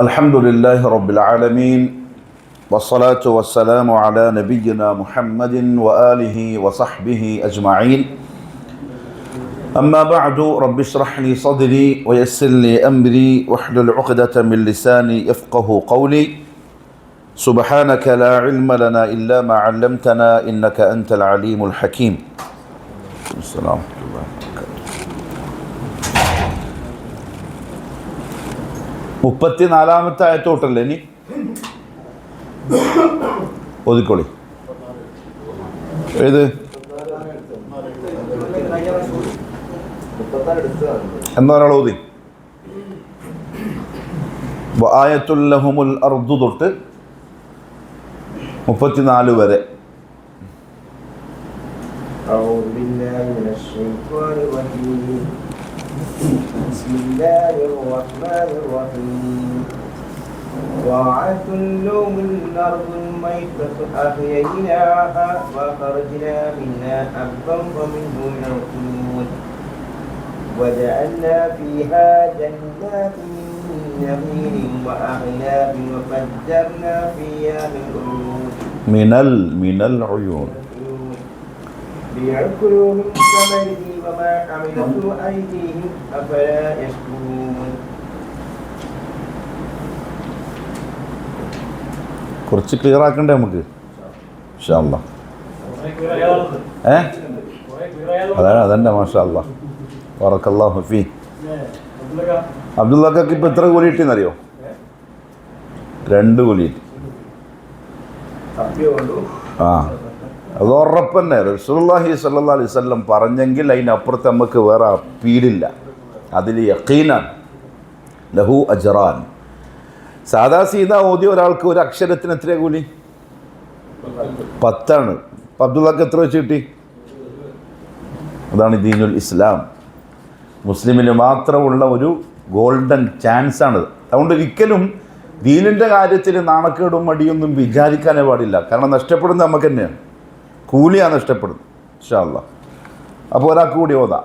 الحمد لله رب العالمين والصلاة والسلام على نبينا محمد وآله وصحبه أجمعين أما بعد رب اشرح لي صدري ويسر لي أمري واحلل عقدة من لساني يفقه قولي سبحانك لا علم لنا إلا ما علمتنا إنك أنت العليم الحكيم. السلام عليكم. മുപ്പത്തിനാലാമത്തെ ആയത്തോട്ടല്ലേ ഇനി ഒതുക്കോളി ഏത് എന്നാ ഒരാൾ ഓതി ആയത്തുൽ ലഹുമുൽ അർദു തൊട്ട് 34 വരെ. بسم الله الرحمن الرحيم وعد لهم الأرض الميتة أحييناها وأخرجنا منها حبا فمنه يأكلون وجعلنا فيها جنات من نخيل وأعناب وفجرنا فيها من العيون ليأكلوا من ثمره وما عملته أيديهم أفلا يشكرون. കുറച്ച് ക്ലിയർ ആക്കണ്ടേ നമുക്ക് ഇൻഷാ അല്ലാഹ്. അതന്നെ മാഷാ അല്ലാഹ് ബറക്കല്ലാഹു ഫീ. അബ്ദുള്ളക്ക് ഇപ്പൊ എത്ര കൂലി കിട്ടിയെന്നറിയോ? 2 കൂലി കിട്ടി. ആ അത് ഉറപ്പന്നെ. റസൂലുള്ളാഹി സ്വല്ലല്ലാഹു അലൈഹി വസല്ലം പറഞ്ഞെങ്കിൽ അതിനപ്പുറത്ത് നമുക്ക് വേറെ അപ്പീലില്ല. അതിൽ യഖീനാൻ ലഹു അജ്റാൻ. സാദാ സീദാ ഓതി ഒരാൾക്ക് ഒരു അക്ഷരത്തിന് എത്ര കൂലി? 10 ആണ്. അബ്ദുള്ളക്ക് എത്ര വെച്ച് കിട്ടി? അതാണ് ദീനുൽ ഇസ്ലാം. മുസ്ലിമിന് മാത്രമുള്ള ഒരു ഗോൾഡൻ ചാൻസ് ആണ്. അതുകൊണ്ട് ഒരിക്കലും ദീനിൻ്റെ കാര്യത്തിൽ നാണക്കേടും മടിയൊന്നും വിചാരിക്കാനേ പാടില്ല. കാരണം നഷ്ടപ്പെടുന്നത് നമുക്ക് തന്നെയാണ്, കൂലിയാണ് നഷ്ടപ്പെടുന്നത്. ഇൻഷാ അല്ലാഹ്. അപ്പോൾ ഒരാൾക്ക് കൂടി ഓതാം.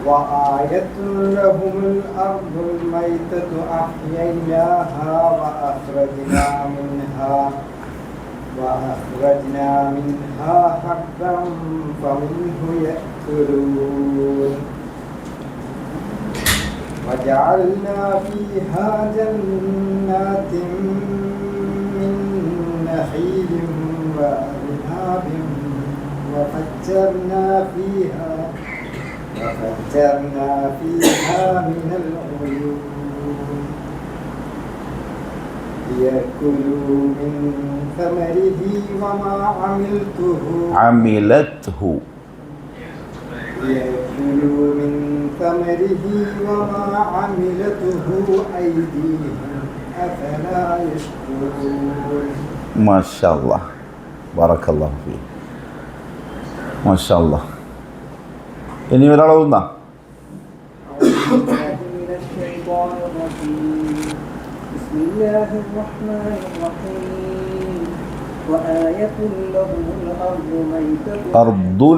وآية لهم الأرض الميتة أحييناها وأخرجنا منها حبا فمنه يأكلون وجعلنا فيها جنات من نخيل وأعناب وفجرنا فيها من العيون ليأكلوا من ثمره وما عملته ليأكلوا من ثمره وما عملته أيديهم أفلا يشكرون. ما شاء الله بارك الله فيك. ما شاء الله. ഇനി ഒരാളൊന്നാ بسم الله الرحمن الرحيم وآية لهم الأرض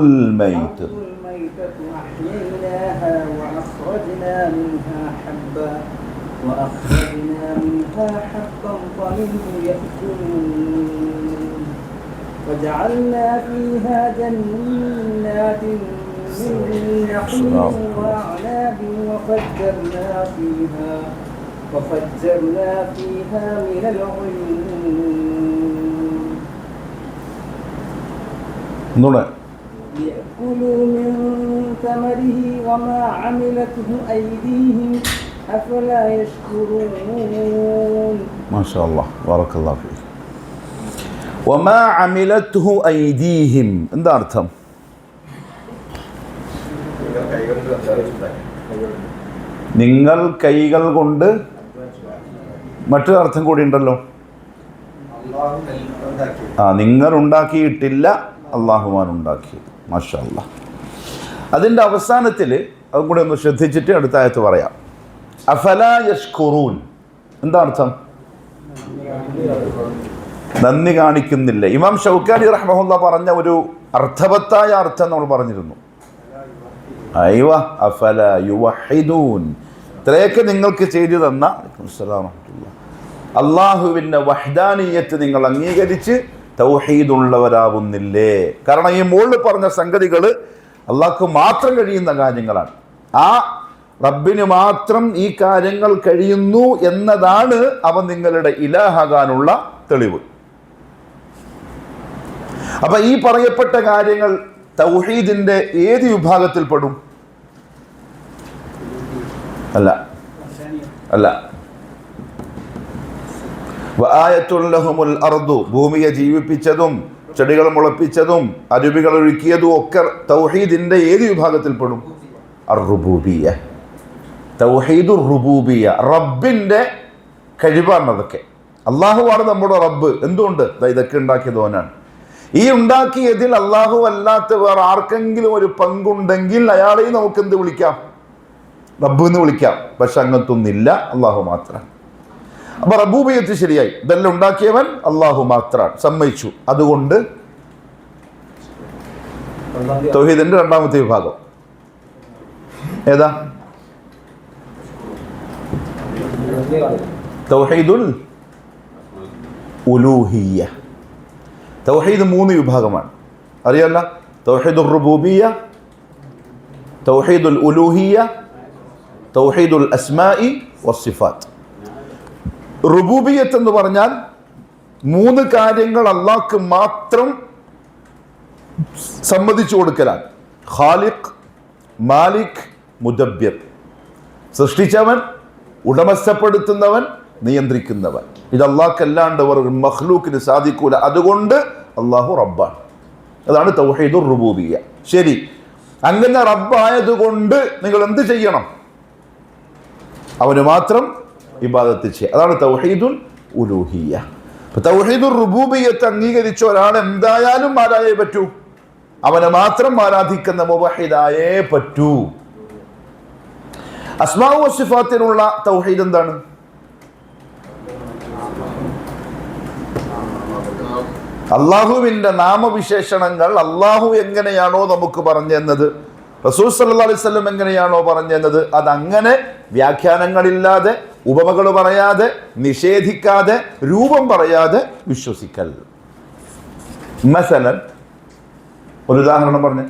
الميتة أحييناها وأخرجنا منها حبا فمنه يأكلون وجعلنا فيها جنات من نخيل وأعناب وفجرنا فيها من العيون ليأكلوا من ثمره وما عملته أيديهم أفلا يشكرون. ما شاء الله بارك الله فيك. وما عملته أيديهم എന്താ അർത്ഥം? നിങ്ങൾ കൈകൾ കൊണ്ട്. മറ്റൊരു അർത്ഥം കൂടി ഉണ്ടല്ലോ. നിങ്ങൾ ഉണ്ടാക്കിയിട്ടില്ല, അല്ലാഹുവാൻ ഉണ്ടാക്കി. മാഷാ അല്ലാഹ്. അതിൻ്റെ അവസാനത്തിൽ അതും കൂടെ ഒന്ന് ശ്രദ്ധിച്ചിട്ട് അടുത്ത ആയത്ത് പറയാം. അഫലാ യഷ്കുറൂൻ എന്താ അർത്ഥം? നന്ദി കാണിക്കുന്നില്ല. ഇമാം ഷൗക്കാനി റഹ്മഹുല്ല പറഞ്ഞ ഒരു അർത്ഥവത്തായ അർത്ഥം നമ്മൾ പറഞ്ഞിരുന്നു. അയ്വ അഫല യുവഹിദൂൻ, ഇത്രയൊക്കെ നിങ്ങൾക്ക് ചെയ്തു തന്ന അള്ളാഹുവിൻ്റെ വഹ്ദാനിയത്ത് നിങ്ങൾ അംഗീകരിച്ച് തൗഹീദുള്ളവരാവുന്നില്ലേ? കാരണം ഈ മുകളിൽ പറഞ്ഞ സംഗതികൾ അള്ളാഹ്ക്ക് മാത്രം കഴിയുന്ന കാര്യങ്ങളാണ്. ആ റബ്ബിന് മാത്രം ഈ കാര്യങ്ങൾ കഴിയുന്നു എന്നതാണ് അവൻ നിങ്ങളുടെ ഇലാഹാകാനുള്ള തെളിവ്. അപ്പൊ ഈ പറയപ്പെട്ട കാര്യങ്ങൾ തൗഹീദിന്റെ ഏത് വിഭാഗത്തിൽപ്പെടും? അല്ല അല്ല വആയത്തുല്ലഹുമുൽ അർദു, ഭൂമിയെ ജീവിപ്പിച്ചതും ചെടികൾ മുളപ്പിച്ചതും അരുവികൾ ഒഴുക്കിയതും ഒക്കെ തൗഹീദിന്റെ ഏത് വിഭാഗത്തിൽപ്പെടും? അർറുബൂബിയ, തൗഹീദുർ റുബൂബിയ, റബ്ബിന്റെ കഴിവാണ് അതൊക്കെ. അള്ളാഹുവാണ് നമ്മുടെ റബ്ബ്. എന്തുകൊണ്ട്? ഇതൊക്കെ ഉണ്ടാക്കിയത് ഓനാണ്. ഈ ഉണ്ടാക്കിയതിൽ അള്ളാഹു അല്ലാത്ത വേറെ ആർക്കെങ്കിലും ഒരു പങ്കുണ്ടെങ്കിൽ അയാളെയും നമുക്ക് എന്ത് വിളിക്കാം? റബ്ബ് എന്ന് വിളിക്കാം. പക്ഷെ അങ്ങനത്തൊന്നില്ല, അള്ളാഹു മാത്രം. അപ്പൊ റബൂബിയത്ത് ശരിയായി. ഇതെല്ലാം ഉണ്ടാക്കിയവൻ അള്ളാഹു മാത്രമാണ്, സമ്മതിച്ചു. അതുകൊണ്ട് തൗഹീദിന്റെ രണ്ടാമത്തെ വിഭാഗം ഏതാ? തൗഹീദുൽ ഉലൂഹിയ്യ. തൗഹീദ് 3 വിഭാഗമാണ്, അറിയാല്ല? തൗഹീദുർ റുബൂബിയ്യ, തൗഹീദുൽ ഉലൂഹിയ്യ, തൗഹീദുൽ അസ്മാഇ വസ്സിഫാത്ത്. റുബൂബിയത്ത് എന്ന് പറഞ്ഞാൽ 3 കാര്യങ്ങൾ അള്ളാഹ്ക്ക് മാത്രം സമ്മതിച്ചു കൊടുക്കലാണ്. ഖാലിഖ്, മാലിക്, മുദബ്ബിർ. സൃഷ്ടിച്ചവൻ, ഉടമസ്ഥപ്പെടുത്തുന്നവൻ, നിയന്ത്രിക്കുന്നവൻ. ഇത് അള്ളാഹ്ക്കല്ലാണ്ട് ഒരു മഖ്ലൂക്കിന് സാധിക്കൂല. അതുകൊണ്ട് അള്ളാഹു റബ്ബാണ്. അതാണ് തൗഹീദുർ റുബൂബിയ്യ. ശരി, അങ്ങനെ റബ്ബായതുകൊണ്ട് നിങ്ങൾ എന്ത് ചെയ്യണം? അവന് മാത്രം ഇബാദത്ത് ചെയ്യുക. അതാണ് തൗഹീദുൽ ഉലൂഹിയ്യ. തൗഹീദുർ റുബൂബിയ്യത്ത് അംഗീകരിച്ച ഒരാൾ എന്തായാലും ആരായേ പറ്റൂ? അവനെ മാത്രം ആരാധിക്കുന്ന മുവഹിദായേ പറ്റൂ. അസ്മാഉ വസിഫാത്തിനുള്ള തൗഹീദ് എന്താണ്? അള്ളാഹുവിൻ്റെ നാമവിശേഷണങ്ങൾ അള്ളാഹു എങ്ങനെയാണോ നമുക്ക് പറഞ്ഞു തന്നത്, റസൂൽ സല്ലല്ലാഹു അലൈഹി വസല്ലം എങ്ങനെയാണോ പറഞ്ഞു തന്നത്, അതങ്ങനെ വ്യാഖ്യാനങ്ങളില്ലാതെ, ഉപമകൾ പറയാതെ, നിഷേധിക്കാതെ, രൂപം പറയാതെ വിശ്വസിക്കൽ. മസലൻ ഒരു ഉദാഹരണം പറഞ്ഞ്.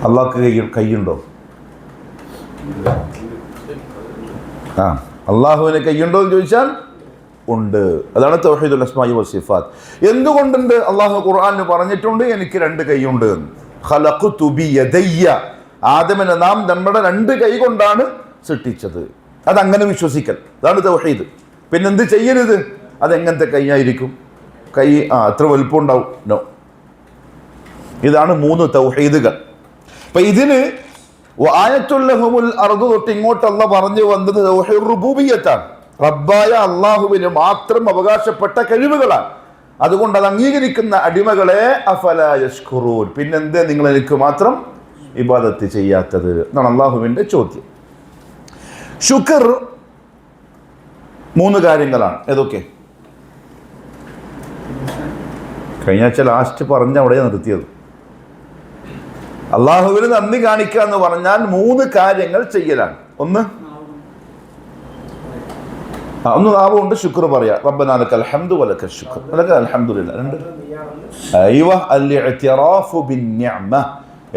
അള്ളാഹ്ക്ക് കൈയുണ്ടോ? അള്ളാഹുവിന് കൈയുണ്ടോ എന്ന് ചോദിച്ചാൽ ഉണ്ട്. അതാണ് തൗഹീദുൽ അസ്മാഇ വസ്സിഫാത്ത്. എന്തുകൊണ്ടുണ്ട്? അള്ളാഹു ഖുർആനിൽ പറഞ്ഞിട്ടുണ്ട് എനിക്ക് 2 കൈയുണ്ട്. ഖലഖതു ബിയദയ്യ, ആദമിനെ നാം നമ്മുടെ 2 കൈ കൊണ്ടാണ് സൃഷ്ടിച്ചത്. അതങ്ങനെ വിശ്വസിക്കൽ, അതാണ് തൗഹീദ്. പിന്നെന്ത് ചെയ്യരുത്? അതെങ്ങനത്തെ കൈയായിരിക്കും? കൈ എത്ര വലുപ്പം ഉണ്ടാവും? നോ. ഇതാണ് 3 തൗഹീദുകൾ. അപ്പൊ ഇതിന് ആയത്തുല്ലഹുമുൽ അർദു തൊട്ട് ഇങ്ങോട്ട് അല്ലാഹ് പറഞ്ഞു വന്നത് തൗഹീദുർ റുബൂബിയ്യത്താണ്. റബ്ബായ അള്ളാഹുവിന് മാത്രം അവകാശപ്പെട്ട കഴിവുകളാണ്. അതുകൊണ്ട് അത് അംഗീകരിക്കുന്ന അടിമകളെ അഫലാ യശ്കുറൂൻ, പിന്നെന്തേ നിങ്ങൾ എനിക്ക് മാത്രം ഇബാദത്ത് ചെയ്യാത്തത് എന്നാണ് അള്ളാഹുവിൻ്റെ ചോദ്യം. ശുക്ർ 3 കാര്യങ്ങളാണ്. ഏതൊക്കെ? കഴിഞ്ഞ ആഴ്ച ലാസ്റ്റ് പറഞ്ഞ അവിടെ നിർത്തിയത്. അള്ളാഹുവിന് നന്ദി കാണിക്കുക എന്ന് പറഞ്ഞാൽ 3 കാര്യങ്ങൾ ചെയ്യലാണ്. ഒന്ന് നാവുകൊണ്ട് ശുക്ർ പറയാ, റബ്ബനാ ലക്കൽ ഹംദു വലക്കൽ ശുക്ർ, ലക്കൽ അൽഹംദുലില്ലാഹ്. 2 അയ്വ അൽ-ഇഅ്തിറാഫു ബിൻ-നിഅമ,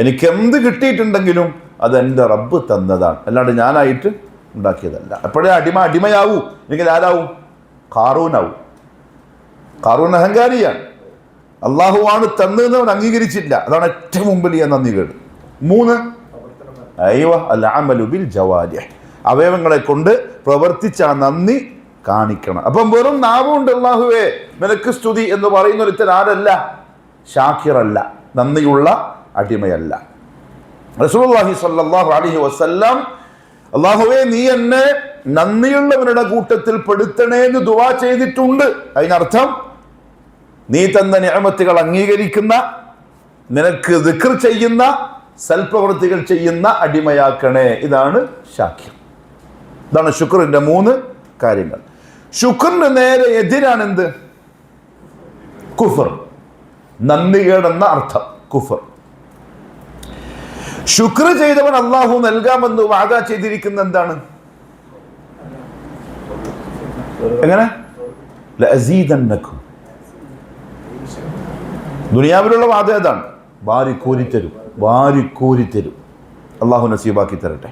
എനിക്ക് എന്ത് കിട്ടിയിട്ടുണ്ടെങ്കിലും അത് എൻ്റെ റബ്ബ് തന്നതാണ്, അല്ലാണ്ട് ഞാനായിട്ട് ഉണ്ടാക്കിയതല്ല. അപ്പോഴേ അടിമയാവൂ. അല്ലെങ്കിൽ ആരാവും? ഖാറൂനാവും. ഖാറൂൻ അഹങ്കാരിയാണ്. അള്ളാഹുവാണ് തന്നതെന്ന് അവൻ അംഗീകരിച്ചില്ല. അതാണ് ഏറ്റവും മുമ്പിൽ ഞാൻ നന്ദി കേട്. 3 അയ്വ അൽ-അമലു ബിൽ ജവാരിഹ്, അവയവങ്ങളെ കൊണ്ട് പ്രവർത്തിച്ച നന്ദി കാണിക്കണം. അപ്പം വെറും നാവുകൊണ്ട് അല്ലാഹുവേ നിനക്ക് സ്തുതി എന്ന് പറയുന്ന ഒരുത്തൻ ആരല്ല? ഷാക്കിറല്ല, നന്ദിയുള്ള അടിമയല്ല. റസൂലുള്ളാഹി സ്വല്ലല്ലാഹു അലൈഹി വസല്ലം അല്ലാഹുവേ നീ എന്നെ നന്ദിയുള്ളവരുടെ കൂട്ടത്തിൽ പെടുത്തണേ എന്ന് ദുആ ചെയ്തിട്ടുണ്ട്. അതിനർത്ഥം നീ തന്ന നിഅമത്തുകൾ അംഗീകരിക്കുന്ന, നിനക്ക് ദിക്ർ ചെയ്യുന്ന സൽപ്രവൃത്തികൾ ചെയ്യുന്ന അടിമയാക്കണേ. ഇതാണ് ഷാക്കിർ. ഇതാണ് ശുക്റിന്റെ 3 കാര്യങ്ങൾ. ശുക്റിന് നേരെ എതിരാണ് എന്ത്? കുഫർ, നന്ദികേടെന്ന അർത്ഥം കുഫർ. ശുക്ർ ചെയ്തവൻ അള്ളാഹു നൽകാമെന്ന് വാദ ചെയ്തിരിക്കുന്ന എന്താണ്? എങ്ങനെ? ലഅസീദന്നകും. ദുനിയാവിലുള്ള വാദ ഏതാണ്? വാരിക്കോരിത്തരും. അള്ളാഹു നസീബാക്കി തരട്ടെ.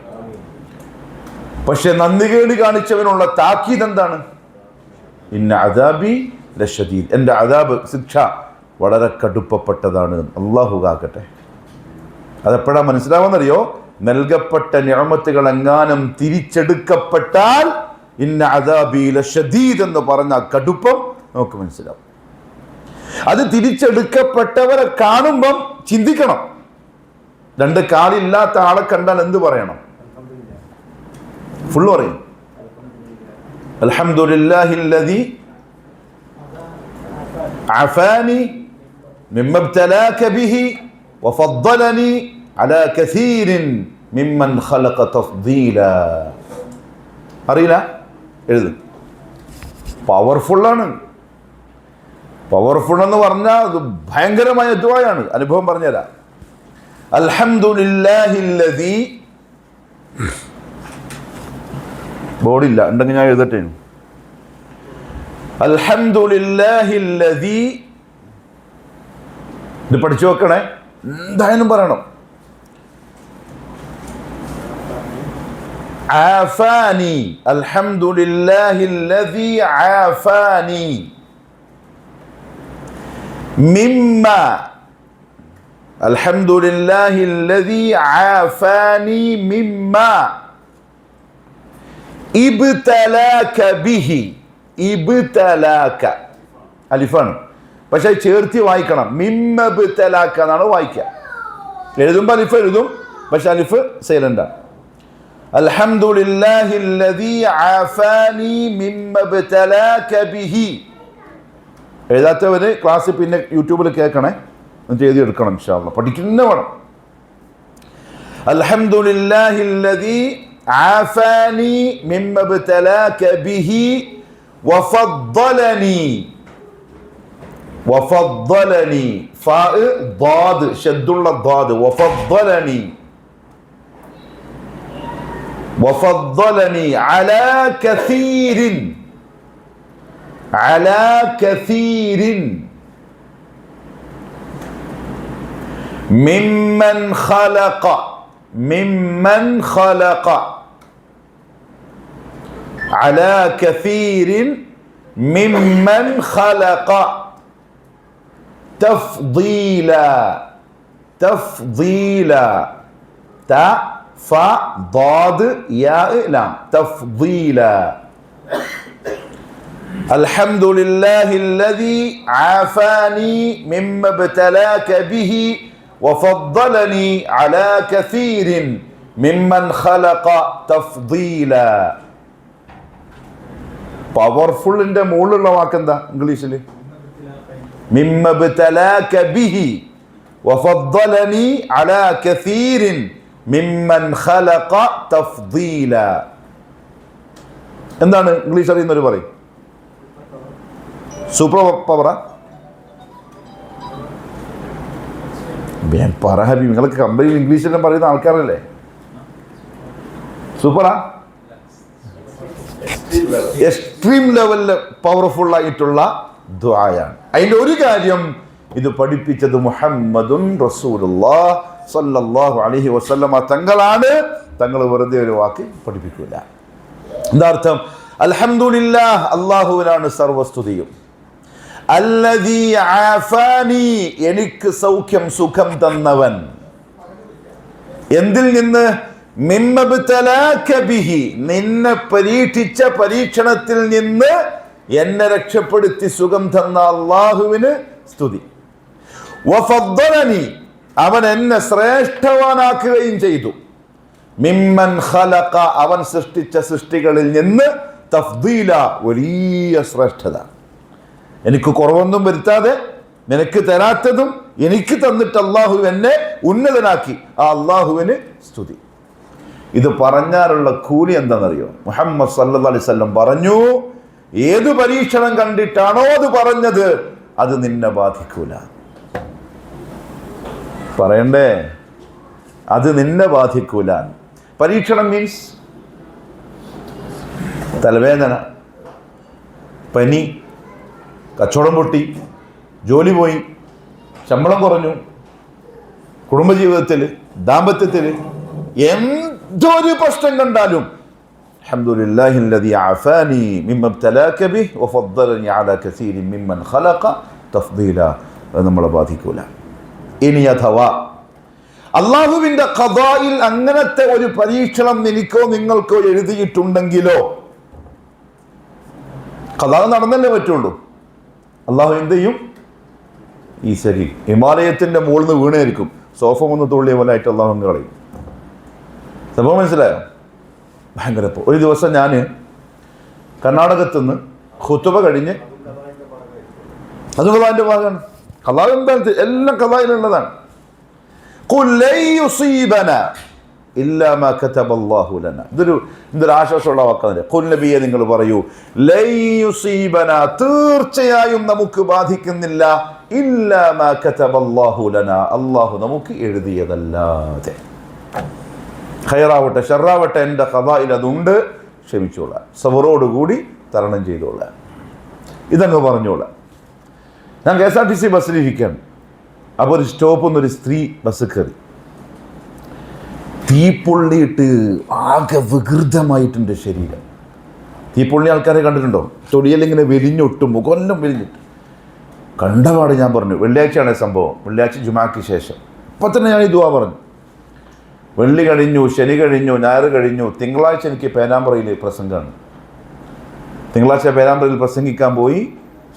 പക്ഷെ നന്ദികേട് കാണിച്ചവനുള്ള താക്കീത് എന്താണ്? ഇന്ന അദാബി ലശദീദ്, എൻ്റെ അദാബ്, ശിക്ഷ വളരെ കടുപ്പപ്പെട്ടതാണ്. അള്ളാഹു കാക്കട്ടെ. അതെപ്പോഴാ മനസ്സിലാവുന്നറിയോ? നൽകപ്പെട്ട നിഅമത്തുകൾ എങ്ങാനും തിരിച്ചെടുക്കപ്പെട്ടാൽ ഇന്ന അദാബി ലശദീദ് എന്ന് പറഞ്ഞ കടുപ്പം നമുക്ക് മനസ്സിലാവും. അത് തിരിച്ചെടുക്കപ്പെട്ടവരെ കാണുമ്പം ചിന്തിക്കണം. 2 കാലില്ലാത്ത ആളെ കണ്ടാൽ എന്ത് പറയണം? ഫുൾ പറയും, അൽഹംദുലില്ലാഹില്ലദി അഫാനി മിമ്മ ഇബ്തലാക ബിഹി വഫദ്ദലനി അലാ കസീരിൻ മിമ്മൻ ഖലഖ തഫ്ദീലാ. അറിയില്ല? എഴുതും. പവർഫുള്ളാണ്. പവർഫുൾ എന്ന് പറഞ്ഞാൽ അത് ഭയങ്കരമായ ദുആയാണ്. അനുഭവം പറഞ്ഞുതരാം. അൽഹംദുലില്ലാഹില്ലദി, ബോർഡില്ല, ഉണ്ടെങ്കിൽ ഞാൻ എഴുതട്ടെ. അൽഹംദുലില്ലാഹില്ലദി, ഇത് പഠിച്ചു വെക്കണേ, എന്തായാലും പറയണം. ആഫാനി, അൽഹംദുലില്ലാഹില്ലദി ആഫാനി മിമ്മ, അൽഹംദുലില്ലാഹില്ലദി ആഫാനി മിമ്മ ഇബ്തലാക ബിഹി. ഇബ്തലാക അലിഫാണ്, പക്ഷെ ചേർത്തി വായിക്കണം. മിമ്മ ഇബ്തലാക എന്നാണ് വായിക്കുക. എഴുതുമ്പോൾ അലിഫ് എഴുതും, പക്ഷെ അലിഫ് സൈലന്റാണ്. അൽഹംദുലില്ലാഹില്ലദി ആഫാനി മിമ്മ ഇബ്തലാക ബിഹി. എഴുതാത്തവര് ക്ലാസ് പിന്നെ യൂട്യൂബിൽ കേൾക്കണേ, എന്നിട്ട് എഴുതിയെടുക്കണം. ഇൻഷാ അല്ലാഹ് പഠിക്കുന്ന വേണം. അൽഹംദുലില്ലാഹില്ലദി ആഫാനി മിമ്മ ഇബ്തലാക ബിഹി വഫദ്ദലനി. വഫദ്ദലനി, ഫാ ضاد ഷദ്ദുള്ള ضاد. വഫദ്ദലനി, വഫദ്ദലനി അലാ കസീരിൻ. അലാ കസീരിൻ മിമ്മൻ ഖലഖ. മിമ്മൻ ഖലഖ അലാ കസീരിൻ മിമ്മൻ ഖലഖ തഫ്ദീലാ. തഫ്ദീലാ, ത ഫ ضاد യാ ലാം. തഫ്ദീലാ. അൽഹംദുലില്ലാഹില്ലദി ആഫാനി മിമ്മ ഇബ്തലാക ബിഹി വഫദ്ദലനി അലാ കസീരിൻ മിമ്മൻ ഖലഖ തഫ്ദീലാ. പവർഫുള്ളിന്റെ മുകളിലുള്ള വാക്കെന്താ ഇംഗ്ലീഷിൽ? മിമ്മ ഇബ്തലാക ബിഹി വഫദ്ദലനി അലാ കസീരിൻ മിമ്മൻ ഖലഖ തഫ്ദീലാ. എന്താണ് ഇംഗ്ലീഷ് അറിയുന്നവർ പറയും? സൂപ്പർ പവറാ? പറഹബി, നിങ്ങൾക്ക് കമ്പനിയിൽ ഇംഗ്ലീഷെല്ലാം പറയുന്ന ആൾക്കാരല്ലേ? സൂപ്പറാ? എക്സ്ട്രീം ലെവലിൽ പവർഫുൾ ആയിട്ടുള്ള ദുആയാണ്. അതിന്റെ ഒരു കാര്യം, ഇത് പഠിപ്പിച്ചത് മുഹമ്മദുൻ റസൂലുള്ളാഹ് സ്വല്ലല്ലാഹു അലൈഹി വസല്ലമ തങ്ങളാണ്. തങ്ങൾ വെറുതെ ഒരു വാക്ക് പഠിപ്പിക്കില്ല. എന്താ അർത്ഥം? അൽഹംദുലില്ലാഹ്, അല്ലാഹുവിനാണ് സർവസ്തുതിയും. അല്ലദീ ആഫാനി, എനിക്ക് സൗഖ്യം സുഖം തന്നവൻ. എന്തിൽ നിന്ന്? മിമ്മ ഇബ്തലാക ബിഹി, നിന്നെ പരീക്ഷിച്ച പരീക്ഷണത്തിൽ നിന്ന് എന്നെ രക്ഷപ്പെടുത്തി സുഖം തന്ന അല്ലാഹുവിന് സ്തുതി. വഫദ്ദലനി, അവൻ എന്നെ ശ്രേഷ്ഠവാനാക്കുകയും ചെയ്തു. മിമ്മൻ ഖലഖ, അവൻ സൃഷ്ടിച്ച സൃഷ്ടികളിൽ നിന്ന് തഫ്ദീല, വലിയ ശ്രേഷ്ഠത. എനിക്ക് കുറവൊന്നും വരുത്താതെ നിനക്ക് തരാത്തതും എനിക്ക് തന്നിട്ട് അള്ളാഹു എന്നെ ഉന്നതനാക്കി. ആ അള്ളാഹുവിന് സ്തുതി. ഇത് പറഞ്ഞാലുള്ള കൂലി എന്താണെന്നറിയോ? മുഹമ്മദ് സല്ലല്ലാഹു അലൈഹി വസല്ലം പറഞ്ഞു, ഏത് പരീക്ഷണം കണ്ടിട്ടാണോ അത് പറഞ്ഞത്, അത് നിന്നെ ബാധിക്കൂല. പറയണ്ടേ? അത് നിന്നെ ബാധിക്കൂല. പരീക്ഷണം മീൻസ് തലവേദന, പനി, കച്ചവടം പൊട്ടി, ജോലി പോയി, ശമ്പളം കുറഞ്ഞു, കുടുംബജീവിതത്തിൽ, ദാമ്പത്യത്തിൽ എന്തൊരു പ്രശ്നം കണ്ടാലും അൽഹംദുലില്ലാഹില്ലദീ അഫാനി മിമ്മ ഇബ്തലാക ബിഹി വഫദ്ദലനി അലാ കസീരിൻ മിമ്മൻ ഖലഖ തഫ്ദീല. അത് നമ്മളെ ബാധിക്കൂല. ഇനി അഥവാ അള്ളാഹുവിൻ്റെ ഖദായിൽ അങ്ങനത്തെ ഒരു പരീക്ഷണം എനിക്കോ നിങ്ങൾക്കോ എഴുതിയിട്ടുണ്ടെങ്കിലോ, ഖദാ നടന്നല്ലേ പറ്റുള്ളൂ. അള്ളാഹു എന്ത് ചെയ്യും? ഈ ശരി ഹിമാലയത്തിൻ്റെ മുകളിൽ നിന്ന് വീണായിരിക്കും, സോഫ ഒന്ന് തുള്ളിയ പോലെ ആയിട്ട് അള്ളാഹു അങ്ങ് കളയും. സംഭവം മനസ്സിലായോ? ഭയങ്കര. ഒരു ദിവസം ഞാൻ കർണാടകത്തിൽ നിന്ന് ഖുതുബ കഴിഞ്ഞ്, അത് ഖദാന്റെ ഭാഗമാണ്. ഖദാ എന്താണ്? എല്ലാം ഖദായിലുള്ളതാണ്. ഇതൊരു ആശ്വാസമുള്ള വാക്കാണ്. ഖുൽ നബിയെ നിങ്ങൾ പറയൂ, തീർച്ചയായും നമുക്ക് ബാധിക്കുന്നില്ല ഇല്ലാ മാ കതബല്ലാഹു ലനാ, അല്ലാഹു നമുക്ക് എഴുതിയതല്ലാതെ. ഖൈറാവട്ടെ ഷർറാവട്ടെ എൻ്റെ ഖദായിൽ അതുണ്ട്, ക്ഷമിച്ചോളാം, സബറോടുകൂടി തരണം ചെയ്തോളാം, ഇതങ്ങ് പറഞ്ഞോളാം. ഞാൻ KSRTC ബസ്സിലിരിക്കുകയാണ്. അപ്പോൾ ഒരു സ്റ്റോപ്പിൽ നിന്നൊരു സ്ത്രീ ബസ് കയറി. തീപ്പൊള്ളിയിട്ട് ആകെ വികൃതമായിട്ടുണ്ട് ശരീരം. തീപ്പൊള്ളി ആൾക്കാരെ കണ്ടിട്ടുണ്ടോ? തൊടിയിലിങ്ങനെ വെലിഞ്ഞൊട്ടും, മുഖമെല്ലാം വെലിഞ്ഞിട്ട്. കണ്ടപാട് ഞാൻ പറഞ്ഞു, വെള്ളിയാഴ്ചയാണ് സംഭവം, വെള്ളിയാഴ്ച ജുമാക്ക് ശേഷം. അപ്പം തന്നെ ഞാൻ ഈ ദുആ പറഞ്ഞു. വെള്ളി കഴിഞ്ഞു, ശനി കഴിഞ്ഞു, ഞായർ കഴിഞ്ഞു, തിങ്കളാഴ്ച എനിക്ക് പേരാമ്പ്രയിൽ പ്രസംഗമാണ്. തിങ്കളാഴ്ച പേരാമ്പ്രയിൽ പ്രസംഗിക്കാൻ പോയി,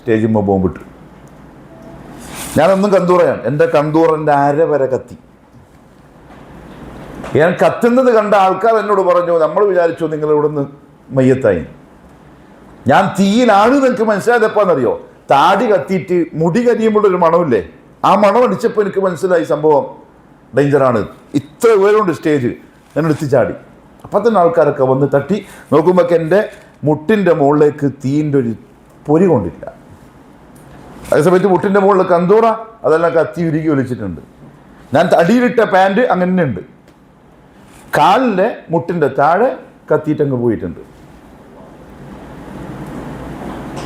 സ്റ്റേജിൽ ബോംബിട്ടു. ഞാനൊന്നും കന്തൂറയാണ്, എൻ്റെ കന്തൂറിൻ്റെ അര വരെ കത്തി. ഞാൻ കത്തുന്നത് കണ്ട ആൾക്കാർ എന്നോട് പറഞ്ഞു, നമ്മൾ വിചാരിച്ചു നിങ്ങൾ ഇവിടുന്ന് മയ്യത്തായി. ഞാൻ തീയിലാണ് നിങ്ങൾക്ക് മനസ്സിലായതെപ്പോന്നറിയോ? താടി കത്തിയിട്ട് മുടി കരിയുമ്പോഴൊരു മണമില്ലേ, ആ മണം അടിച്ചപ്പോൾ എനിക്ക് മനസ്സിലായി സംഭവം ഡേഞ്ചറാണ്. ഇത്ര ഉയരമുണ്ട് സ്റ്റേജ്, ഞാൻ എടുത്ത് ചാടി. അപ്പം തന്നെ ആൾക്കാരൊക്കെ വന്ന് തട്ടി നോക്കുമ്പോൾ എൻ്റെ മുട്ടിൻ്റെ മുകളിലേക്ക് തീൻ്റെ ഒരു പൊരി കൊണ്ടില്ല. അതേസമയത്ത് മുട്ടിൻ്റെ മുകളിൽ കന്തൂറ അതെല്ലാം കത്തി ഉരുകി ഒലിച്ചിട്ടുണ്ട്. ഞാൻ അടിയിലിട്ട പാൻറ് അങ്ങനെ ഉണ്ട്, കാലിൻ്റെ മുട്ടിൻ്റെ താഴെ കത്തിയിട്ടങ്ങ് പോയിട്ടുണ്ട്.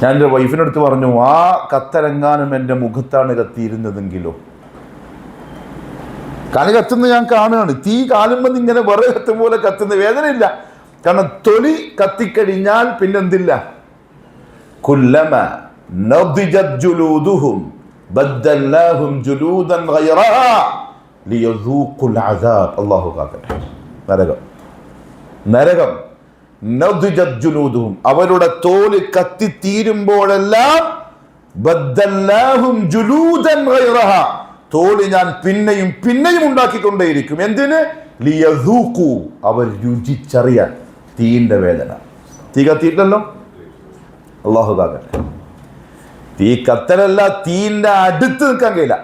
ഞാൻ എൻ്റെ വൈഫിനടുത്ത് പറഞ്ഞു, ആ കത്തരങ്ങാനും എൻ്റെ മുഖത്താണ് കത്തിയിരുന്നതെങ്കിലോ. കാല് കത്തുന്ന ഞാൻ കാണുകയാണ്, തീ കാലുമ്പോൾ ഇങ്ങനെ വെറുതെ കത്തും പോലെ കത്തുന്ന വേദനയില്ല, കാരണം തൊലി കത്തിക്കഴിഞ്ഞാൽ പിന്നെന്തില്ല. കുല്ലമ നദിജത് ജുലൂദുഹും ബദ്ദൽനാഹും ജുലൂദൻ ഗൈറഹാ ലിയദൂഖുൽ അദാബ്. അല്ലാഹു കാക്കട്ടെ. നരകം നദിജത് ജുലൂദുഹും, അവരുടെ തോല് കത്തിത്തീരുമ്പോഴെല്ലാം ബദ്ദൽനാഹും ജുലൂദൻ ഗൈറഹാ, തോല് ഞാൻ പിന്നെയും പിന്നെയും ഉണ്ടാക്കിക്കൊണ്ടേയിരിക്കും. എന്തിന്? ലിയദൂഖു, അവർ രുചിച്ചറിയാൻ തീയിൻ്റെ വേദന. തീ കത്തിയിട്ടല്ലോ, അല്ലാഹു കാക്കട്ടെ. തീ കത്തലല്ല, തീയിൻ്റെ അടുത്ത് നിൽക്കാൻ കഴിയില്ല.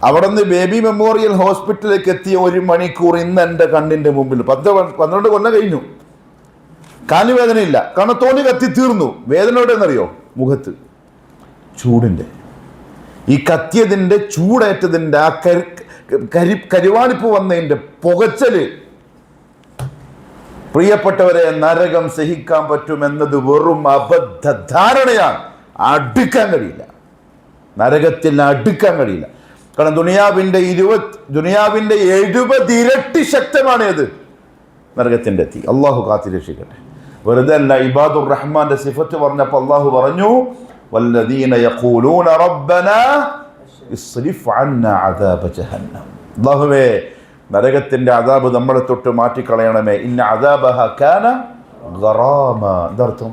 അവിടെ നിന്ന് ബേബി മെമ്മോറിയൽ ഹോസ്പിറ്റലിലേക്ക് എത്തിയ 1 മണിക്കൂർ ഇന്ന് എൻ്റെ കണ്ണിൻ്റെ മുമ്പിൽ. 12 കൊല്ലം കഴിഞ്ഞു, കാലുവേദനയില്ല, കാരണം തോണി കത്തി തീർന്നു. വേദന എവിടെയെന്നറിയോ? മുഖത്ത്, ചൂടിൻ്റെ, ഈ കത്തിയതിൻ്റെ ചൂടേറ്റതിൻ്റെ ആ കരുവാളിപ്പ് വന്നതിൻ്റെ പുകച്ചല്. പ്രിയപ്പെട്ടവരെ, നരകം സഹിക്കാൻ പറ്റുമെന്നത് വെറും അബദ്ധധാരണയാണ്. അടുക്കാൻ കഴിയില്ല, നരകത്തിൽ അടുക്കാൻ കഴിയില്ല. കാരണം ദുനിയാവിൻ്റെ 70 ഇരട്ടി ശക്തമാണ് ഏത്? നരകത്തിൻ്റെ തീ. അള്ളാഹു കാത്തിരക്ഷിക്കട്ടെ. വെറുതെ അല്ല, ഇബാദുർ റഹ്മാന്റെ സിഫത്ത് പറഞ്ഞപ്പോൾ അള്ളാഹു പറഞ്ഞു, വല്ലദീന യഖൂലൂന റബ്ബനാ ഇസ്രിഫ് അന്നാ അദാബ ജഹന്നം. അല്ലാഹുവേ, നരകത്തിന്റെ അദാബ് നമ്മളെ തൊട്ട് മാറ്റിക്കളയണമേ. ഇന്ന അദാബഹ കാന ഗറാമ. എന്താർത്ഥം?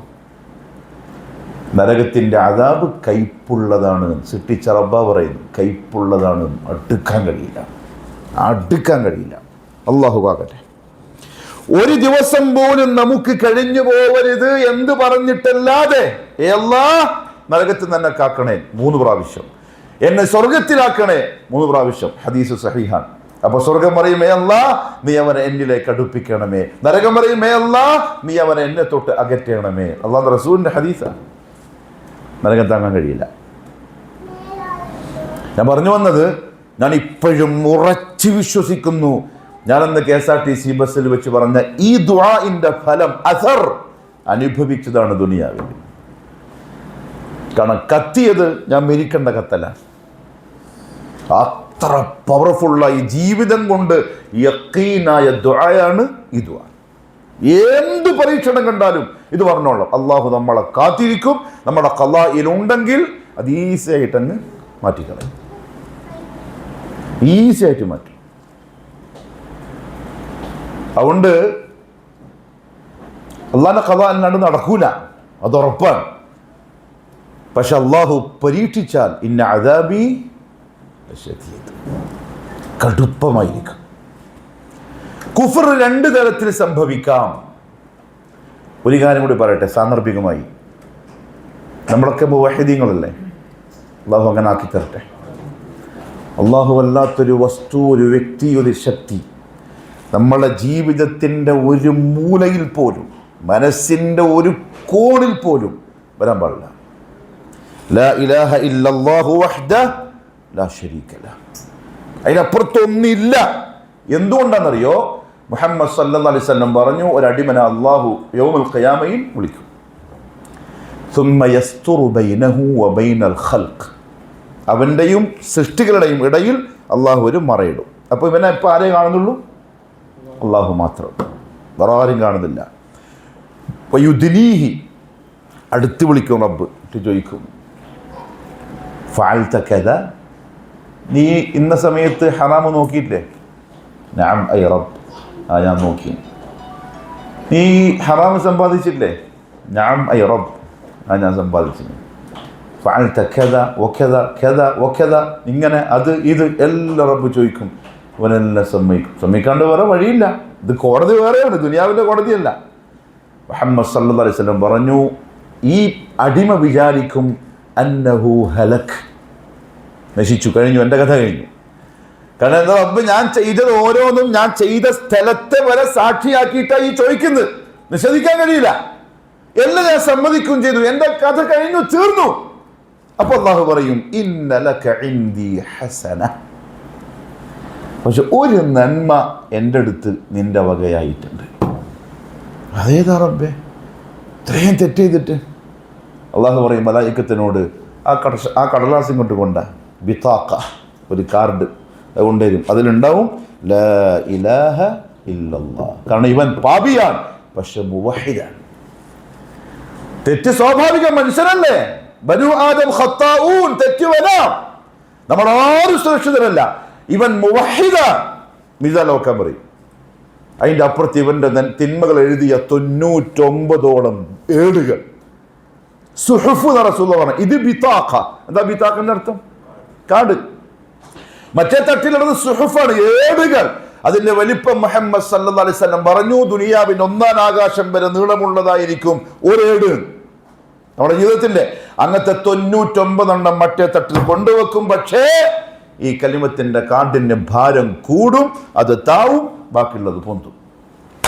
നരകത്തിന്റെ അദാബ് കയ്പുള്ളതാണ്. സൃഷ്ടിച്ച റബ്ബ പറയുന്നു, കയ്പുള്ളതാണ്, അടുക്കാൻ കഴിയില്ല, അടുക്കാൻ കഴിയില്ല. അല്ലാഹു കാക്കട്ടെ. ഒരു ദിവസം പോലും നമുക്ക് കഴിഞ്ഞു പോവരുത് എന്ന് പറഞ്ഞിട്ടല്ലാതെ, അല്ലാഹ് നരകത്തിൽ തന്നെ കാക്കണേ 3 പ്രാവശ്യം. എന്നെ സ്വർഗത്തിലാക്കണേ 3 പ്രാവശ്യം. ഹദീസ് സഹീഹാൻ. അപ്പൊ സ്വർഗം പറയും, മേ അല്ലാ നീ അവനെ എന്നിലേക്ക് അടുപ്പിക്കണമേ. നരകം പറയും, മേ അല്ലാ നീ അവനെ എന്നെ തൊട്ട് അകറ്റണമേ. അള്ളാഹുവിന്റെ റസൂലിന്റെ ഹദീസാണ്. നരകം താങ്ങാൻ കഴിയില്ല. ഞാൻ പറഞ്ഞു വന്നത്, ഞാൻ ഇപ്പോഴും ഉറച്ചു വിശ്വസിക്കുന്നു, ഞാനന്ന് KSRTC ബസ്സിൽ വെച്ച് പറഞ്ഞ ഈ ദുആഇന്റെ ഫലം അസർ അനുഭവിച്ചതാണ് ദുനിയാവിൽ. കാരണം കത്തിയത് ഞാൻ മരിക്കേണ്ട കത്തല്ല. അത്ര പവർഫുള്ളായി ജീവിതം കൊണ്ട് യഖീനായ ദുആയാണ് ഈ ദുആ. എന്ത് പരീക്ഷണം കണ്ടാലും ഇത് പറഞ്ഞോളാം, അള്ളാഹു നമ്മളെ കാത്തിരിക്കും. നമ്മുടെ ഖളാഇലുണ്ടെങ്കിൽ അത് ഈസി ആയിട്ട് അങ്ങ് മാറ്റിക്കളയും. ഈസി ആയിട്ട് മാറ്റും. അതുകൊണ്ട് അള്ളാഹിന്റെ ഖളാ അല്ലാണ്ട് നടക്കൂല, അത് ഉറപ്പാണ്. പക്ഷെ അള്ളാഹു പരീക്ഷിച്ചാൽ ഇന്ന അദാബി ശദീദ്, കടുപ്പമായിരിക്കും. കുഫർ 2 തരത്തിൽ സംഭവിക്കാം. ഒരു കാര്യം കൂടി പറയട്ടെ സാന്ദർഭികമായി. നമ്മളൊക്കെ മുവഹിദീങ്ങളല്ലേ? അള്ളാഹു അങ്ങനെ ആക്കി തരട്ടെ. അള്ളാഹു വല്ലാത്തൊരു വസ്തു, ഒരു വ്യക്തി, ഒരു ശക്തി നമ്മളെ ജീവിതത്തിൻ്റെ ഒരു മൂലയിൽ പോലും, മനസ്സിൻ്റെ ഒരു കോണിൽ പോലും വരാൻ പാടില്ല. ലാ ഇലാഹ ഇല്ലല്ലാഹു വഹ്ദഹു ലാ ശരീക ലഹ്. അതിനപ്പുറത്തൊന്നില്ല. എന്തുകൊണ്ടാണെന്നറിയോ? മുഹമ്മദ് സല്ലല്ലാഹു അലൈഹി വസല്ലം പറഞ്ഞു, ഒരടിമനെ അള്ളാഹു യൗമുൽ ഖിയാമയിൽ വിളിക്കും. സുമ്മ യസ്തുറു ബൈനഹു വബൈനൽ ഖൽഖ്, അവൻ്റെയും സൃഷ്ടികളുടെയും ഇടയിൽ അള്ളാഹു ഒരു മറയിടും. അപ്പോൾ ഇവനെ ഇപ്പോൾ ആരെയും കാണുന്നുള്ളൂ? അള്ളാഹു മാത്രം, വേറെ ആരും കാണുന്നില്ല. വയുദ്നീഹി, അടുത്ത് വിളിക്കും റബ്ബ്. ചോദിക്കും, ഫഅൽത കദ, നീ ഇന്ന സമയത്ത് ഹറാമ് നോക്കിയിട്ടില്ലേ? നഅം ഐ റബ്ബ്, ഞാൻ നോക്കി. നീ ഹറാമ് സമ്പാദിച്ചിട്ടില്ലേ? നഅം ഐ റബ്ബ്, ഞാൻ സമ്പാദിച്ചില്ല. ഫഅൽത കദ വകദ കദ വകദ, ഇങ്ങനെ അത് ഇത് എല്ലാം റബ്ബ് ചോദിക്കും. അവനെല്ലാം സമ്മതിക്കും. സമ്മതിക്കാണ്ട് വേറെ വഴിയില്ല. ഇത് കോടതി വേറെയാണ്, ദുനിയാവിൻ്റെ കോടതിയല്ല. മുഹമ്മദ് സല്ലല്ലാഹു അലൈഹി വസല്ലം പറഞ്ഞു, ഈ അടിമ വിചാരിക്കും അന്നഹു ഹലക്, നശിച്ചു കഴിഞ്ഞു, എൻ്റെ കഥ കഴിഞ്ഞു. കാരണം എന്താ, റബ്ബ് ഞാൻ ചെയ്തത് ഓരോന്നും ഞാൻ ചെയ്ത സ്ഥലത്തെ വരെ സാക്ഷിയാക്കിയിട്ടാണ് ഈ ചോദിക്കുന്നത്. നിഷേധിക്കാൻ കഴിയില്ല. എല്ലാം ഞാൻ സമ്മതിക്കുകയും ചെയ്തു, എൻ്റെ കഥ കഴിഞ്ഞു, തീർന്നു. അപ്പൊ അല്ലാഹു പറയും, ഇന്ന ലക ഇൻദി ഹസന, പക്ഷെ ഒരു നന്മ എൻ്റെ അടുത്ത് നിന്റെ വകയായിട്ടുണ്ട്. അതേതാ റബ്ബേ? ഇത്രയും തെറ്റ് ചെയ്തിട്ട്. അള്ളാഹു പറയും മലായിക്കത്തിനോട്, ആ കടലാസ് ഇങ്ങോട്ട് കൊണ്ട ബിതാഖ, ഒരു കാർഡ് കൊണ്ടുവരും. അതിലുണ്ടാവും ലാ ഇലാഹ ഇല്ലല്ലാഹ്. കാരണം ഇവൻ പാപിയാണ്, പക്ഷെ മുവഹിദാണ്. തെറ്റ് സ്വാഭാവികം, മനുഷ്യരല്ലേ? ബനു ആദം ഖത്താഊൻ, തെറ്റ് വരാം. നമ്മൾ ആരും സുരക്ഷിതരല്ല. ഇവൻ മുവഹിദാണ്. മിസാലോക്കാൻ പറയും. അതിൻ്റെ അപ്പുറത്ത് ഇവൻ്റെ തിന്മകൾ എഴുതിയ 99ഓളം ഏടുകൾ, സുഹുഫ് എന്ന റസൂലുള്ളാഹി പറഞ്ഞു. ഇത് ബിതാഖ. എന്താ ബിതാഖിന്റെ അർത്ഥം? കാർഡ്. മറ്റേ തട്ടിലുള്ളത് സുഹുഫാണ്, ഏടുകൾ. അതിന്റെ വലിപ്പം മുഹമ്മദ് സല്ലല്ലാഹു അലൈഹി വസല്ലം പറഞ്ഞു, ദുനിയാവിന്റെ 1-ാം ആകാശം വരെ നീളമുള്ളതായിരിക്കും ഒരേട്. നമ്മുടെ ജീവിതത്തിന്റെ അങ്ങനത്തെ 99 മറ്റേ തട്ടിൽ കൊണ്ടുവെക്കും. പക്ഷേ ഈ കലിമത്തിന്റെ കാർഡിന്റെ ഭാരം കൂടും, അത് താവും, ബാക്കിയുള്ളത് പൊന്തും.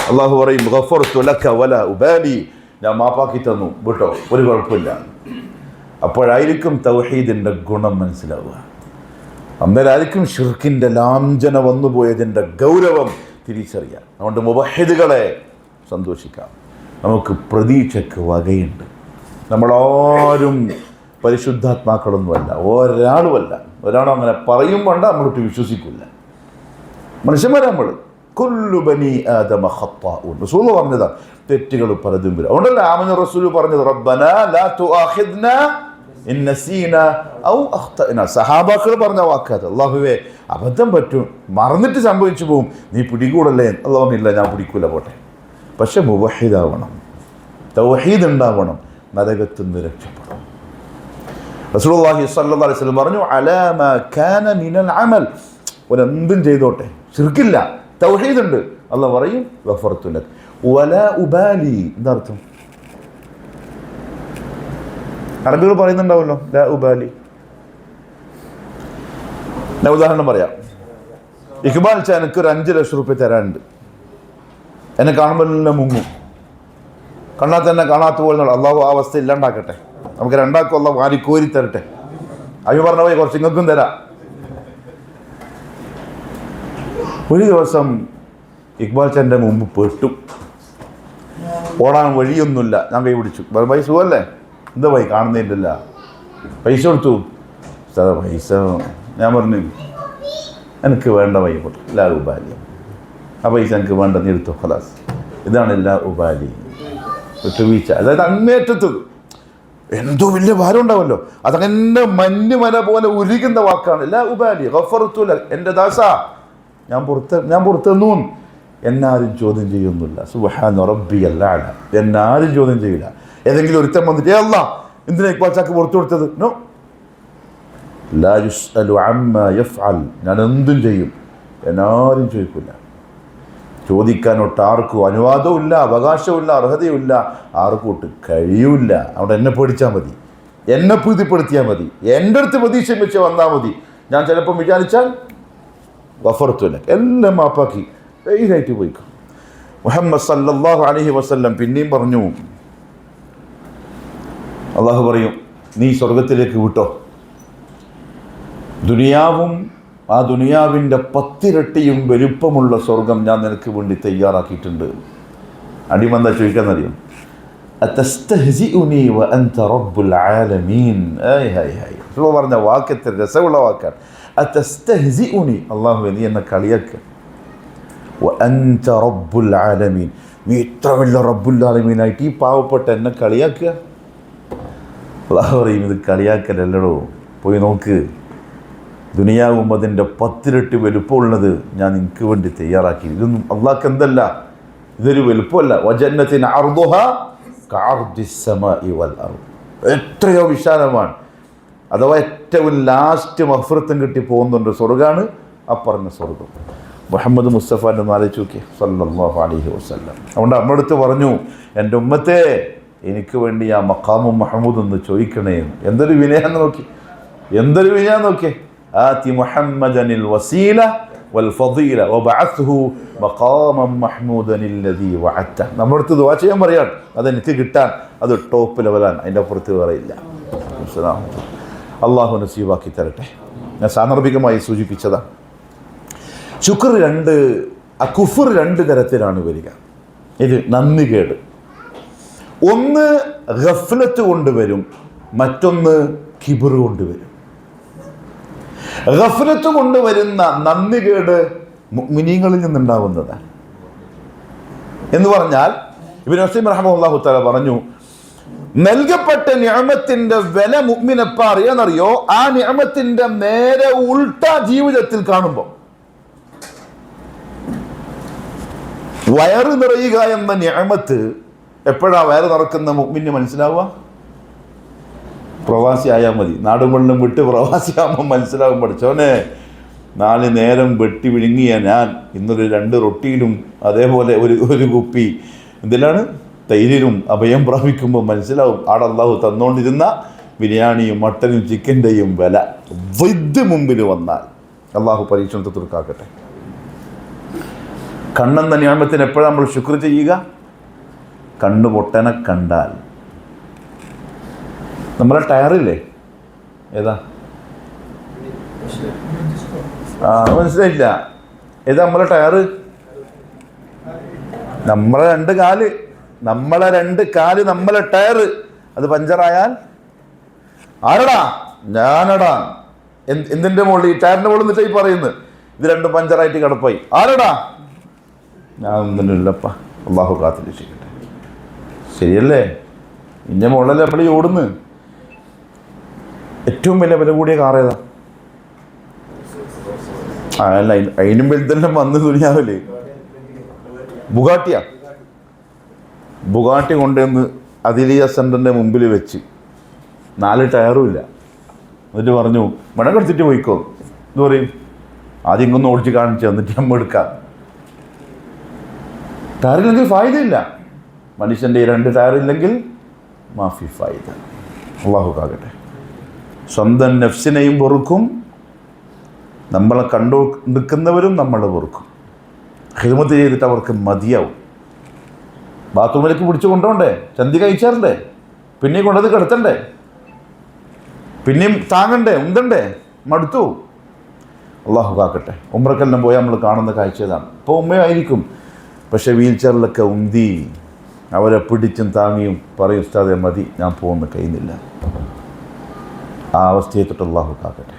അള്ളാഹു പറയും, ഗഫർതു ലക വലാ ഉബാലി, ഞാൻ മാപ്പാക്കി തന്നു, വിട്ടോ, ഒരു കുഴപ്പമില്ല. അപ്പോഴായിരിക്കും തൗഹീദിന്റെ ഗുണം മനസ്സിലാവുക. അന്നേരായിരിക്കും ഷിർക്കിന്റെ ലാഞ്ചന വന്നുപോയതിൻ്റെ ഗൗരവം തിരിച്ചറിയാം. അതുകൊണ്ട് മുവഹിദുകളെ സന്തോഷിക്കാം, നമുക്ക് പ്രതീക്ഷയ്ക്ക് വകയുണ്ട്. നമ്മളാരും പരിശുദ്ധാത്മാക്കളൊന്നുമല്ല, ഒരാളുമല്ല. ഒരാളും അങ്ങനെ പറയും വേണ്ട, നമ്മളിട്ട് വിശ്വസിക്കില്ല. മനുഷ്യന്മാരെ നമ്മൾ കുല്ലു ബനി ആദമ ഖത്താഊൻ. റസൂൽ പറഞ്ഞതാ, തെറ്റുകൾ പലതും വരും. അതുകൊണ്ടല്ലേ ആമന റസൂൽ പറഞ്ഞത്, റബ്ബനാ ലാ തുആഖിദ്നാ ഇൻ നസീനാ ഔ അഖ്തഅനാ. സഹാബാക്കൾ പറഞ്ഞ വാക്കത്. അല്ലാഹുവേ, അബദ്ധം പറ്റും, മറന്നിട്ട് സംഭവിച്ചു പോകും, നീ പിടികൂടല്ലേ? അല്ലാഹു പറഞ്ഞില്ല, ഞാൻ പിടിക്കൂല, പോട്ടെ. പക്ഷെ മുവഹിദാവണം, തൗഹീദ് ഉണ്ടാവണം, നരകത്തിൽ നിന്ന് രക്ഷപ്പെടണം. റസൂലുള്ളാഹി സ്വല്ലല്ലാഹു അലൈഹി വസല്ലം പറഞ്ഞു, അലാ മാ കാന മിനൽ അമൽ, ഒരെന്തും ചെയ്തോട്ടെ, ശിർക്കില്ല, തൗഹീദ് ഉണ്ട്. അല്ലാഹു പറയും, ഗഫർതു ലക വലാ ഉബാലി. എന്താ അർത്ഥം? അറബികൾ പറയുന്നുണ്ടാവല്ലോ, ലാ ഉബാലി. ഞാൻ ഉദാഹരണം പറയാം. ഇക്ബാൽ ചാ എനിക്കൊരു 5 ലക്ഷം റുപ്യ തരാനുണ്ട്. എന്നെ കാണുമ്പോൾ എല്ലാം മുങ്ങും. കണ്ടാൽ തന്നെ കാണാത്ത പോലെ. അള്ളാഹു ആ അവസ്ഥ ഇല്ലാണ്ടാക്കട്ടെ. നമുക്ക് രണ്ടാക്കും അള്ളാഹു വാരിക്കോരി തരട്ടെ. അയ്യോ പറഞ്ഞ പോയി കുറച്ച് ഇങ്ങൾക്കും തരാം. ഒരു ദിവസം ഇക്ബാൽ ചാൻ്റെ മുമ്പ് പെട്ടു. ഓടാൻ വഴിയൊന്നുമില്ല. ഞാൻ കൈ പിടിച്ചു. പൈസ സുഖമല്ലേ? എന്താ പോയി കാണുന്നില്ല. പൈസ കൊടുത്തു. പൈസ ഞാൻ പറഞ്ഞു എനിക്ക് വേണ്ട വൈകോട്ടെ, എല്ലാ ഉപാലി. ആ പൈസ എനിക്ക് വേണ്ട, നീ എടുത്തു ഖലാസ്. ഇതാണ് എല്ലാ ഉപാലി, വിട്ടുവീഴ്ച. അതായത് അങ്ങേറ്റത്തത് എന്തോ വലിയ ഭാരം ഉണ്ടാവുമല്ലോ, അതങ്ങനെ മഞ്ഞുമല പോലെ ഉരുകുന്ന വാക്കാണ് എല്ലാ ഉപാലി. ഗഫറതു ലക, എൻ്റെ ദാസ ഞാൻ പുറത്തുനിന്നു. എന്നാരും ചോദ്യം ചെയ്യുന്നില്ല. സുബ്ഹാന റബ്ബിയൽ അഅല, എന്നാരും ചോദ്യം ചെയ്യില്ല. ഏതെങ്കിലും ഒരുത്തൻ വന്നിട്ട് അല്ലാ എന്തിനാ ഇക്ബാൽ ചാക്ക് പുറത്തു കൊടുത്തത്? നോ, ലാ യുസ്അലു അമ്മാ യഫ്അൽ, ഞാൻ എന്തും ചെയ്യും, എന്നാരും ചോദിക്കില്ല. ചോദിക്കാനൊട്ട് ആർക്കും അനുവാദവും ഇല്ല, അവകാശവും ഇല്ല, അർഹതയും ആർക്കും ഒട്ട് കഴിയൂല. അവിടെ എന്നെ പേടിച്ചാൽ മതി, എന്നെ പ്രീതിപ്പെടുത്തിയാൽ മതി, എൻ്റെ അടുത്ത് പ്രതീക്ഷ വെച്ച് വന്നാൽ മതി. ഞാൻ ചിലപ്പം വിചാരിച്ചാൽ ഗഫറതു ലക, എല്ലാം മാപ്പാക്കി ധൈര്യമായിട്ട് പോയിക്കും. മുഹമ്മദ് സല്ലല്ലാഹു അലൈഹി വസല്ലം പിന്നെയും പറഞ്ഞു, അള്ളാഹു പറയും നീ സ്വർഗത്തിലേക്ക് വിട്ടോ, ദുനിയാവും ആ ദുനിയാവിൻ്റെ 10 ഇരട്ടിയും വലുപ്പമുള്ള സ്വർഗം ഞാൻ നിനക്ക് വേണ്ടി തയ്യാറാക്കിയിട്ടുണ്ട്. അടിമന്ത ചോദിക്കാന്നറിയും, അതസ്തഹ്സിഉനി വഅൻത റബ്ബുൽ ആലമീൻ. പറഞ്ഞ വാക്കത്തെ രസമുള്ള വാക്കാണ്. അതസ്തഹ്സിഉനി, അല്ലാഹുവേ നീ എന്നെ കളിയാക്കുക. വഅൻത റബ്ബുൽ ആലമീൻ, നീ ഇത്ര വലിയ റബ്ബുൽ ആലമീനായിട്ട് ഈ പാവപ്പെട്ട എന്നെ കളിയാക്കുക. അല്ലാഹു പറയും, ഇത് കളിയാക്കലല്ലടോ, പോയി നോക്ക്, ദുനിയാവും അതിൻ്റെ 10 ഇരട്ടി വലുപ്പമുള്ളത് ഞാൻ നിനക്ക് വേണ്ടി തയ്യാറാക്കി. ഇതൊന്നും അള്ളാഹ്ക്ക് എന്തല്ല, ഇതൊരു വലുപ്പമല്ല. വജന്നത്തിൻ അർദുഹാ കഅർദിസ് സമാഇ വൽ അർദ്, എത്രയോ വിശാലമാണ്. അഥവാ ഏറ്റവും ലാസ്റ്റ് മഗ്ഫിറത്തും കിട്ടി പോകുന്നുണ്ട് സ്വർഗ്ഗമാണ് ആ പറഞ്ഞ സ്വർഗം. മുഹമ്മദ് മുസ്തഫാൻ്റെ ആലോചിച്ച് നോക്കിയേ സല്ലല്ലാഹു അലൈഹി വസല്ലം. അതുകൊണ്ട് അമ്മടുത്ത് പറഞ്ഞു, എൻ്റെ ഉമ്മത്തെ എനിക്ക് വേണ്ടി ആ മഖാമും മഹ്മൂദ് ഒന്ന് ചോദിക്കണേ. എന്തൊരു വിനയാന്ന് നോക്കി, എന്തൊരു വിനയാന്ന് നോക്കിയേ. ആതി മുഹമ്മദനിൽ വസീല വൽ ഫദീല വബഅത്ഹു മഖാമൻ മഹ്മൂദൻ അല്ലദീ വഅദത. നമ്മളടുത്ത് ദുആ ചെയ്യാൻ പറയാൻ, അതെനിക്ക് കിട്ടാൻ അത് ടോപ്പ് ലെവലാണ്, അതിൻ്റെ അപ്പുറത്ത് പറയില്ല. അള്ളാഹു നസീബാക്കി തരട്ടെ. ഞാൻ സാന്ദർഭികമായി സൂചിപ്പിച്ചതാണ്. ശുക്ർ 2, കുഫർ 2 തരത്തിലാണ് വരിക. ഇത് നന്ദികേട്. ഒന്ന് ഗഫ്ലത്ത് കൊണ്ടുവരും, മറ്റൊന്ന് കിബർ കൊണ്ടുവരും. ഗഫ്ലത്ത് കൊണ്ടുവരുന്ന നന്ദികേട് മുഅ്മിനീങ്ങളിൽ നിന്നുണ്ടാവുന്നതാണ്. എന്ന് പറഞ്ഞാൽ ഇബ്നു അസീം റഹ്മത്തുള്ളാഹി തആല പറഞ്ഞു, നൽകപ്പെട്ട നിഅമത്തിന്റെ വില മുഅ്മിനെപ്പ അറിയാന്നറിയോ? ആ നിഅമത്തിന്റെ നേരെ ഉൾട്ട ജീവിതത്തിൽ കാണുമ്പോൾ. വയറ് നിറയുക എന്ന നിഅമത്ത് എപ്പോഴാ വയറ് നിറക്കുന്ന മുഅ്മിന് മനസ്സിലാവുക? പ്രവാസി ആയാൽ മതി. നാടും വെള്ളം വിട്ട് പ്രവാസിയാകുമ്പോൾ മനസ്സിലാവും. പഠിച്ചോനെ 4 നേരം വെട്ടി വിഴുങ്ങിയ ഞാൻ ഇന്നൊരു 2 റൊട്ടിയിലും അതേപോലെ ഒരു കുപ്പി എന്തിലാണ് തൈരിലും അഭയം പ്രാപിക്കുമ്പോൾ മനസ്സിലാവും ആടെ അള്ളാഹു തന്നുകൊണ്ടിരുന്ന ബിരിയാണിയും മട്ടനും ചിക്കൻ്റെയും വില വൈദ്യ മുമ്പിൽ വന്നാൽ. അള്ളാഹു പരീക്ഷണത്തെ തീർക്കാക്കട്ടെ. കണ്ണെന്ന നിഅമത്തിന് എപ്പോഴാണ് നമ്മൾ ശുക്ർ ചെയ്യുക? കണ്ണു പൊട്ടനെ കണ്ടാൽ. നമ്മളെ ടയറില്ലേ, ഏതാ മനസ്സിലായില്ല, ഏതാ നമ്മളെ ടയറ്? നമ്മളെ 2 കാല്, നമ്മളെ ടയറ്. അത് പഞ്ചറായാൽ ആരടാ? ഞാനടാ. എന്തിൻ്റെ മുകളിൽ? ഈ ടയറിൻ്റെ മുകളിൽ നിന്നിട്ട് ഈ പറയുന്നത് ഇത് 2 പഞ്ചറായിട്ട് കിടപ്പായി. ആരടാ? ഞാൻ ഒന്നിനുമില്ലപ്പ. അള്ളാഹു കാത്തിരക്ഷിക്കട്ടെ. ശരിയല്ലേ? ഇന്ന മുകളിലല്ലേ നമ്മൾ ഈ ഓടുന്നു. ഏറ്റവും വില കൂടിയ കാർ ഏതാ? അല്ല, അതിനും വലുതെല്ലാം വന്ന് ദുനിയാവില്ലേ. ബുഗാട്ടി കൊണ്ടുവന്ന് അദിലിയ സെൻ്ററിൻ്റെ മുമ്പിൽ വെച്ച് 4 ടയറും ഇല്ല. എന്നിട്ട് പറഞ്ഞു മണം എടുത്തിട്ട് പോയിക്കോ. എന്ന് പറയും, ആദ്യം ഇങ്ങൊന്ന് ഓടിച്ച് കാണിച്ച് എന്നിട്ട് നമ്മൾ എടുക്കാം. ടയറില്ലെങ്കിൽ ഫായ്ദയില്ല. മനുഷ്യൻ്റെ 2 ടയറില്ലെങ്കിൽ മാഫി ഫായ്ദ. അള്ളാഹു കാകട്ടെ. സ്വന്തം നഫ്സിനെയും വെറുക്കും, നമ്മളെ കണ്ടു നിൽക്കുന്നവരും നമ്മളെ വെറുക്കും. ഖിദ്മത്ത് ചെയ്തിട്ട് അവർക്ക് മതിയാവും. ബാത്റൂമിലേക്ക് പിടിച്ചു കൊണ്ടുപോണ്ടേ, ചന്തി കഴിച്ചാറണ്ടേ, പിന്നെയും കൊണ്ടത് കിടത്തണ്ടേ, പിന്നെയും താങ്ങണ്ടേ, ഉന്തണ്ടേ, മടുത്തു. അള്ളാഹു കാക്കട്ടെ. ഉംറക്കെല്ലാം പോയാൽ നമ്മൾ കാണുന്ന കാഴ്ചതാണ്. ഇപ്പോൾ ഉമ്മയായിരിക്കും, പക്ഷേ വീൽ ചെയറിലൊക്കെ ഉന്തി അവരെ പിടിച്ചും താങ്ങിയും പറയും, ഉസ്താദെ മതി, ഞാൻ പോകുന്ന കഴിയുന്നില്ല. ആ അവസ്ഥയെ തൊട്ട് അള്ളാഹു കാക്കട്ടെ.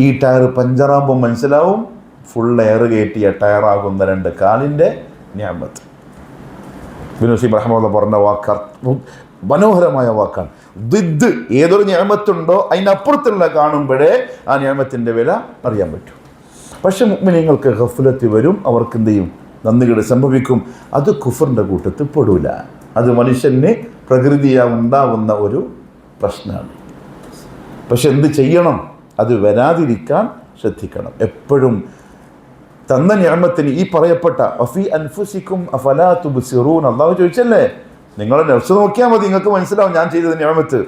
ഈ ടയർ പഞ്ചറാകുമ്പോൾ മനസ്സിലാവും ഫുൾ എയർ കയറ്റിയ ടയറാകുന്ന 2 കാലിൻ്റെ നിഅമത്ത്. ഇബ്നു നസീം റഹ്മത്തുള്ളാഹി പറഞ്ഞ വാക്കാണ്, മനോഹരമായ വാക്കാണ്. ദിദ് ഏതൊരു നിഅമത്തുണ്ടോ അതിനപ്പുറത്തുള്ള കാണുമ്പോഴേ ആ നിഅമത്തിൻ്റെ വില അറിയാൻ പറ്റും. പക്ഷെ മുഅ്മിനീങ്ങൾക്ക് ഗഫ്ലത്ത് വരും, അവർക്ക് എന്ത് ചെയ്യും, നന്ദികേട് സംഭവിക്കും. അത് കുഫറിൻ്റെ കൂട്ടത്തിൽ പെടൂല. അത് മനുഷ്യന് പ്രകൃതിയാ ഉണ്ടാവുന്ന ഒരു പ്രശ്നമാണ്. പക്ഷെ എന്ത് ചെയ്യണം, അത് വരാതിരിക്കാൻ ശ്രദ്ധിക്കണം. എപ്പോഴും തന്ന നിഅമത്തിന് ഈ പറയപ്പെട്ട വഫി അൻഫുസിക്കും അഫലാ തുബ്സിറൂൻ, അല്ലാഹു ചോദിച്ചല്ലേ, നിങ്ങളുടെ നഫ്സ് നോക്കിയാൽ മതി, നിങ്ങൾക്ക് മനസ്സിലാവും ഞാൻ ചെയ്തത് നിഅമത്ത്.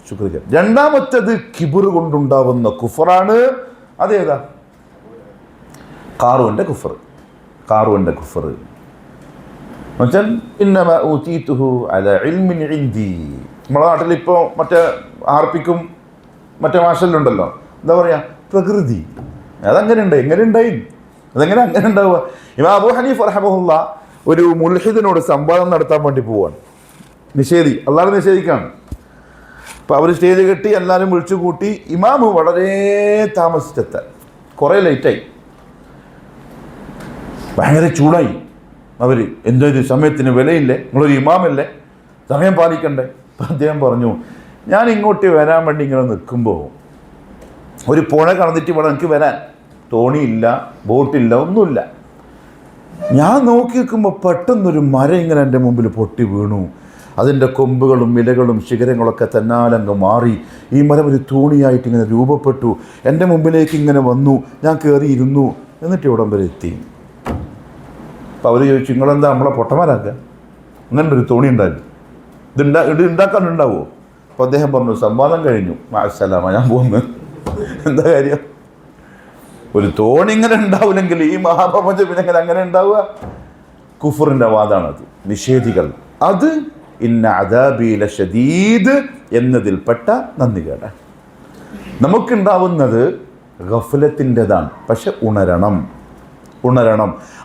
ശുക്രിയ. രണ്ടാമത്തേത് കിബർ കൊണ്ടുണ്ടാവുന്ന കുഫറാണ്. അതേതാ? ഖാറൂന്റെ കുഫർ. ഖാറൂന്റെ കുഫർ എന്നുവെച്ചാൽ ഇന്നമാ ഊതീതുഹു അലാ ഇൽമിൻ ഇൻദി. നമ്മുടെ നാട്ടിലിപ്പോൾ മറ്റേ ആർപ്പിക്കും മറ്റേ മാഷല്ലുണ്ടല്ലോ, എന്താ പറയുക, പ്രകൃതി. അതങ്ങനെ ഉണ്ട്, എങ്ങനെ ഉണ്ടായി, അതെങ്ങനെ അങ്ങനെ ഉണ്ടാവുക? ഇമാം അബൂ ഹനീഫ റഹ്മഹുല്ലാ ഒരു മുൽഹിദിനോട് സംവാദം നടത്താൻ വേണ്ടി പോവാണ്. നിഷേധി, അല്ലാതെ നിഷേധിക്കാണ്. അപ്പോൾ അവർ സ്റ്റേജ് കെട്ടി എല്ലാവരും വിളിച്ചു കൂട്ടി. ഇമാമ് വളരെ താമസിച്ചെത്താൻ, കുറേ ലേറ്റായി, ഭയങ്കര ചൂടായി. അവർ എന്തൊരു സമയത്തിന് വിലയില്ലേ, നിങ്ങളൊരു ഇമാമല്ലേ, സമയം പാലിക്കണ്ടേ. അപ്പം അദ്ദേഹം പറഞ്ഞു, ഞാൻ ഇങ്ങോട്ട് വരാൻ വേണ്ടി ഇങ്ങനെ നിൽക്കുമ്പോൾ ഒരു പുഴ കടന്നിട്ട് ഇവിടെ എനിക്ക് വരാൻ തോണിയില്ല, ബോട്ടില്ല, ഒന്നുമില്ല. ഞാൻ നോക്കി നിൽക്കുമ്പോൾ പെട്ടെന്നൊരു മരം ഇങ്ങനെ എൻ്റെ മുമ്പിൽ പൊട്ടി വീണു. അതിൻ്റെ കൊമ്പുകളും ഇലകളും ശിഖരങ്ങളൊക്കെ തന്നാലങ്ങ് മാറി ഈ മരം ഒരു തൂണിയായിട്ട് ഇങ്ങനെ രൂപപ്പെട്ടു. എൻ്റെ മുമ്പിലേക്ക് ഇങ്ങനെ വന്നു, ഞാൻ കയറിയിരുന്നു, എന്നിട്ട് ഇവിടം വരെ എത്തി. അപ്പോൾ അവർ ചോദിച്ചു, നിങ്ങളെന്താ നമ്മളെ പൊട്ടന്മാരാക്കുക, അങ്ങനെ ഒരു തോണി ഉണ്ടാക്കി ഇത് ഉണ്ടാക്കാനുണ്ടാവുമോ? അപ്പോൾ അദ്ദേഹം പറഞ്ഞു, സംവാദം കഴിഞ്ഞു, മാഅസ്സലാമ, ഞാൻ പോകുന്നു. എന്താ കാര്യം? ഒരു തോണി ഇങ്ങനെ ഉണ്ടാവില്ലെങ്കിൽ ഈ മഹാപ്രപഞ്ചം പിന്നെ അങ്ങനെ ഉണ്ടാവുക? കുഫറിൻ്റെ വാദാണത്. നിഷേധികൾ അത് ഇന്ന അദാബി ലശദീദ് എന്നതിൽപ്പെട്ട നന്ദികേട്. നമുക്കുണ്ടാവുന്നത് ഗഫലത്തിൻ്റെതാണ്, പക്ഷെ ഉണരണം.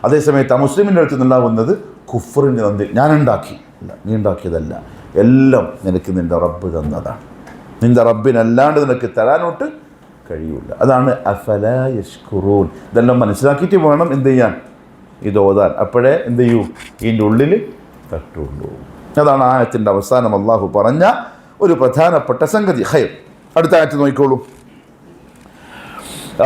അതേസമയത്ത് മുസ്ലിമിൻ്റെ അടുത്ത് നിന്നുണ്ടാവുന്നത് കുഫറിൻ്റെ നന്ദി. ഞാനുണ്ടാക്കി, അല്ല, നീ ഉണ്ടാക്കിയതല്ല, എല്ലാം നിനക്ക് നിൻ്റെ റബ്ബ് തന്നതാണ്. നിൻ്റെ റബ്ബിനല്ലാണ്ട് നിനക്ക് തരാനോട്ട് കഴിയൂല. അതാണ് അഫലാ യശ്കുറൂൻ. ഇതെല്ലാം മനസ്സിലാക്കിയിട്ട് വേണം എന്ത് ചെയ്യാൻ, ഇത് ഓതാൻ. അപ്പോഴേ എന്ത് ചെയ്യൂ, ഇതിൻ്റെ ഉള്ളിൽ തട്ടുള്ളൂ. അതാണ് ആയത്തിൻ്റെ അവസാനം അള്ളാഹു പറഞ്ഞ ഒരു പ്രധാനപ്പെട്ട സംഗതി. ഖൈർ, അടുത്ത ആയത്ത് നോക്കിക്കോളൂ.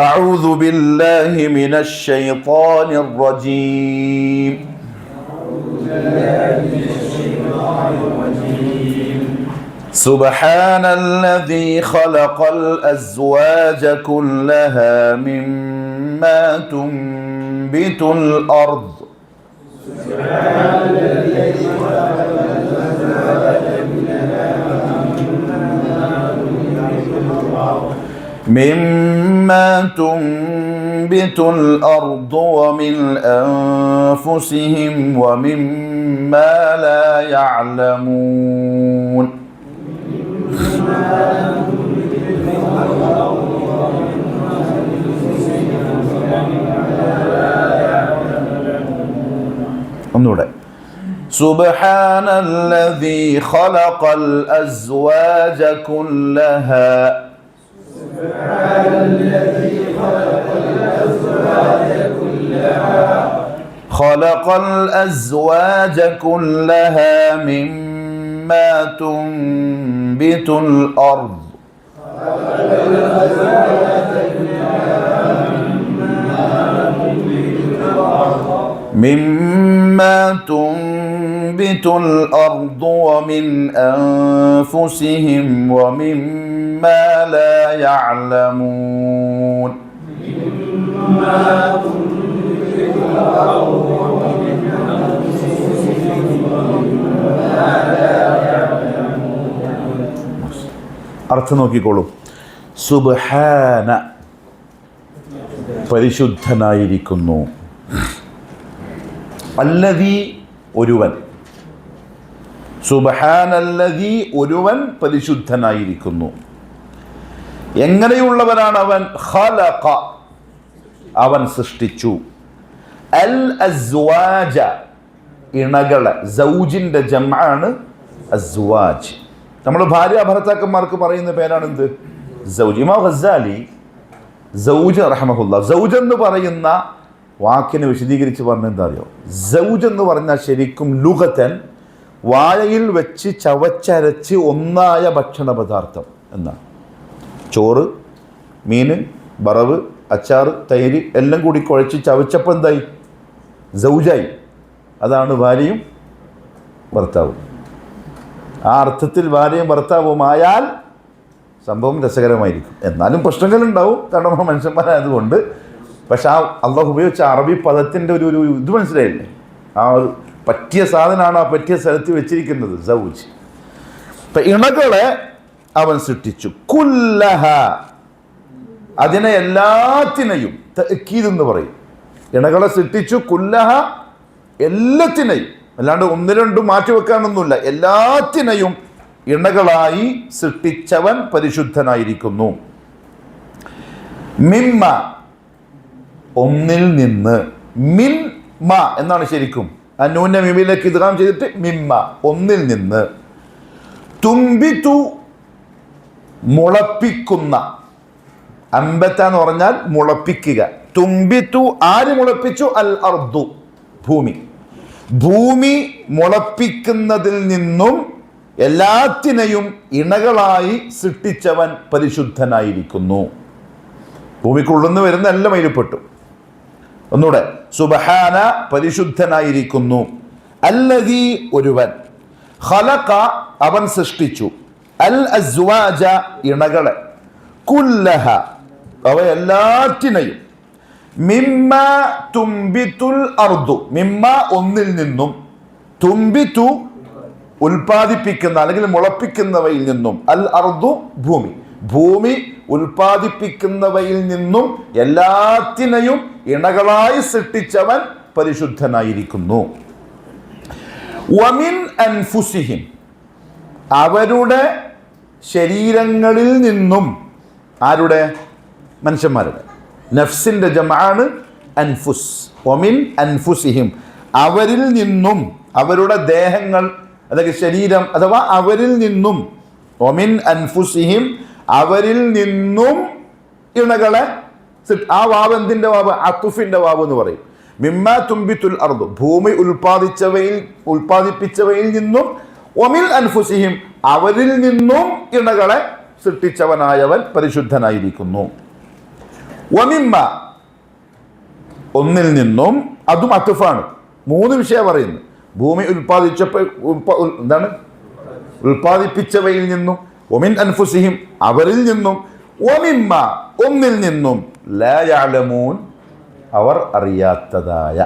അഊദു ബില്ലാഹി മിനശ് ശൈത്വാനിർ റജീം. سبحان الذي خلق الأزواج كلها مما تنبت الأرض. مما تنبت الأرض ومن أنفسهم ومما لا يعلمون. ഒന്നുകൂടെ. സുബ്ഹാനല്ലദീ ഖലഖൽ അസ്വാജ കുല്ലഹാ خلق الأزواج كلها مما تنبت الأرض ومن أنفسهم ومما لا يعلمون. അർത്ഥം നോക്കിക്കോളൂ. സുബ്ഹാന പരിശുദ്ധനായിരിക്കുന്നു, അല്ലദീ ഒരുവൻ, സുബ്ഹാനല്ലദീ ഒരുവൻ പരിശുദ്ധനായിരിക്കുന്നു. എങ്ങനെയുള്ളവനാണ് അവൻ? ഖലഖ അവൻ സൃഷ്ടിച്ചു, അൽ അസ്വാജ ഇണകളെ, സൗജിന്റെ ജംആണ് അസ്വാജ്. നമ്മൾ ഭാര്യ ഭർത്താക്കന്മാർക്ക് പറയുന്ന പേരാണ് എന്ത്? സൗജ്. ഇമാം ഗസാലി സൗജ് റഹ്മഹുല്ലാ സൗജ് എന്ന് പറയുന്ന വാക്കിനെ വിശദീകരിച്ച് പറഞ്ഞ എന്താ അറിയോ? സൗജ് എന്ന് പറഞ്ഞാൽ ശരിക്കും ലുഗതൻ വാഴയിൽ വെച്ച് ചവച്ചരച്ച് ഒന്നായ ഭക്ഷണ പദാർത്ഥം എന്നാണ്. ചോറ്, മീന്, വറവ്, അച്ചാറ്, തൈര് എല്ലാം കൂടി കുഴച്ച് ചവച്ചപ്പോൾ എന്തായി? സൗജായി. അതാണ് ഭാര്യയും ഭർത്താവും. ആ അർത്ഥത്തിൽ ഭാര്യയും ഭർത്താവുമായാൽ സംഭവം രസകരമായിരിക്കും. എന്നാലും പ്രശ്നങ്ങളുണ്ടാവും, കാരണം നമ്മൾ മനുഷ്യന്മാരായതുകൊണ്ട്. പക്ഷെ ആ അള്ളാഹു ഉപയോഗിച്ച അറബി പദത്തിൻ്റെ ഒരു ഇത് മനസ്സിലായില്ലേ? ആ ഒരു പറ്റിയ സാധനമാണ് ആ പറ്റിയ സ്ഥലത്ത് വെച്ചിരിക്കുന്നത്, സൗജ്. ഇപ്പം ഇണകളെ അവൻ സൃഷ്ടിച്ചു. കുല്ലഹ അതിനെ എല്ലാത്തിനെയും, തഅക്കീദ് എന്ന് പറയും. ഇണകളെ സൃഷ്ടിച്ചു, കുല്ലഹ എല്ലാത്തിനെയും, അല്ലാണ്ട് ഒന്ന് രണ്ടും മാറ്റിവെക്കാനൊന്നുമില്ല, എല്ലാത്തിനെയും ഇണകളായി സൃഷ്ടിച്ചവൻ പരിശുദ്ധനായിരിക്കുന്നു. മിമ്മ ഒന്നിൽ നിന്ന്, മിൻ മ എന്നാണ് ശരിക്കും. അന്നൂന്റെ മിമിലേക്ക് ഇദ്ഗാം ചെയ്തിട്ട് മിമ്മ ഒന്നിൽ നിന്ന്. തുംബിതു മുളപ്പിക്കുന്ന, അമ്പത്ത എന്ന് പറഞ്ഞാൽ മുളപ്പിക്കുക. തുംബിതു ആര് മുളപ്പിച്ചു? അൽ അർദു ഭൂമി. ഭൂമി മുളപ്പിക്കുന്നതിൽ നിന്നും എല്ലാത്തിനെയും ഇണകളായി സൃഷ്ടിച്ചവൻ പരിശുദ്ധനായിരിക്കുന്നു. ഭൂമിക്കുള്ളുന്ന് വരുന്ന എല്ലാം അതിൽപ്പെട്ടു. ഒന്നുകൂടെ, സുബ്ഹാന പരിശുദ്ധനായിരിക്കുന്നു, അല്ലദീ ഒരുവൻ, ഖലഖ അവൻ സൃഷ്ടിച്ചു, അൽ അസ്വാജ ഇണകളെ, കുല്ലഹ അവ എല്ലാറ്റിനെയും, മിമ്മ തുംബിതുൽ അർദു മിമ്മ ഒന്നിൽ നിന്നും, തുംബിതു ഉൽപാദിപ്പിക്കുന്ന അല്ലെങ്കിൽ മുളപ്പിക്കുന്നവയിൽ നിന്നും, അൽ അർദു ഭൂമി, ഭൂമി ഉൽപാദിപ്പിക്കുന്നവയിൽ നിന്നും എല്ലാത്തിനെയും ഇണകളായി സൃഷ്ടിച്ചവൻ പരിശുദ്ധനായിരിക്കുന്നു. വമിൻ അൻഫുസിഹിം അവരുടെ ശരീരങ്ങളിൽ നിന്നും, ആരുടെ? മനുഷ്യന്മാരുടെ. നഫ്സിന്റെ ജമാണ് അൻഫുസ്. വമിൻ അൻഫുസിഹിം അവരിൽ നിന്നും, അവരുടെ ദേഹങ്ങൾ അല്ലെങ്കിൽ ശരീരം അഥവാ അവരിൽ നിന്നും, വമിൻ അൻഫുസിഹിം അവരിൽ നിന്നും ഇണകളെ. ആ വാവ് എന്തിന്റെ വാവ്? അത്തുഫിന്റെ വാവ് എന്ന് പറയും. മിമ്മ തുംബിതുൽ അർദു ഭൂമി ഉൽപ്പാദിപ്പിച്ചവയിൽ നിന്നും, വമിൻ അൻഫുസിഹിം അവരിൽ നിന്നും ഇണകളെ സൃഷ്ടിച്ചവനായവൻ പരിശുദ്ധനായിരിക്കുന്നു. വമിമ്മ ഒന്നിൽ നിന്നും, അതും അത്തുഫാണ്. മൂന്ന് വിഷയം പറയുന്നു. ഭൂമി എന്താണ്? ഉൽപ്പാദിപ്പിച്ചവയിൽ നിന്നും, വമിൻ അൻഫുസിഹിം അവരിൽ നിന്നും, വമിമ്മ ഒന്നിൽ നിന്നും, ലാ യഅലമൂൻ അവർ അറിയാത്തതായ.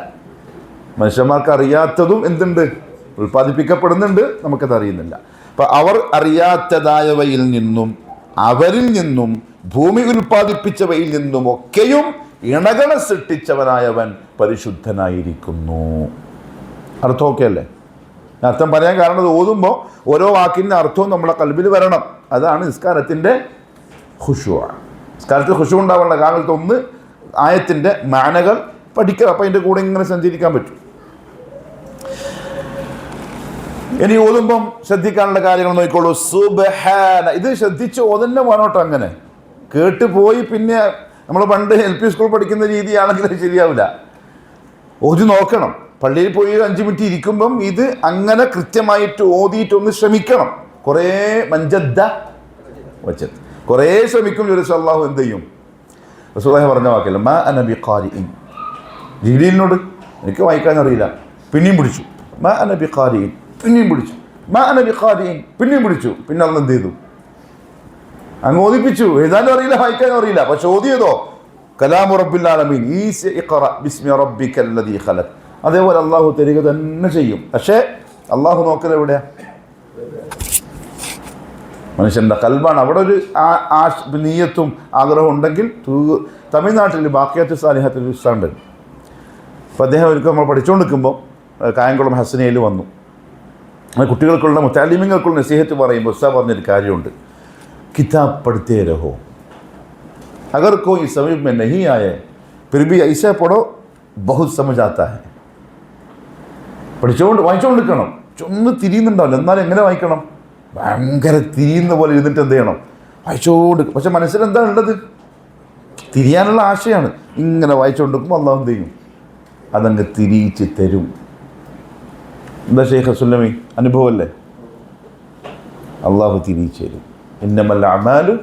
മനുഷ്യന്മാർക്ക് അറിയാത്തതും എന്തുണ്ട്? ഉൽപ്പാദിപ്പിക്കപ്പെടുന്നുണ്ട്, നമുക്കത് അറിയുന്നില്ല. അപ്പൊ അവർ അറിയാത്തതായവയിൽ നിന്നും, അവരിൽ നിന്നും, ഭൂമി ഉൽപ്പാദിപ്പിച്ചവയിൽ നിന്നും ഒക്കെയും ഇണകളെ സൃഷ്ടിച്ചവനായവൻ പരിശുദ്ധനായിരിക്കുന്നു. അർത്ഥമൊക്കെ അല്ലേ? അർത്ഥം പറയാൻ കാരണം ഇത് ഓതുമ്പോൾ ഓരോ വാക്കിൻ്റെ അർത്ഥവും നമ്മളെ കൽബിൽ വരണം. അതാണ് നിസ്കാരത്തിൻ്റെ ഖുശൂ. നിസ്കാരത്തിൽ ഖുശൂ ഉണ്ടാവേണ്ട കാലത്ത് ഒന്ന് ആയത്തിൻ്റെ മാനകൾ പഠിക്കുക. അപ്പം അതിൻ്റെ കൂടെ ഇങ്ങനെ സഞ്ചരിക്കാൻ പറ്റും. ഇനി ഓതുമ്പം ശ്രദ്ധിക്കാനുള്ള കാര്യങ്ങൾ നോക്കിക്കോളൂ. സുബ്ഹാന, ഇത് ശ്രദ്ധിച്ച് ഓതന്നെ വേണോട്ടോ. അങ്ങനെ കേട്ട് പോയി പിന്നെ നമ്മൾ പണ്ട് LP സ്കൂൾ പഠിക്കുന്ന രീതിയാണെങ്കിൽ ശരിയാവില്ല. ഓതി നോക്കണം. പള്ളിയിൽ പോയി 5 മിനിറ്റ് ഇരിക്കുമ്പം ഇത് അങ്ങനെ കൃത്യമായിട്ട് ഓതിയിട്ടൊന്ന് ശ്രമിക്കണം. കുറേ മഞ്ചദ്ദ വച്ചത് കുറേ ശ്രമിക്കും. അല്ലാഹു എന്ത് ചെയ്യും? റസൂലുള്ളാഹി പറഞ്ഞ വാക്കല്ല, മാ അന ബിഖാരിഇൻ. ജിബ്രീലിനോട് എനിക്ക് വായിക്കാൻ അറിയില്ല, പിന്നെയും പിടിച്ചു. മാ അന ബിഖാരിഇൻ, പിന്നെയും പിടിച്ചു. മാ അന ബിഖാരിഇൻ, പിന്നെയും പിടിച്ചു. പിന്നെ അള്ളാഹ് എന്ത് ചെയ്തു? അങ്ങ് ഓദിപ്പിച്ചു. എഴുതാനും അറിയില്ല, വായിക്കാനും അറിയില്ല. പക്ഷെ ഓതിയതോ കലാമു റബ്ബിൽ ആലമീൻ, ഈസി ഇഖ്റ ബിസ്മി റബ്ബിക്കല്ലദീ ഖലഖ്. അതേപോലെ അള്ളാഹു തരിക തന്നെ ചെയ്യും. പക്ഷേ അള്ളാഹു നോക്കൽ എവിടെയാ? മനുഷ്യൻ്റെ കൽബാണ്. അവിടെ ഒരു നീയത്തും ആഗ്രഹം ഉണ്ടെങ്കിൽ തമിഴ്നാട്ടിൽ ബാക്കിയാത്ത് സാലിഹത്തിൽ ഉസ്താദുണ്ട്. അപ്പോൾ അദ്ദേഹം ഒരിക്കൽ നമ്മൾ പഠിച്ചുകൊണ്ടിരിക്കുമ്പോൾ കായംകുളം ഹസനയിൽ വന്നു. കുട്ടികൾക്കുള്ള മുത്താലിമീങ്ങൾക്കുള്ള നസീഹത്ത് പറയുമ്പോൾ ഉസ്താദ് പറഞ്ഞൊരു കാര്യമുണ്ട്, കിതാബ് പഠിത്തേ രഹോ, अगर कोई समझ में नहीं आए फिर भी ऐसा पढ़ो बहुत समझ आता है. വായിച്ചുകൊണ്ടിരിക്കണം. ഒന്ന് തിരിയുന്നുണ്ടാവില്ല, എന്നാലും എങ്ങനെ വായിക്കണം? ഭയങ്കര തിരിയുന്ന പോലെ ഇരുന്നിട്ട് എന്ത് ചെയ്യണം? വായിച്ചുകൊണ്ട്. പക്ഷെ മനസ്സിലെന്താ ഉള്ളത്? തിരിയാനുള്ള ആശയാണ്. ഇങ്ങനെ വായിച്ചുകൊണ്ടിരിക്കുമ്പോൾ അള്ളാഹു എന്ത് ചെയ്യും? അതങ്ങ് തിരിയിച്ച് തരും. എന്താ ഷെയ്ഖ് സുല്ലമി, അനുഭവമല്ലേ? അള്ളാഹു തിരിയിച്ച് തരും. ഇന്നമൽ അമാലു,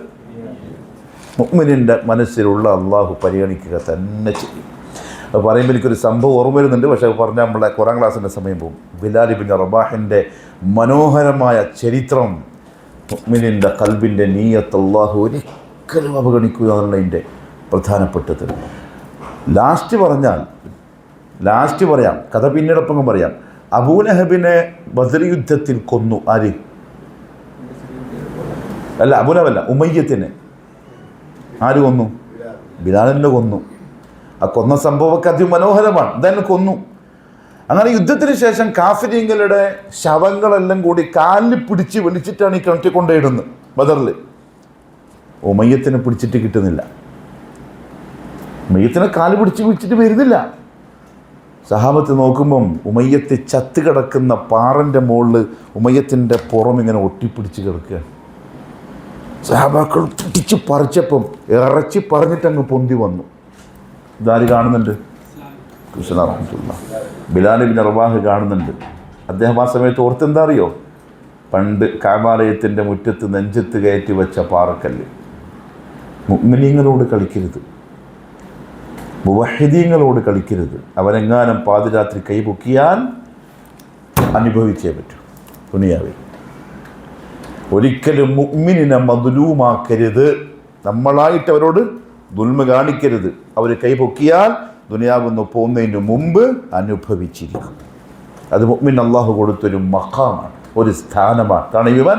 മുഅ്മിനിൻ്റെ മനസ്സിലുള്ള അള്ളാഹു പരിഗണിക്കുക തന്നെ ചെയ്യും. അത് പറയുമ്പോൾ എനിക്കൊരു സംഭവം ഓർമ്മ വരുന്നുണ്ട്, പക്ഷേ പറഞ്ഞാൽ നമ്മളെ ഖുർആൻ ക്ലാസ്സിൻ്റെ സമയം പോകും. ബിലാൽ ഇബ്നു റബാഹിൻ്റെ മനോഹരമായ ചരിത്രം. മുഅ്മിനിൻ്റെ ഖൽബിൻ്റെ നീയത്ത് അള്ളാഹു ഒരിക്കലും അവഗണിക്കുക എന്നുള്ളതിൻ്റെ പ്രധാനപ്പെട്ടത്. ലാസ്റ്റ് പറയാം, കഥ പിന്നീടൊപ്പം പറയാം. അബൂലഹബിനെ ബദർ യുദ്ധത്തിൽ കൊന്നു. ആര്? അല്ല, അബൂലഹബല്ല, ഉമയ്യത്തിനെ ആര് കൊന്നു? ബിലാലിനെ കൊന്നു. ആ കൊന്ന സംഭവമൊക്കെ അതിമനോഹരമാണ്. ഇതന്നെ കൊന്നു. അങ്ങനെ യുദ്ധത്തിന് ശേഷം കാഫിരീങ്ങളുടെ ശവങ്ങളെല്ലാം കൂടി കാലിൽ പിടിച്ച് വലിച്ചിട്ടാണ് ഈ കിണറ്റിൽ കൊണ്ടുപോയിടുന്നത് ബദറിൽ. ഉമയ്യത്തിനെ പിടിച്ചിട്ട് കിട്ടുന്നില്ല. ഉമയ്യത്തിനെ കാല് പിടിച്ചിട്ട് വരുന്നില്ല. സഹാബത്ത് നോക്കുമ്പം ഉമയ്യത്ത് ചത്ത് കിടക്കുന്ന പാറൻ്റെ മുകളിൽ ഉമയ്യത്തിൻ്റെ പുറം ഇങ്ങനെ ഒട്ടിപ്പിടിച്ച് കിടക്കുക. സഹാബാക്കൾ പിടിച്ച് പറിച്ചപ്പം ഇറച്ചി പറഞ്ഞിട്ടങ്ങ് പൊന്തി വന്നു. ഇതാര് കാണുന്നുണ്ട്? കൃഷ്ണ റഹ്മത്തുള്ളാഹി. ബിലാൽ ഇബ്നു റബാഹ് കാണുന്നുണ്ട്. അദ്ദേഹം ആ സമയത്ത് ഓർത്തെന്താ അറിയോ? പണ്ട് കഅബാലയത്തിൻ്റെ മുറ്റത്ത് നെഞ്ചത്ത് കയറ്റി വെച്ച പാറക്കല്ല്. മുഅ്മിനീങ്ങളോട് കളിക്കരുത്, മുവഹിദീങ്ങളോട് കളിക്കരുത്. അവരെങ്ങാനും പാതിരാത്രി കൈപൊക്കിയാൽ അനുഭവിച്ചേ പറ്റൂ ദുനിയാവിൽ. ഒരിക്കലും മുഅ്മിനിനെ മദ്ലൂമാക്കരുത്. നമ്മളായിട്ട് അവരോട് ദുൽമ കാണിക്കരുത്. അവർ കൈപൊക്കിയാൽ ദുനിയാവെന്ന് പോകുന്നതിന് മുമ്പ് അനുഭവിച്ചിരിക്കും. അത് മുഅ്മിൻ അള്ളാഹു കൊടുത്തൊരു മഖാമാണ്, ഒരു സ്ഥാനമാണ്. കാരണം ഇവൻ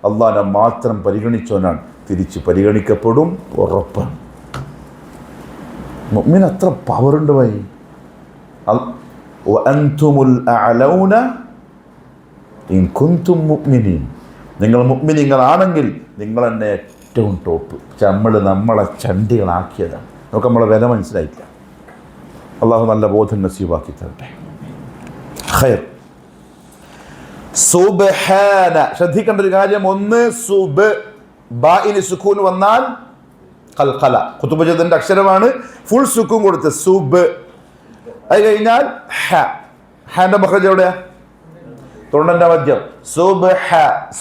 അള്ളാഹനെ മാത്രം പരിഗണിച്ചവനാണ്, തിരിച്ച് പരിഗണിക്കപ്പെടും, ഉറപ്പാണ്. മുഅ്മിൻ അത്ര പവറുണ്ട് വൈ. വഅൻതുമുൽ അഅലൗന ഇൻ കുൻതും മുഅ്മിനീൻ. നിങ്ങൾ മുഅ്മിനീങ്ങളാണെങ്കിൽ നിങ്ങൾ തന്നെ ഏറ്റവും ടോപ്പ്. പക്ഷെ നമ്മളെ ചണ്ടികളാക്കിയതാണ്. നമുക്ക് നമ്മളെ വില മനസ്സിലായില്ല. അള്ളാഹു നല്ല ബോധം നസീബാക്കി തരട്ടെ. ഖൈർ. സുബ്ഹാന, ശ്രദ്ധിക്കേണ്ട ഒരു കാര്യം. ഒന്ന്, സുബ് ബാഇന് സുക്കൂൻ വന്നാൽ ഖൽഖല, ഖുതുബജദിന്റെ അക്ഷരമാണ്. ഫുൾ സുക്കൂൻ കൊടുത്ത് സുബ്. അത് കഴിഞ്ഞാൽ ഹ. ഹാന്റെ മഖ്റജ് എവിടെയാ? തൊണ്ടന്റെ മധ്യം. സുബ്ഹ,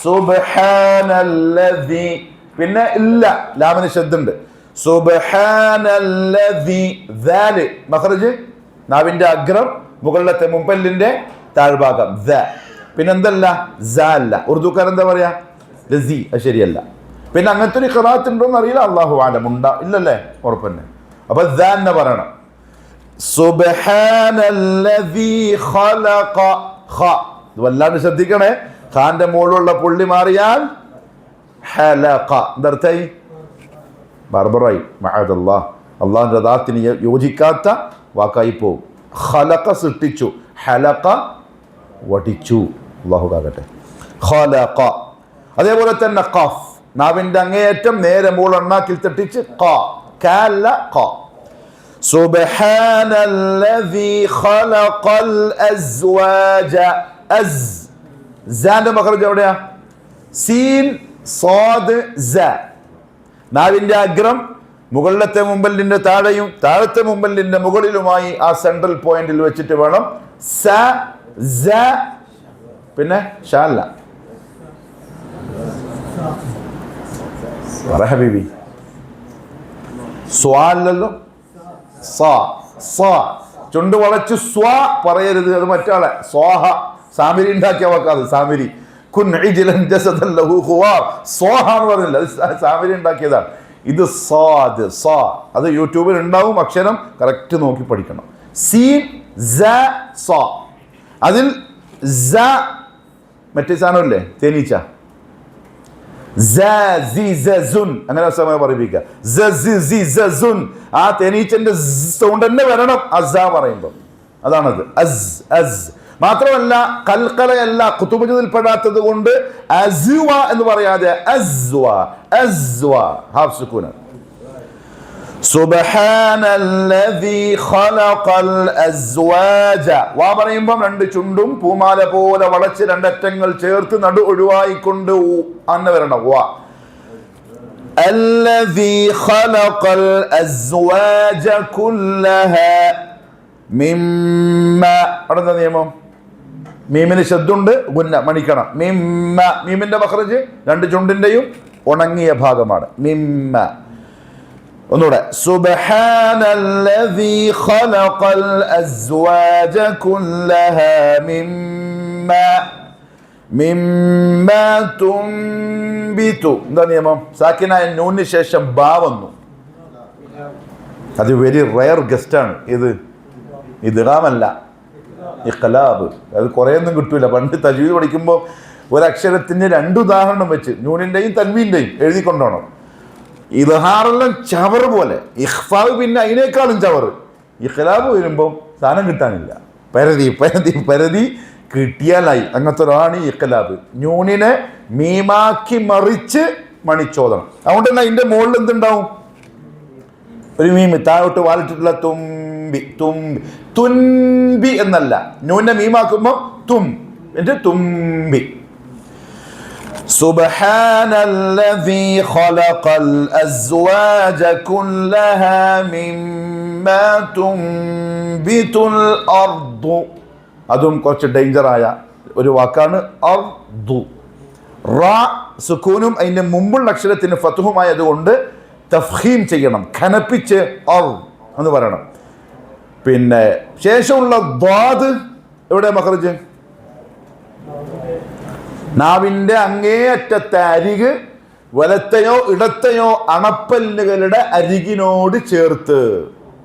സുബ്ഹാനല്ലദി. പിന്നെ ഇല്ല, ലാമിന് ശബ്ദുണ്ട്. സുബ്ഹാനല്ലദി. ദാല് മഖ്റജ് നാവിന്റെ അഗ്രം, മുകളിലത്തെ മുമ്പല്ലിന്റെ താഴ്ഭാഗം ദ. പിന്നെ എന്തല്ല? സ അല്ല. ഉറുദുക്കാരെന്താ പറയാ? ലസി. അത് ശരിയല്ല. പിന്നെ അങ്ങനത്തെ ഒരു ഖിറാഅത്ത് ഉണ്ടോന്ന് അറിയില്ല, അല്ലാഹു അലം. ഉണ്ടാ ഇല്ലല്ലേ? ഉറപ്പന്നെ. അപ്പൊ ദ എന്ന് പറയണം. സുബ്ഹാനല്ലദി ഖലഖ. ഖ ഇത് വല്ലാണ്ട് ശ്രദ്ധിക്കണേ. ഖാന്റെ മുകളിലുള്ള പുള്ളി മാറിയാൽ ഹലഖ. എന്തർത്ഥമായി? ബർബറായി. മഅദല്ലാഹ്, അള്ളാഹിന്റെ ദാത്തിന് യോജിക്കാത്ത വാക്കായി പോവും. ഖലഖ സൃഷ്ടിച്ചു, ഹലഖ വടിച്ചു. അല്ലാഹു കാകട്ടെ. ഖലഖ. അതേപോലെ തന്നെ ഖാഫ്, നാവിന്റെ അങ്ങേയറ്റം നേരെ മുകളിൽ അണ്ണാക്കിൽ തട്ടിച്ച് ഖ. കാല ഖ. സുബ്ഹാനല്ലദി ഖലഖൽ അസ്വാജ. അസ്. സാന്റെ മഖ്റജ് എവിടെയാ? സീൻ സാദ് സ. നാവിന്റെ അഗ്രം മുകളിലത്തെ മുമ്പല്ലിന്റെ താഴെയും താഴത്തെ മുമ്പല്ലിന്റെ മുകളിലുമായി ആ സെൻട്രൽ പോയിന്റിൽ വെച്ചിട്ട് വേണം സ സ. പിന്നെ ഷ അല്ല. പറ ഹബീബി. സ്വാല്ലല്ലോ, സ. സ. ചുണ്ട് വളച്ച് സ്വ പറയരുത്, അത് മറ്റാളെ. സ്വാഹ. സാമിരി ഉണ്ടാക്കിയ വാക്കാത്. സാമിരി കുൻ ഇജ്ലൻ ജസദൻ ലഹു ഖുവാർ. സ്വാഹ എന്ന് പറഞ്ഞില്ല, അത് സാമിരി ഉണ്ടാക്കിയതാണ്. ഇത് സാദ് സ. അത് യൂട്യൂബിൽ ഉണ്ടാവും. അക്ഷരം കറക്റ്റ് നോക്കി പഠിക്കണം. സീൻ സ സ. അതിൽ സ മറ്റേ സാധനമില്ലേ? തേനീച്ച. അങ്ങനെ സമയം പറയിപ്പിക്കുക. ആ തേനീച്ചന്റെ സൗണ്ട് തന്നെ വരണം അസ പറയുമ്പോൾ. അതാണത് അസ് അസ്. മാത്രമല്ല കൽക്കലയല്ല, കുത്തുബജതിൽപ്പെടാത്തത് കൊണ്ട് അസ്വ എന്ന് പറയാതെ അസ്വ അസ്വ ഹാഫ് സുക്കൂന. സുബ്ഹാനല്ലദീ ഖലഖൽ അസ്വാജ. വാ പറയുമ്പോൾ രണ്ട് ചുണ്ടും പൂമാല പോലെ വളച്ച് രണ്ടറ്റങ്ങൾ ചേർത്ത് നടു ഒഴിവായിക്കൊണ്ട് അന്ന് വരണം. വാ അല്ലദീ ഖലഖൽ അസ്വാജ കുല്ലഹാ മിമ്മ. അവിടെ എന്താ നിയമം? മീമിന് ശബ്ദുണ്ട്, ഗുന്ന മണിക്കണം. മിമ്മ, മീമിന്റെ മഖ്റജ് രണ്ട് ചുണ്ടിന്റെയും ഉണങ്ങിയ ഭാഗമാണ്. മിമ്മ. ഒന്നുകൂടെ. സുബ്ഹാനല്ലദീ ഖലഖൽ അസ്വാജ കുല്ലഹാ മിമ്മ തുംബിതു. എന്താ നിയമം? സാക്കിനായ നൂനിന് ശേഷം ബാ വന്നു. അത് വെരി റയർ ഗസ്റ്റാണ്. ഇത് ഇദ്ഗാമല്ല, ഇഖ്ലാബ്. അത് കുറേയൊന്നും കിട്ടൂല. പണ്ട് തജ്വീദ് പഠിക്കുമ്പോൾ ഒരക്ഷരത്തിന് രണ്ട് ഉദാഹരണം വെച്ച് നൂനിന്റെയും തൻവീന്റെയും എഴുതിക്കൊണ്ടോണം. ഇദ്ഹാറെല്ലാം ചവറ് പോലെ, ഇഖ്ഫാവ് പിന്നെ അതിനേക്കാളും ചവറ്. ഇഖ്ലാബ് വരുമ്പോൾ സാധനം കിട്ടാനില്ല. പരതി കിട്ടിയാലായി. അങ്ങനത്തെ ഒരാളാണ് ഇഖ്ലാബ്. നൂനിനെ മീമാക്കി മറിച്ച് മണിച്ചോദനം. അതുകൊണ്ട് തന്നെ അതിന്റെ മുകളിൽ എന്തുണ്ടാവും? ഒരു മീമ് താഴോട്ട് വാലിട്ടിട്ടുള്ള തുമ്പി. തുൻബി എന്നല്ല, നൂനെ മീമാക്കുമ്പോൾ എന്നിട്ട് തുമ്പി. സുബ്ഹാനല്ലദീ ഖലഖൽ അസ്വാജ കുല്ലഹാ മിമ്മാ തുംബിതുൽ അർദു. അതും കുറച്ച് ഡേഞ്ചറായ ഒരു വാക്കാണ് അർദു. റാ സുക്കൂനും അതിന്റെ മുമ്പുള്ള അക്ഷരത്തിന് ഫത്ഹുമായതുകൊണ്ട് തഫ്ഖീം ചെയ്യണം, ഖനപ്പിച്ച് അർ എന്ന് പറയണം. പിന്നെ ശേഷമുള്ള ദ്വാദ് എവിടെ മഖ്റജ്? നാവിന്റെ അങ്ങേയറ്റത്തെ അരിക് വലത്തെയോ ഇടത്തെയോ അണപ്പല്ലുകളുടെ അരികിനോട് ചേർത്ത്.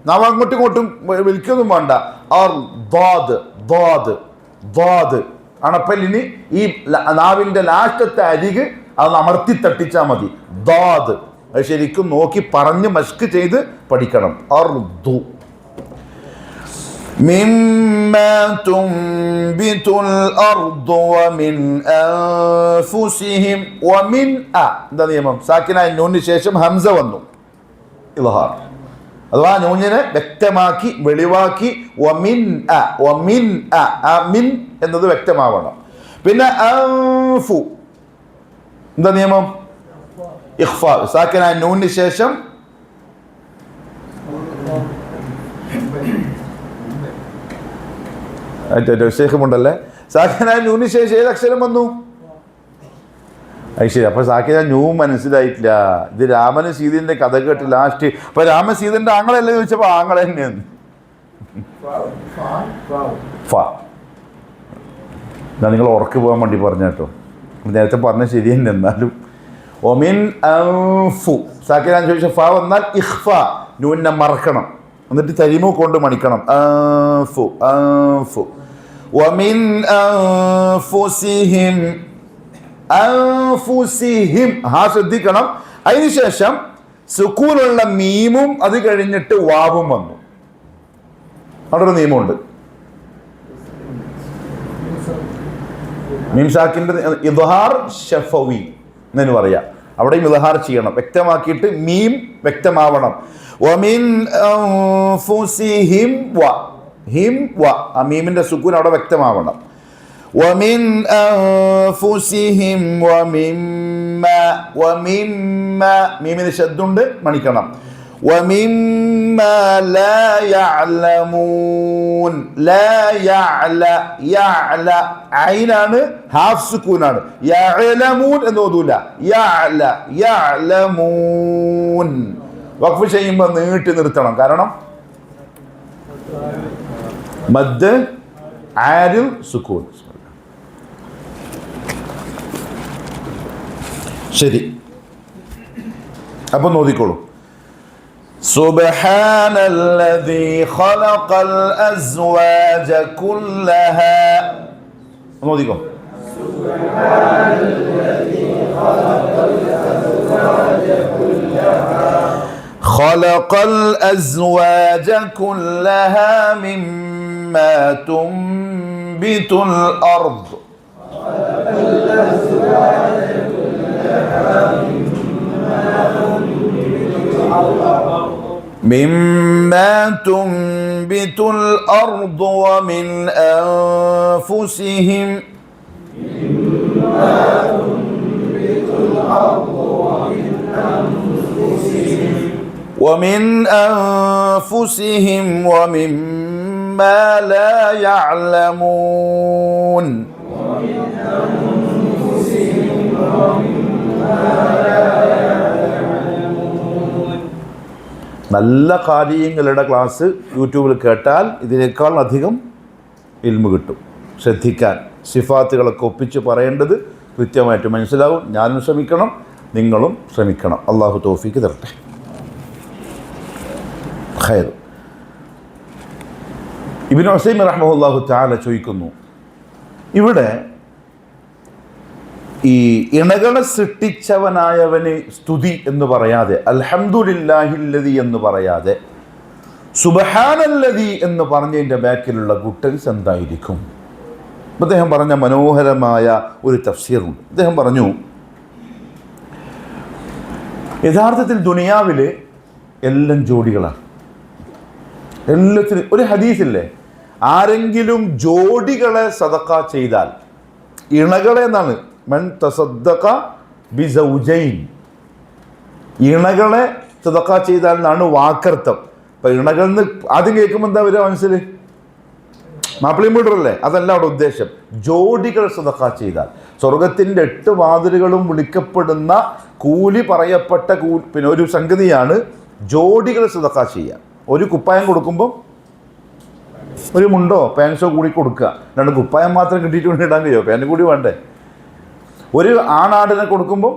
നാം അങ്ങോട്ടും ഇങ്ങോട്ടും വിളിക്കൊന്നും വേണ്ട. അർ ദ്വാദ് ദ്വാദ് ദ്വാദ്. അണപ്പല്ലിന് ഈ നാവിന്റെ ലാസ്റ്റത്തെ അരിക് അത് അമർത്തി തട്ടിച്ചാൽ മതി. ദ്വാദ്. അത് ശരിക്കും നോക്കി പറഞ്ഞ് മഷ്ക് ചെയ്ത് പഠിക്കണം. അർദു. മിമ്മാ തുംബിതുൽ അർദു വമിൻ അൻഫുസിഹിം വമിൻ അ. എന്താ നിയമം? സാക്കിനായ നൂനിന് ശേഷം ഹംസ വന്നു, ഇദ്ഹാർ. അഥവാ നൂനിനെ വ്യക്തമാക്കി വെളിവാക്കി വമിൻ അ. വമിൻ അ. മിൻ എന്നത് വ്യക്തമാവണം. പിന്നെ അൻഫു. എന്താ നിയമം? ഇഖ്ഫാ. സാക്കിനായ നൂനിന് ശേഷം ശേഖമുണ്ടല്ലേ. സാക്കിനായ നൂനിന് ശേഷം ഏത് അക്ഷരം വന്നു? ശരി. അപ്പൊ സാക്കിനായ നൂ മനസ്സിലായിട്ടില്ല. ഇത് രാമന് സീതന്റെ കഥ കേട്ട് ലാസ്റ്റ് അപ്പൊ രാമൻ സീതന്റെ ആങ്ങളല്ലേ ചോദിച്ചപ്പോ ആങ്ങളെ തന്നെയാണ്. നിങ്ങൾ ഉറക്ക് പോകാൻ വേണ്ടി പറഞ്ഞ കേട്ടോ. നേരത്തെ പറഞ്ഞ ശരി തന്നെ. എന്നാലും ഒമിൻ അൻഫു സാക്കിനാൻ ചോദിച്ച ഫ വന്നാൽ ഇഖ്ഫ, നൂനെ മറക്കണം, എന്നിട്ട് തരിമു കൊണ്ട് മണിക്കണം. അൻഫു അൻഫു. വമിൻ അൻഫുസിഹിം. അൻഫുസിഹിം ഹാ ശ്രദ്ധിക്കണം. അതിനുശേഷം സുക്കൂനുള്ള മീമും അത് കഴിഞ്ഞിട്ട് വാവും വന്നു. അവിടെ ഒരു നിയമമുണ്ട്. മീം സാക്കിന്റെ ഇദ്ഹാർ ശഫവി എന്ന് പറയാം. അവിടെയും ഇദ്ഹാർ ചെയ്യണം, വ്യക്തമാക്കിയിട്ട് മീം വ്യക്തമാവണം. വമിൻ അൻഫുസിഹിം വ. ഹിം വ. ആ മീമിന്റെ സുക്കൂൻ അവിടെ വ്യക്തമാവണം. വമിൻ അൻഫുസിഹിം വമിമ്മ. വമിമ്മ മീമിന് ശബ്ദുണ്ട്, മണിക്കണം. വമിമ്മ ലാ യഅലമൂൻ. ലാ യഅല യഅല ഐനാണ്, ഹാഫ് സുക്കൂനാണ്. യഅലമൂൻ എന്ന് ഓതൂല. യഅല യഅലമൂൻ. വഖഫ് ചെയ്യുമ്പോൾ നീട്ടി നിർത്തണം. കാരണം മദ് ആരിൽ സുക്കൂൻ. ശരി, അപ്പൊ നോക്കിക്കോളൂ. സുബ്ഹാനല്ലദീ ഖലഖൽ അസ്വാജ കുല്ലഹാ. നോക്കിക്കോ. خلق الأزواج كلها مما تنبت الأرض مما تنبت الأرض ومن أنفسهم ومما لا يعلمون നല്ല കാര്യങ്ങളുടെ ക്ലാസ് യൂട്യൂബിൽ കേട്ടാൽ ഇതിനേക്കാൾ അധികം ഇൽമു കിട്ടും. ശ്രദ്ധിക്കാൻ, സിഫാത്തുകളൊക്കെ ഒപ്പിച്ച് പറയേണ്ടത് കൃത്യമായിട്ട് മനസ്സിലാവും. ഞാനും ശ്രമിക്കണം, നിങ്ങളും ശ്രമിക്കണം. അള്ളാഹു തൗഫീക്ക് തരട്ടെ. ഖൈർ. ഇബ്നു ഉസൈമീൻ റഹ്മഹുല്ലാഹു തആല ചോദിക്കുന്നു, ഇവിടെ ഈ ഇണകളെ സൃഷ്ടിച്ചവനായവന് സ്തുതി എന്ന് പറയാതെ, അൽഹംദുലില്ലാഹില്ലദി എന്ന് പറയാതെ, സുബ്ഹാനല്ലദി എന്ന് പറഞ്ഞതിൻ്റെ ബാക്കിലുള്ള ഗുട്ടൻസ് എന്തായിരിക്കും? അദ്ദേഹം പറഞ്ഞ മനോഹരമായ ഒരു തഫ്സീറുണ്ട്. അദ്ദേഹം പറഞ്ഞു, യഥാർത്ഥത്തിൽ ദുനിയാവിൽ എല്ലാം ജോഡികളാണ്. എല്ലാത്തിനും ഒരു ഹദീസില്ലേ, ആരെങ്കിലും ജോഡികളെ സദഖ ചെയ്താൽ, ഇണകളെ എന്നാണ്, മൻ തസദ്ദഖ ബിസൗജൈൻ, ഇണകളെ സദഖ ചെയ്താൽ എന്നാണ് വാക്കർത്ഥം. അപ്പം ഇണകൾ എന്ന് ആദ്യം കേൾക്കുമ്പോൾ എന്താ വരിക മനസ്സിൽ? മാപ്പിളയും വീടല്ലേ? അതല്ല അവിടെ ഉദ്ദേശം. ജോഡികൾ സദഖ ചെയ്താൽ സ്വർഗത്തിൻ്റെ 8 വാതിലുകളും വിളിക്കപ്പെടുന്ന കൂലി പറയപ്പെട്ട പിന്നെ ഒരു സംഗതിയാണ് ജോഡികൾ സദഖ ചെയ്യുക. ഒരു കുപ്പായം കൊടുക്കുമ്പോൾ ഒരു മുണ്ടോ പാൻസോ കൂടി കൊടുക്കുക. രണ്ട് കുപ്പായം മാത്രം കിട്ടിയിട്ട് കൊണ്ട് ഇടാൻ കഴിയുമോ? പാൻറ് കൂടി വേണ്ടേ? ഒരു ആണാടിനെ കൊടുക്കുമ്പോൾ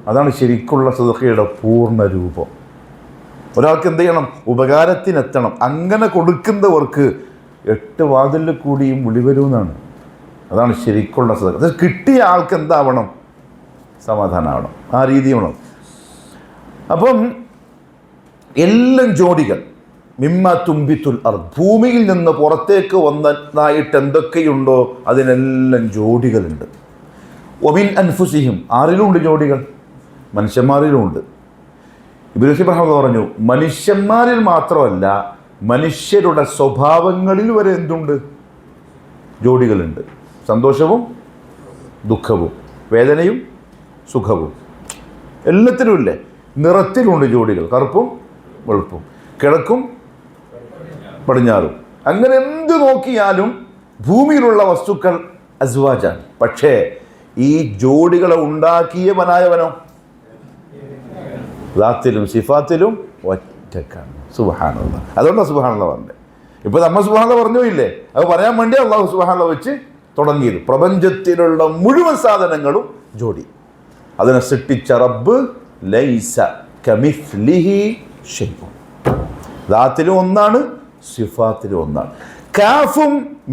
അതാണ് ശരിക്കുള്ള സദഖയുടെ പൂർണ്ണ രൂപം. ഒരാൾക്ക് എന്ത് ചെയ്യണം? ഉപകാരത്തിനെത്തണം. അങ്ങനെ കൊടുക്കുന്നവർക്ക് 8 വാതിലിൽ കൂടിയും വിളിവരുമെന്നാണ്. അതാണ് ശരിക്കുള്ള സദഖ. അത് കിട്ടിയ ആൾക്ക് എന്താവണം? സമാധാനമാവണം. ആ രീതി വേണം. അപ്പം എല്ലാം ജോഡികൾ. മിമ്മ തുമ്പിത്തുൽ അർദ്, ഭൂമിയിൽ നിന്ന് പുറത്തേക്ക് വന്നതായിട്ട് എന്തൊക്കെയുണ്ടോ അതിനെല്ലാം ജോഡികളുണ്ട്. ഒമിൻ അൻഫുസിഹിം, ആരിലുമുണ്ട് ജോഡികൾ? മനുഷ്യന്മാരിലുമുണ്ട്. ഇബ്രാഹിം റഹ്മത്തുള്ളാഹി പറഞ്ഞു, മനുഷ്യന്മാരിൽ മാത്രമല്ല മനുഷ്യരുടെ സ്വഭാവങ്ങളിൽ വരെ എന്തുണ്ട്? ജോഡികളുണ്ട്. സന്തോഷവും ദുഃഖവും, വേദനയും സുഖവും, എല്ലാത്തിലും ഇല്ലേ? നിറത്തിലുണ്ട് ജോഡികൾ, കറുപ്പും വെളുപ്പും, കിഴക്കും പടിഞ്ഞാറും. അങ്ങനെ എന്ത് നോക്കിയാലും ഭൂമിയിലുള്ള വസ്തുക്കൾ അസ്വാജാണ്. പക്ഷേ ഈ ജോഡികളെ ഉണ്ടാക്കിയവനായവനോ ദാത്തിലും സിഫാത്തിലും ഒറ്റക്കാണ്. സുബ്ഹാനല്ലാഹ്. അതുകൊണ്ടാണ് സുബ്ഹാനല്ലാഹ് പറഞ്ഞത്. ഇപ്പോൾ നമ്മൾ സുബ്ഹാനല്ലാഹ് പറഞ്ഞു ഇല്ലേ? അത് പറയാൻ വേണ്ടി അള്ളാഹു സുബ്ഹാനല്ലാഹ് വെച്ച് തുടങ്ങിയത്. പ്രപഞ്ചത്തിലുള്ള മുഴുവൻ സാധനങ്ങളും ജോഡി. അതിനെ സൃഷ്ടിച്ച റബ്ബ് ലൈസ കമിസ്ലിഹി ഷൈഉൻ, ദാത്തിലും ഒന്നാണ്, സിഫാത്തിലും ഒന്നാണ്. കാഫും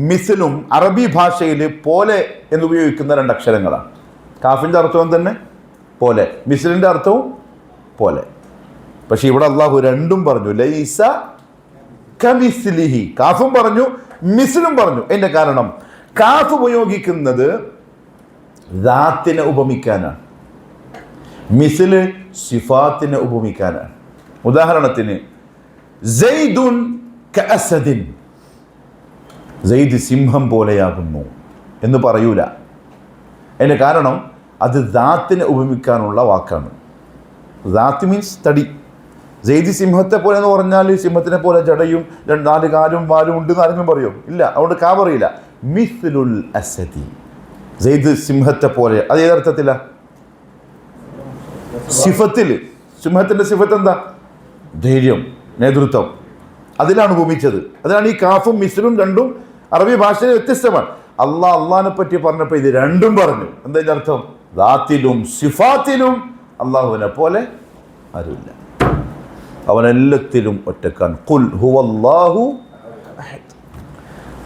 മിസ്ലും അറബി ഭാഷയിൽ പോലെ എന്ന് ഉപയോഗിക്കുന്ന 2 അക്ഷരങ്ങളാണ്. കാഫിൻ്റെ അർത്ഥവും തന്നെ പോലെ, മിസ്ലിൻ്റെ അർത്ഥവും പോലെ. പക്ഷെ ഇവിടെ അള്ളാഹു രണ്ടും പറഞ്ഞു. ലൈസ കമിസ്ലിഹി, കാഫും പറഞ്ഞു മിസ്ലും പറഞ്ഞു. അതിൻ്റെ കാരണം കാഫ് ഉപയോഗിക്കുന്നത് ദാത്തിനെ ഉപമിക്കാനാണ്, മിസ്ല് സിഫാത്തിനെ ഉപമിക്കാനാണ്. ഉദാഹരണത്തിന് സെയ്ദുൻ കഅസദിൻ, സെയ്ദ് സിംഹം പോലെയാകുന്നു എന്ന് പറയൂല. അതിൻ്റെ കാരണം അത് ദാത്തിനെ ഉപമിക്കാനുള്ള വാക്കാണ്. ദാത്ത് മീൻസ് തടി. സെയ്ദ് സിംഹത്തെ പോലെ എന്ന് പറഞ്ഞാൽ സിംഹത്തിനെ പോലെ ജടയും 4 കാലും വാലും ഉണ്ട് എന്ന് ആരെങ്കിലും പറയോ? ഇല്ല. അതുകൊണ്ട് കാ പറയില്ല. മിസ്ലുൽ അസദി, സെയ്ദ് സിംഹത്തെ പോലെ. അത് ഏതർത്ഥത്തിലാണ്? സിഫത്തിൽ. സിംഹത്തിൻ്റെ സിഫത്ത് എന്താ? ധൈര്യം, നേതൃത്വം. അതിലാണ് ഉപമിച്ചത്. അതിനാണ് ഈ കാഫും മിസ്ലും രണ്ടും അറബി ഭാഷയിൽ വ്യത്യസ്തമാണ്. അള്ളാഹിനെ പറ്റി പറഞ്ഞപ്പോൾ ഇത് രണ്ടും പറഞ്ഞു. എന്താ ഇതിൻ്റെ അർത്ഥം? ദാത്തിലും സിഫാത്തിലും അള്ളാഹുവിനെ പോലെ ആരുമില്ല. അവനെല്ലാത്തിലും ഒറ്റക്കാണ്. ഖുൽ ഹുവല്ലാഹു അഹദ്.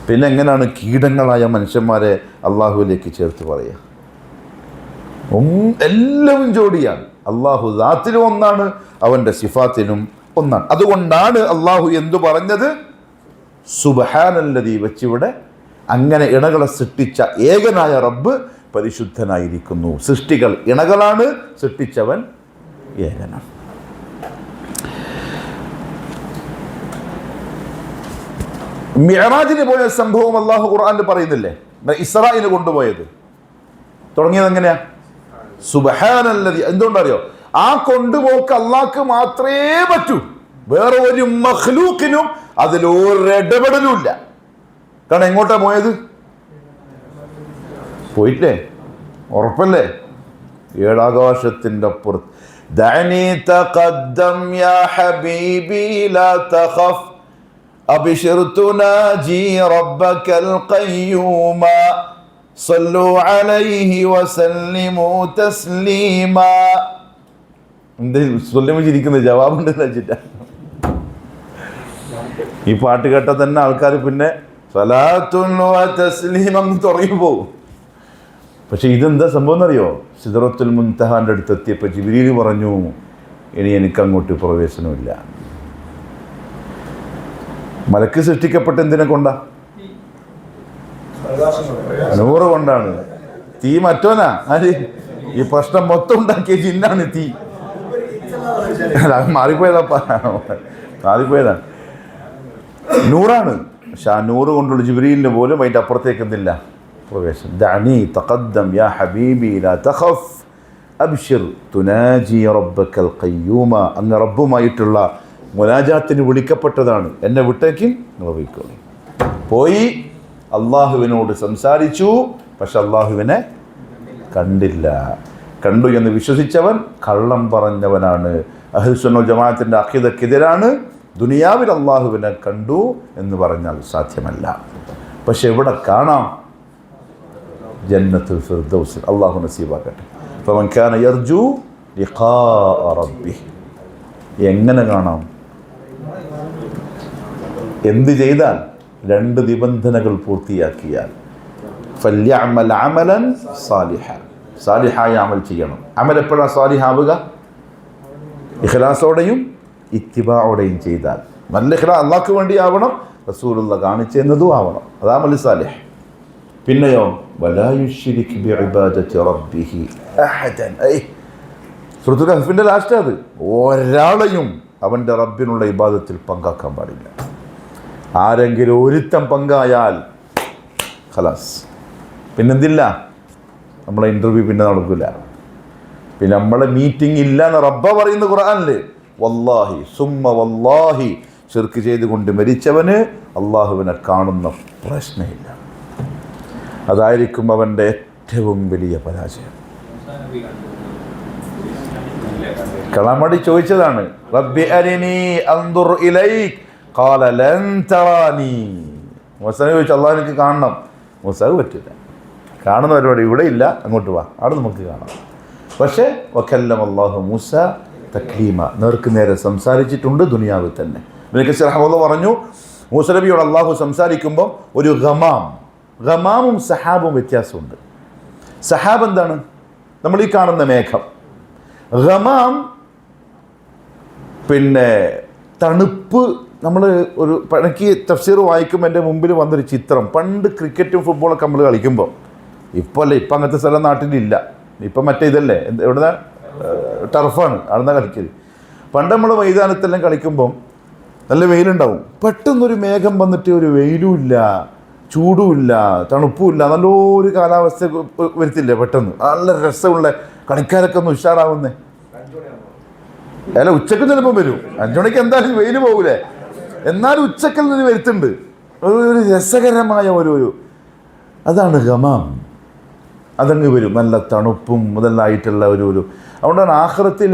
പിന്നെ എങ്ങനെയാണ് കീടങ്ങളായ മനുഷ്യന്മാരെ അള്ളാഹുവിലേക്ക് ചേർത്ത് പറയുക? എല്ലാവരും ജോഡിയാണ്. അള്ളാഹു ദാത്തിലും ഒന്നാണ്, അവൻ്റെ സിഫാത്തിലും ഒന്നാണ്. അതുകൊണ്ടാണ് അള്ളാഹു എന്തു പറഞ്ഞത്? സുബ്ഹാനല്ലദീ വെച്ചിവിടെ അങ്ങനെ ഇണകളെ സൃഷ്ടിച്ച ഏകനായ റബ്ബ് പരിശുദ്ധനായിരിക്കുന്നു. സൃഷ്ടികൾ ഇണകളാണ്, സൃഷ്ടിച്ചവൻ ഏകനാണ്. മിഅ്റാജിന് പോയ സംഭവം അള്ളാഹു ഖുർആനിൽ പറയുന്നില്ലേ? ഇസ്രായിന് കൊണ്ടുപോയത് തുടങ്ങിയത് എങ്ങനെയാ? സുബ്ഹാനല്ലദീ. എന്തുകൊണ്ടറിയോ? ആ കൊണ്ടുപോക്ക് അള്ളാഹ്ക്ക് മാത്രമേ പറ്റൂ, വേറെ ഒരു മഖ്ലൂക്കിനും അതിലൊരിടപെടലും ഇല്ല. കാരണം എങ്ങോട്ടാ പോയത്? പോയിട്ടില്ലേ? ഉറപ്പല്ലേ? ഏഴാകാശത്തിൻ്റെ അപ്പുറത്ത്. ദഅനി തഖദ്ദം യാ ഹബീബി ലാ തഖഫ് അബ്ശിർ തുനാജി റബ്ബകൽ ഖയ്യൂമ സല്ലു അലൈഹി വസല്ലിമു തസ്ലീമ. എന്ത് സ്വല്ലം ചിരിക്കുന്നത്? ജവാബുണ്ട് വെച്ചിട്ടാ. ഈ പാട്ട് കേട്ടാൽ തന്നെ ആൾക്കാർ പിന്നെ സലാത്തുൻ വ തസ്ലീം തുടങ്ങി പോകും. പക്ഷെ ഇതെന്താ സംഭവം എന്നറിയോ? സിദ്റത്തുൽ മുൻതഹാന്റെ അടുത്തെത്തിയപ്പോൾ ജിബ്രീൽ പറഞ്ഞു, ഇനി എനിക്ക് അങ്ങോട്ട് പ്രവേശനമില്ല. മലക്ക് സൃഷ്ടിക്കപ്പെട്ട എന്തിനെ കൊണ്ടാ? നൂറ് കൊണ്ടാണ്. തീ മറ്റോനാ? ആര്? ഈ പ്രശ്നം മൊത്തം ഉണ്ടാക്കിയ ജിന്നാണ് തീ. മാറിപ്പോയതാ. നൂറാണ്. പക്ഷെ ആ നൂറ് കൊണ്ടുള്ള ജിബ്രീലിന് പോലും അതിൻ്റെ അപ്പുറത്തേക്ക് എന്തില്ല പ്രവേശനം. ദഅനി തഖദ്ദം യാ ഹബീബി ലാ തഖഫ് അബ്ശിർ തുനാജി റബ്ബകൽ ഖയ്യൂമ. അങ്ങ് റബ്ബുമായിട്ടുള്ള മുനാജാത്തിന് വിളിക്കപ്പെട്ടതാണ്. എന്നെ വിട്ടേക്ക് നിങ്ങൾ പോയിക്കോളി. പോയി അള്ളാഹുവിനോട് സംസാരിച്ചു. പക്ഷെ അള്ളാഹുവിനെ കണ്ടില്ല. കണ്ടു എന്ന് വിശ്വസിച്ചവൻ കള്ളം പറഞ്ഞവനാണ്. അഹ്ലുസുന്നൽ ജമാഅത്തിൻ്റെ അഖീദക്കെതിരാണ്. ദുനിയാവിൽ അള്ളാഹുവിനെ കണ്ടു എന്ന് പറഞ്ഞാൽ സാധ്യമല്ല. പക്ഷെ എവിടെ കാണാം? ജന്നത്തുൽ ഫിർദൗസിൽ. അള്ളാഹു നസീബാക്കട്ടെ. ഫമൻ കാന യർജു ലിഖാഅ റബ്ബിഹി. എങ്ങനെ കാണാം? എന്ത് ചെയ്താൽ? രണ്ട് നിബന്ധനകൾ പൂർത്തിയാക്കിയാൽ. ഫല്യഅമൽ അമലൻ സാലിഹ. സാലിഹായ അമൽ ചെയ്യണം. അമൽ എപ്പോഴാണ് സാലിഹാവുക? ഇഖ്ലാസോടെയും ഇത്തിബാഓടെയും ചെയ്താൽ. നല്ല ഇഖ്ലാസ് അള്ളാഹ്ക്ക് വേണ്ടി ആവണം, റസൂലുള്ള കാണിച്ചെന്നതും ആവണം. അതാ അമൽ സാലിഹ്. പിന്നെയോ വലാ യുശ്രിക് ബിഇബാദത്തി റബ്ബിഹി അഹദൻ. സൂറത്തുൽ കഹ്ഫിന്റെ ലാസ്റ്റ് അത്. ഒരാളെയും അവൻ്റെ റബ്ബിനുള്ള ഇബാദത്തിൽ പങ്കാക്കാൻ പാടില്ല. ആരെങ്കിലും ഒരുത്തം പങ്കായാൽ ഖലാസ്, പിന്നെന്തില്ല? നമ്മളെ ഇൻ്റർവ്യൂ പിന്നെ നടക്കില്ല, പിന്നെ നമ്മളെ മീറ്റിംഗ് ഇല്ല എന്ന് റബ്ബ പറയുന്ന ഖുർആനില്. വല്ലാഹി സുമ്മ വല്ലാഹി ശിർക്ക് ചെയ്തുകൊണ്ട് മരിച്ചവന് അള്ളാഹുവിനെ കാണുന്ന പ്രശ്നമില്ല. അതായിരിക്കും അവൻ്റെ ഏറ്റവും വലിയ പരാജയം. കളമടി ചോദിച്ചതാണ്, റബ്ബി അരിനി അൻദുർ ഇലൈക് ഖാല ലൻ തറാനി. മൂസയെ ചോദിച്ചു, അള്ളാഹ് എനിക്ക് കാണണം. മൂസക്ക് പറ്റില്ല, കാണുന്ന പരിപാടി ഇവിടെ ഇല്ല, അങ്ങോട്ട് വാ, അവിടെ നമുക്ക് കാണാം. പക്ഷേ വകല്ലമ അല്ലാഹു മൂസ തക്ലീമ, നേർക്ക് നേരെ സംസാരിച്ചിട്ടുണ്ട് ദുനിയാവിൽ തന്നെ. ഇബ്നു കസീർ റഹ്മത്തുള്ളാഹി പറഞ്ഞു, മൂസ നബിയോട് അള്ളാഹു സംസാരിക്കുമ്പോൾ ഒരു ഗമാമും സഹാബും വ്യത്യാസമുണ്ട്. സഹാബ് എന്താണ്? നമ്മൾ ഈ കാണുന്ന മേഘം. ഗമാം പിന്നെ തണുപ്പ്. നമ്മൾ ഒരു എനിക്ക് തഫ്സീർ വായിക്കുമ്പോൾ എൻ്റെ മുമ്പിൽ വന്നൊരു ചിത്രം, പണ്ട് ക്രിക്കറ്റും ഫുട്ബോളൊക്കെ നമ്മൾ കളിക്കുമ്പോൾ, ഇപ്പോൾ അല്ലേ, ഇപ്പം അങ്ങനത്തെ സ്ഥലം നാട്ടിലില്ല, ഇപ്പം മറ്റേ ഇതല്ലേ, എവിടെ ടർഫാണ്, അവിടുന്ന് കളിക്കൽ. പണ്ട് നമ്മൾ മൈതാനത്തെല്ലാം കളിക്കുമ്പം നല്ല വെയിലുണ്ടാവും, പെട്ടെന്നൊരു മേഘം വന്നിട്ട് ഒരു വെയിലുമില്ല, ചൂടുമില്ല, തണുപ്പുമില്ല, നല്ലൊരു കാലാവസ്ഥ വരുത്തില്ലേ പെട്ടെന്ന്. നല്ല രസമുള്ള കളിക്കാരൊക്കെ ഒന്ന് ഉഷാറാവുന്നേ. അല്ല, ഉച്ചക്ക് ചിലപ്പോൾ വരും, 5 മണിക്ക് എന്തായാലും വെയിൽ പോകൂലേ, എന്നാലും ഉച്ചക്കൽ നിന്ന് വരുത്തുണ്ട്. ഒരു രസകരമായ ഒരു അതാണ് ഗമാം. അതങ്ങ് വരും, നല്ല തണുപ്പും മുതലായിട്ടുള്ള ഒരു. അതുകൊണ്ടാണ് ആഖിറത്തിൽ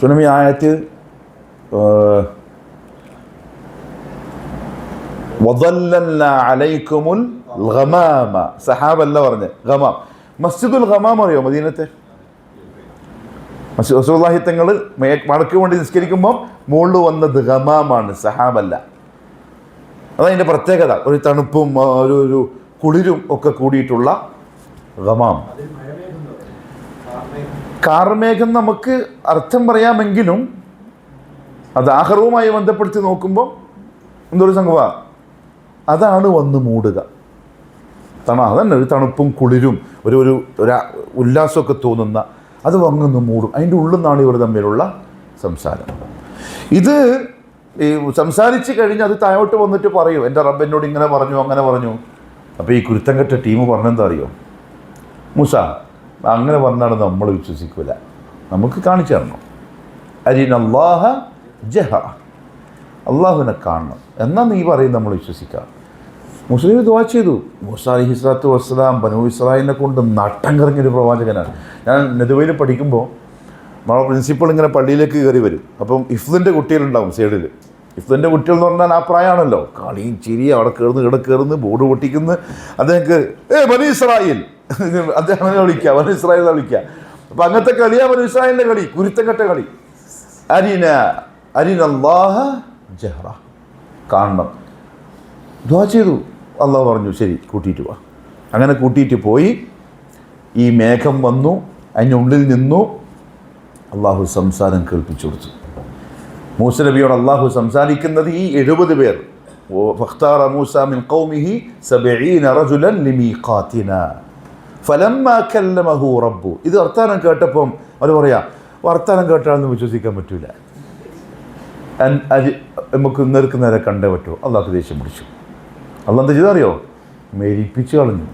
സുനമി ആയത്ത് വദല്ലൽന അലൈക്കുമുൽ ഗമാമ. സഹാബല്ല പറഞ്ഞ് ഗമാം. മസ്ജിദുൽ ഗമാം അറിയോ? മദീനത്തെ റസൂലുള്ളാഹി തങ്ങൾ വടക്ക് വേണ്ടി നിസ്കരിക്കുമ്പോൾ മുകളിൽ വന്നത് ഗമാമാണ്, സഹാബല്ല. അതതിൻ്റെ പ്രത്യേകത. ഒരു തണുപ്പും ഒരു കുളിരും ഒക്കെ കൂടിയിട്ടുള്ള ഗമാം. കാർമേഘം നമുക്ക് അർത്ഥം പറയാമെങ്കിലും അത് ആഖിറവുമായി ബന്ധപ്പെടുത്തി നോക്കുമ്പോൾ എന്തൊരു സംഭവ, അതാണ് വന്ന് മൂടുക. അതന്നെ ഒരു തണുപ്പും കുളിരും ഒരു ഉല്ലാസമൊക്കെ തോന്നുന്ന അത് വന്നൊന്ന് മൂടും. അതിൻ്റെ ഉള്ളിൽ നിന്നാണ് ഇവർ തമ്മിലുള്ള സംസാരം. ഇത് ഈ സംസാരിച്ച് കഴിഞ്ഞ് അത് താഴോട്ട് വന്നിട്ട് പറയൂ, എൻ്റെ റബ്ബ് എന്നോട് ഇങ്ങനെ പറഞ്ഞു അങ്ങനെ പറഞ്ഞു. അപ്പോൾ ഈ കുരുത്തം കെട്ട ടീം പറഞ്ഞെന്താ അറിയോ, മൂസ അങ്ങനെ പറഞ്ഞാണ് നമ്മൾ വിശ്വസിക്കില്ല, നമുക്ക് കാണിച്ചു തരണം. അരിനല്ലാഹ ജഹ, അള്ളാഹുവിനെ കാണണം, എന്നാൽ നീ പറയും നമ്മൾ വിശ്വസിക്കാം. മുസ്ലിം ദുആ ചെയ്തു. മൂസ അലൈഹിസ്സലാത്തു വസ്സലാം ബനൂ ഇസ്രായേലിനെ കൊണ്ട് നട്ടം കറങ്ങിയൊരു പ്രവാചകനാണ്. ഞാൻ നെതുവയിൽ പഠിക്കുമ്പോൾ നമ്മളെ പ്രിൻസിപ്പൾ ഇങ്ങനെ പള്ളിയിലേക്ക് കയറി വരും. അപ്പം ഇഫ്ദിൻ്റെ കുട്ടികളുണ്ടാവും സൈഡിൽ. ഇഫ്ദിൻ്റെ കുട്ടികൾ എന്ന് പറഞ്ഞാൽ ആ പ്രായമാണല്ലോ, കളിയും ചിരിയും, അവിടെ കയറുന്നു ബോർഡ് പൊട്ടിക്കുന്നു. അദ്ദേഹം ബനൂ ഇസ്രായേൽ അദ്ദേഹം അങ്ങനെ വിളിക്കുക, ബനൂ ഇസ്രായേൽ വിളിക്കുക. അപ്പം അങ്ങനത്തെ കളിയാ ബനൂ ഇസ്രായേലിൻ്റെ കളി, കുരുത്തക്കെട്ട കളി. അരിനല്ലാഹ ജഹ്റ, കാണണം. ദുആ ചെയ്തു. അള്ളാഹു പറഞ്ഞു ശരി കൂട്ടിയിട്ട് വാ. അങ്ങനെ കൂട്ടിയിട്ട് പോയി. ഈ മേഘം വന്നു, അതിനുള്ളിൽ നിന്നു. അള്ളാഹു സംസാരം കേൾപ്പിച്ചു കൊടുത്തു. മൂസ നബിയോട് അള്ളാഹു സംസാരിക്കുന്നത് ഈ 70 പേർ. ഫഖ്താറ മൂസ മിൻ ഖൗമിഹി 70 റജുലൻ ലിമീഖാതിനാ ഫലമ്മാ കല്ലമഹു റബ്ബു. ഇത് വർത്താനം കേട്ടപ്പം അവർ പറയാ, വർത്താനം കേട്ടാണെന്ന് വിശ്വസിക്കാൻ പറ്റൂല, നമുക്ക് നേർക്ക് നേരെ കണ്ടേ പറ്റുമോ. അള്ളാഹു ദേഷ്യം പിടിച്ചു. അള്ളാഹ് എന്താ ചെയ്തറിയോ, മെരിപ്പിച്ചു കളഞ്ഞു.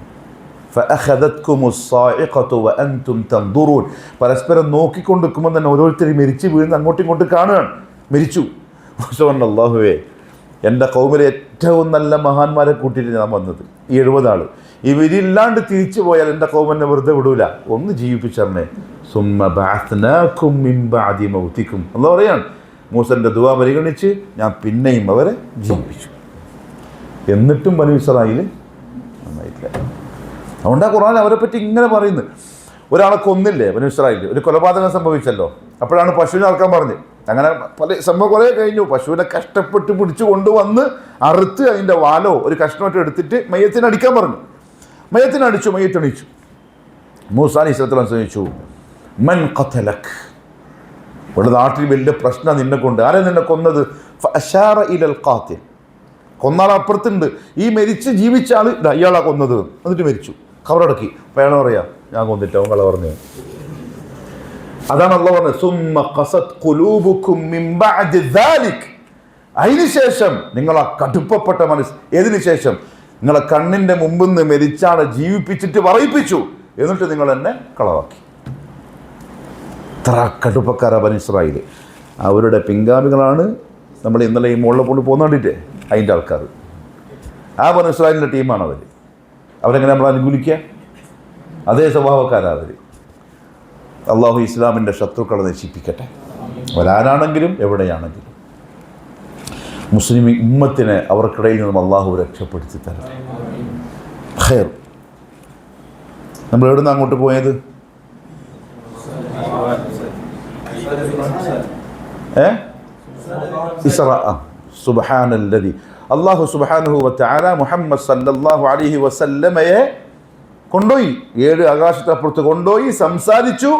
പരസ്പരം നോക്കിക്കൊണ്ടിരിക്കുമ്പോൾ തന്നെ ഓരോരുത്തരും മരിച്ചു വീഴുന്ന അങ്ങോട്ടും ഇങ്ങോട്ടും കാണുകയാണ്. മരിച്ചു. അള്ളാഹുവേ, എൻ്റെ കൗമിലെ ഏറ്റവും നല്ല മഹാന്മാരെ കൂട്ടിയിട്ട് ഞാൻ വന്നത്, ഈ 70 ആൾ. ഇവരില്ലാണ്ട് തിരിച്ചു പോയാൽ എൻ്റെ കൗമെന്നെ വെറുതെ വിടൂല, ഒന്ന് ജീവിപ്പിച്ചറിനെ. അള്ളാഹ് പറയാണ്, മൂസൻ്റെ ദുആ പരിഗണിച്ച് ഞാൻ പിന്നെയും അവരെ ജീവിപ്പിച്ചു. എന്നിട്ടും ബനൂ ഇസ്രായേൽ നന്നായിട്ടില്ല. അതുകൊണ്ടാണ് ഖുർആൻ അവരെ പറ്റി ഇങ്ങനെ പറയുന്നത്. ഒരാളെ കൊന്നില്ലേ ബനൂ ഇസ്രായേൽ, ഒരു കൊലപാതകം സംഭവിച്ചല്ലോ, അപ്പോഴാണ് പശുവിനെ അറക്കാൻ പറഞ്ഞത്. അങ്ങനെ പല സംഭവം കുറേ കഴിഞ്ഞു. പശുവിനെ കഷ്ടപ്പെട്ട് പിടിച്ചു കൊണ്ടുവന്ന് അറുത്ത് അതിൻ്റെ വാലോ ഒരു കഷ്ണമായിട്ട് എടുത്തിട്ട് മയ്യത്തിനെ അടിക്കാൻ പറഞ്ഞു. മയ്യത്തിനടിച്ചു, മയ്യത്തണിച്ചു. മൂസ അലൈഹിസ്സലാം ചോദിച്ചു, മൻ ഖതലക്, ഇവിടെ നാട്ടിൽ വലിയ പ്രശ്നം നിന്നെ കൊണ്ട്, ആരെ നിന്നെ കൊന്നത്? ഫഅശാറ ഇലൽ ഖാതിൽ, കൊന്നാൾ അപ്പുറത്തുണ്ട്. ഈ മരിച്ച് ജീവിച്ച ആൾ ഇയാളാ കൊന്നത്, എന്നിട്ട് മരിച്ചു, ഖബറടക്കി. അപ്പോൾ അയാൾ പറയാ, ഞാൻ കൊന്നിട്ട് അവൻ കള പറഞ്ഞു. അതാണ് അല്ലാഹു പറഞ്ഞത്, സുമ്മ ഖസത് ഖുലൂബുകും മിൻ ബഅദി ദാലിക്. അതിനുശേഷം നിങ്ങളാ കടുപ്പപ്പെട്ട മനസ്സ്, ഏതിനു ശേഷം? നിങ്ങളെ കണ്ണിൻ്റെ മുമ്പിൽ നിന്ന് മരിച്ചാളെ ജീവിപ്പിച്ചിട്ട് പറയിപ്പിച്ചു, എന്നിട്ട് നിങ്ങൾ എന്നെ കളവാക്കി. ഇത്ര കടുപ്പക്കാരാ ബനൂ ഇസ്രായേൽ. അവരുടെ പിൻഗാമികളാണ് നമ്മൾ ഇന്നലെ ഈ മുകളിൽ കൊണ്ട് പോകുന്ന കണ്ടിട്ടേ അതിൻ്റെ ആൾക്കാർ. ആ ബനൂ ഇസ്രായേലിൻ്റെ ടീമാണ് അവർ. അവരെങ്ങനെ നമ്മൾ അനുകൂലിക്കുക? അതേ സ്വഭാവക്കാരാണ് അവർ. അള്ളാഹു ഇസ്ലാമിൻ്റെ ശത്രുക്കളെ നശിപ്പിക്കട്ടെ, വരാനാണെങ്കിലും എവിടെയാണെങ്കിലും. മുസ്ലിം ഉമ്മത്തിനെ അവർക്കിടയിൽ നിന്നും അള്ളാഹു രക്ഷപ്പെടുത്തി തരണം. ഖൈർ. നമ്മൾ എവിടെ നിന്ന് അങ്ങോട്ട് പോയത്? ഇസ്രാ. സുബ്ഹാനല്ലദി, അല്ലാഹു സുബ്ഹാനഹു വ തആല മുഹമ്മദ് സല്ലല്ലാഹു അലൈഹി വസല്ലമയെ കൊണ്ടുപോയി, 7 ആകാശത്തപ്പുറത്ത് കൊണ്ടുപോയി, സംസാരിച്ചു,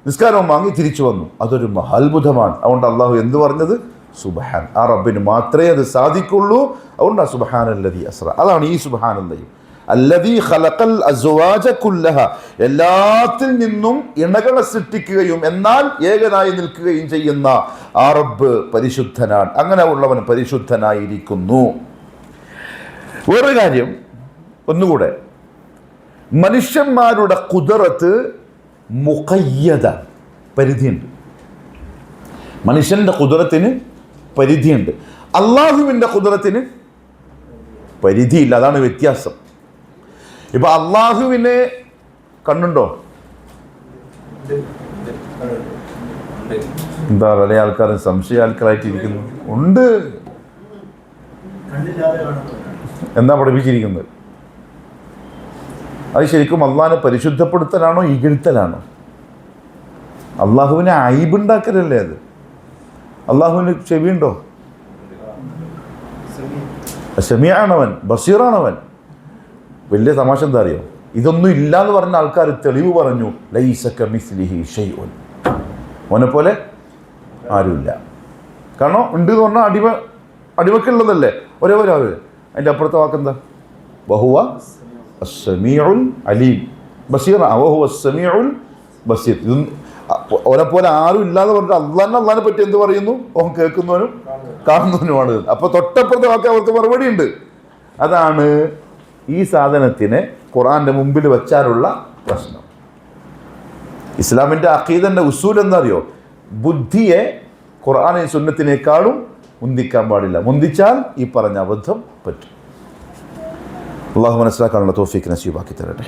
നിസ്കാരവും വാങ്ങി തിരിച്ചു വന്നു. അതൊരു മഹാത്ഭുതമാണ്. അതുകൊണ്ട് അള്ളാഹു എന്ത് പറഞ്ഞത്? സുബ്ഹാൻ. ആ റബ്ബിന് മാത്രമേ അത് സാധിക്കുള്ളൂ. അതുകൊണ്ടാണ് സുബ്ഹാനല്ലദി അസ്റ. അതാണ് ഈ സുബ്ഹാനല്ലദി. അല്ലദീ ഖലഖൽ അസ്വാജ കുല്ലഹ, എല്ലാത്തിൽ നിന്നും ഇണകളെ സൃഷ്ടിക്കുകയും എന്നാൽ ഏകനായി നിൽക്കുകയും ചെയ്യുന്ന ആ റബ്ബ് പരിശുദ്ധനാണ്. അങ്ങനെ ഉള്ളവൻ പരിശുദ്ധനായിരിക്കുന്നു. വേറൊരു കാര്യം ഒന്നുകൂടെ, മനുഷ്യന്മാരുടെ ഖുദ്റത്ത് മുഖയ്യദ, പരിധിയുണ്ട്. മനുഷ്യൻ്റെ ഖുദ്റത്തിന് പരിധിയുണ്ട്. അള്ളാഹുവിൻ്റെ ഖുദ്റത്തിന് പരിധിയില്ല. അതാണ് വ്യത്യാസം. ഇപ്പം അള്ളാഹുവിനെ കണ്ണുണ്ടോ? എന്താ പല ആൾക്കാരും സംശയാൽക്കാരായിട്ടിരിക്കുന്നു. ഉണ്ട്. എന്താ പഠിപ്പിച്ചിരിക്കുന്നത്? അത് ശരിക്കും അള്ളാഹിനെ പരിശുദ്ധപ്പെടുത്തലാണോ ഇകഴ്ത്തലാണോ? അള്ളാഹുവിനെ അയ്ബുണ്ടാക്കലല്ലേ അത്. അള്ളാഹുവിന് ചെവിയുണ്ടോ? സമീഅാണവൻ, ബസീറാണവൻ. വലിയ തമാശ എന്താ അറിയോ? ഇതൊന്നും ഇല്ല എന്ന് പറഞ്ഞ ആൾക്കാർ തെളിവ് പറഞ്ഞു, ലൈസ കമിസ്ലിഹി ഷൈഉൻ, ഓനെ പോലെ ആരുമില്ല. കാരണം ഉണ്ട് എന്ന് പറഞ്ഞാൽ അടിമക്കുള്ളതല്ലേ, ഒരേ ആള്. അതിൻ്റെ അപ്പുറത്തെ വാക്കെന്താ? വഹുവ അസ്സമീഉൽ അലീം, ബസീർ. വഹുവ അസ്സമീഉൽ ബസീർ. ഇത് ഓനെ പോലെ ആരും ഇല്ലാന്ന് പറഞ്ഞിട്ട് അള്ളാഹിനെ പറ്റി എന്ത് പറയുന്നു? ഓൻ കേൾക്കുന്നവനും കാണുന്നവനുമാണ്. അപ്പൊ തൊട്ടപ്പുറത്തെ വാക്ക് അവർക്ക് മറുപടി ഉണ്ട്. അതാണ് ഈ സാധനത്തിനെ ഖുർആന്റെ മുമ്പിൽ വെച്ചാലുള്ള പ്രശ്നം. ഇസ്ലാമിന്റെ അഖീദന്റെ ഉസൂൽ എന്നറിയോ? ബുദ്ധിയെ ഖുർആനും സുന്നത്തിനേക്കാളും മുന്തിക്കാൻ പാടില്ല. മുന്തിച്ചാൽ ഈ പറഞ്ഞ അബദ്ധം പറ്റും. അള്ളാഹു മനസ്സിലാക്കാനുള്ള തൗഫീഖ് നസീബാക്കി തരട്ടെ.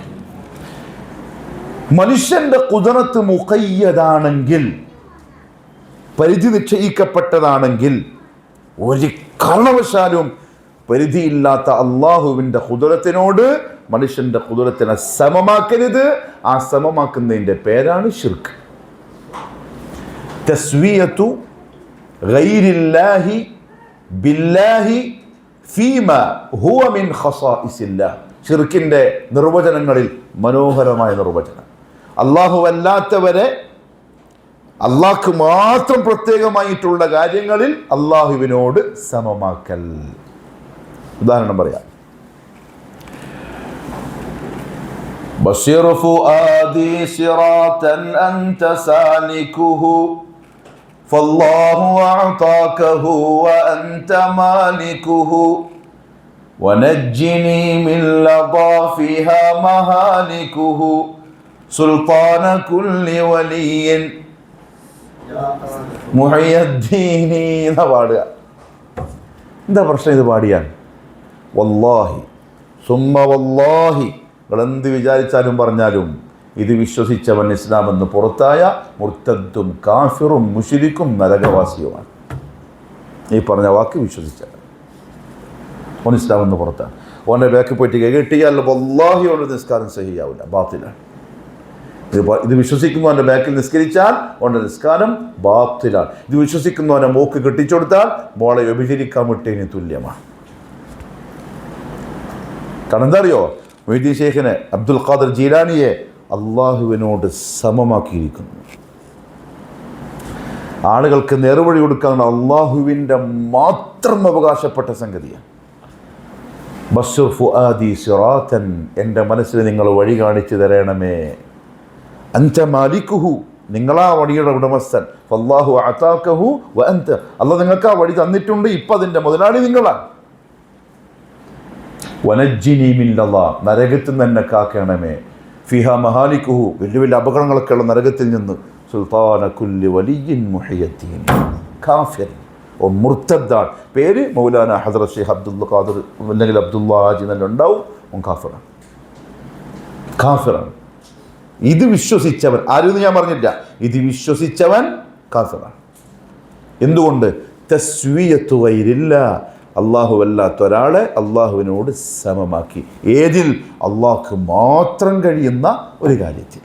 മനുഷ്യന്റെ ഖുദ്റത്ത് മുഖയ്യദാണെങ്കിൽ, പരിധി നിശ്ചയിക്കപ്പെട്ടതാണെങ്കിൽ, ഒരു കാരണവശാലും പരിധിയില്ലാത്ത അള്ളാഹുവിൻ്റെ ഖുദ്റത്തിനോട് മനുഷ്യന്റെ ഖുദ്റത്തിനെ സമമാക്കരുത്. ആ സമമാക്കുന്നതിൻ്റെ പേരാണ് ശിർക്ക്. തസ്വിയത്തു ഗൈരില്ലാഹി ബില്ലാഹി ഫീമാ ഹുവ മിൻ ഖസാഇസില്ലാഹ്. ശിർക്കിന്റെ നിർവചനങ്ങളിൽ മനോഹരമായ നിർവചനം. അല്ലാഹു അല്ലാത്തവരെ അല്ലാഹ്ക്ക് മാത്രം പ്രത്യേകമായിട്ടുള്ള കാര്യങ്ങളിൽ അല്ലാഹുവിനോട് സമമാക്കൽ. ഉദാഹരണം പറയാം. ബശീർ ഫുആദി സിറാതൻ അൻത സാലികുഹു ഫല്ലാഹു അഅതാകഹു വഅൻത മാലികുഹു വനജ്ജിനി മിൻ ലദാഫിഹാ മഹാലികുഹു സുൽത്താന കുല്ലി വലിയ്യിൻ മുഹയ്യദ്ദീനി എന്ന പാടുക. എന്താ പ്രശ്നം ഇത് പാടിയാൽ? വല്ലാഹി സുമ്മ വല്ലാഹി, നിങ്ങളെന്ത് വിചാരിച്ചാലും പറഞ്ഞാലും ഇത് വിശ്വസിച്ചവൻ ഇസ്ലാം എന്ന് പുറത്തായ മുർത്തദ്ദും കാഫിറും മുശ്രിക്കും നരകവാസിയുമാണ്. ഈ പറഞ്ഞ വാക്ക് വിശ്വസിച്ചാൽ ഓൻ ഇസ്ലാം എന്ന് പുറത്താണ്. ഓൻ്റെ ബാക്ക് പോയിട്ട് കേട്ടിയാൽ വല്ലാഹി ഓൻ്റെ നിസ്കാരം സഹിയാവില്ല, ബാത്തിലാണ്. ഇത് വിശ്വസിക്കുന്നവൻ്റെ ബാക്കിൽ നിസ്കരിച്ചാൽ ഓൻ്റെ നിസ്കാരം ബാത്തിലാണ്. ഇത് വിശ്വസിക്കുന്നവൻ്റെ മൂക്ക് കെട്ടിച്ചെടുത്താൽ മോളെ വ്യഭിചരിക്കാൻ വിട്ടതിന് തുല്യമാണ്. കാരണം എന്താ അറിയോ? മൊയ്തീൻ ശൈഖിനെ, അബ്ദുൽ ഖാദർ ജീലാനിയെ അള്ളാഹുവിനോട് സമമാക്കിയിരിക്കുന്നു. ആളുകൾക്ക് നേർവഴി കൊടുക്കാൻ അള്ളാഹുവിൻ്റെ മാത്രം അവകാശപ്പെട്ട സംഗതിയാണ്. ബശിർ ഫുആദി സിറാതൻ, എൻ്റെ മനസ്സിൽ നിങ്ങൾ വഴി കാണിച്ചു തരണമേ. അൻത മാലികുഹു, നിങ്ങളാ വഴിയുടെ ഉടമസ്ഥൻ. ഫല്ലാഹു അഅതാകഹു വഅൻത, അല്ലാഹ് നിങ്ങൾക്ക് ആ വഴി തന്നിട്ടുണ്ട്, ഇപ്പം അതിൻ്റെ മുതലാളി നിങ്ങളാണ്. വനജ്ജിനി മിൻ ലദാ, നരകത്തിൽ നിന്ന് എന്നെ കാക്കണമേ. ഫിഹ മഹാലികുഹു, വലിയ വലിയ അപകടങ്ങളൊക്കെയുള്ള നരകത്തിൽ നിന്ന്. സുൽത്താന കുല്ലി വലിയ്യിൻ മുഹയ്യദ്ദീൻ കാഫിർ, ഓ മുർത്തദ്ദാൻ. പേര് മൗലാന ഹദ്റത്ത് ശൈഖ് അബ്ദുൽ ഖാദിർ അല്ലെങ്കിൽ അബ്ദുല്ലാ ഹാജി എന്നെല്ലാം ഉണ്ടാവും. ഓൻ കാഫിറാണ്, കാഫിറാണ്. ഇത് വിശ്വസിച്ചവൻ, ആരും ഞാൻ പറഞ്ഞില്ല, ഇത് വിശ്വസിച്ചവൻ കാഫിറാണ്. എന്തുകൊണ്ട്? തസ്വിയത്തു ഗൈരില്ലാഹ്, അള്ളാഹു അല്ലാത്ത ഒരാളെ അള്ളാഹുവിനോട് സമമാക്കി. ഏതിൽ? അള്ളാഹ്ക്ക് മാത്രം കഴിയുന്ന ഒരു കാര്യത്തിൽ.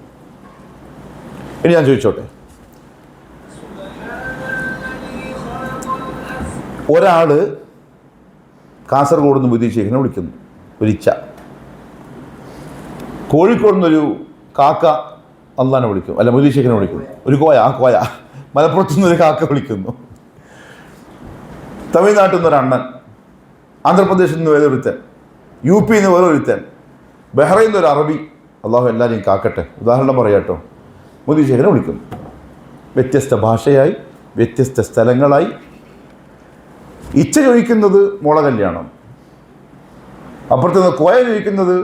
ഇനി ഞാൻ ചോദിച്ചോട്ടെ, ഒരാള് കാസർഗോഡ് നിന്ന് മൊയ്തീൻ ശൈഖിനെ വിളിക്കുന്നു, ഒരു ഇച്ച. കോഴിക്കോട് നിന്നൊരു കാക്ക അള്ളാഹിനെ വിളിക്കും, അല്ല മൊയ്തീൻ ശൈഖിനെ വിളിക്കുന്നു. ഒരു കോയ മലപ്പുറത്തു നിന്നൊരു കാക്ക വിളിക്കുന്നു. തമിഴ്നാട്ടിൽ നിന്നൊരു അണ്ണൻ, ആന്ധ്രാപ്രദേശിൽ നിന്ന് വേറൊരുത്തൻ, യു പിയിൽ നിന്ന് വേറൊരുത്തൻ, ബഹ്റൈനിൽ നിന്നൊരു അറബി. അള്ളാഹു എല്ലാവരെയും കാക്കട്ടെ. ഉദാഹരണം പറയാട്ടോ, മൊയ്തീൻ ശൈഖിനെ വിളിക്കുന്നു. വ്യത്യസ്ത ഭാഷയായി, വ്യത്യസ്ത സ്ഥലങ്ങളായി. ഇച്ച ചോദിക്കുന്നത് മോള കല്യാണം, അപ്പുറത്തുനിന്ന് കോയ ചോദിക്കുന്നത്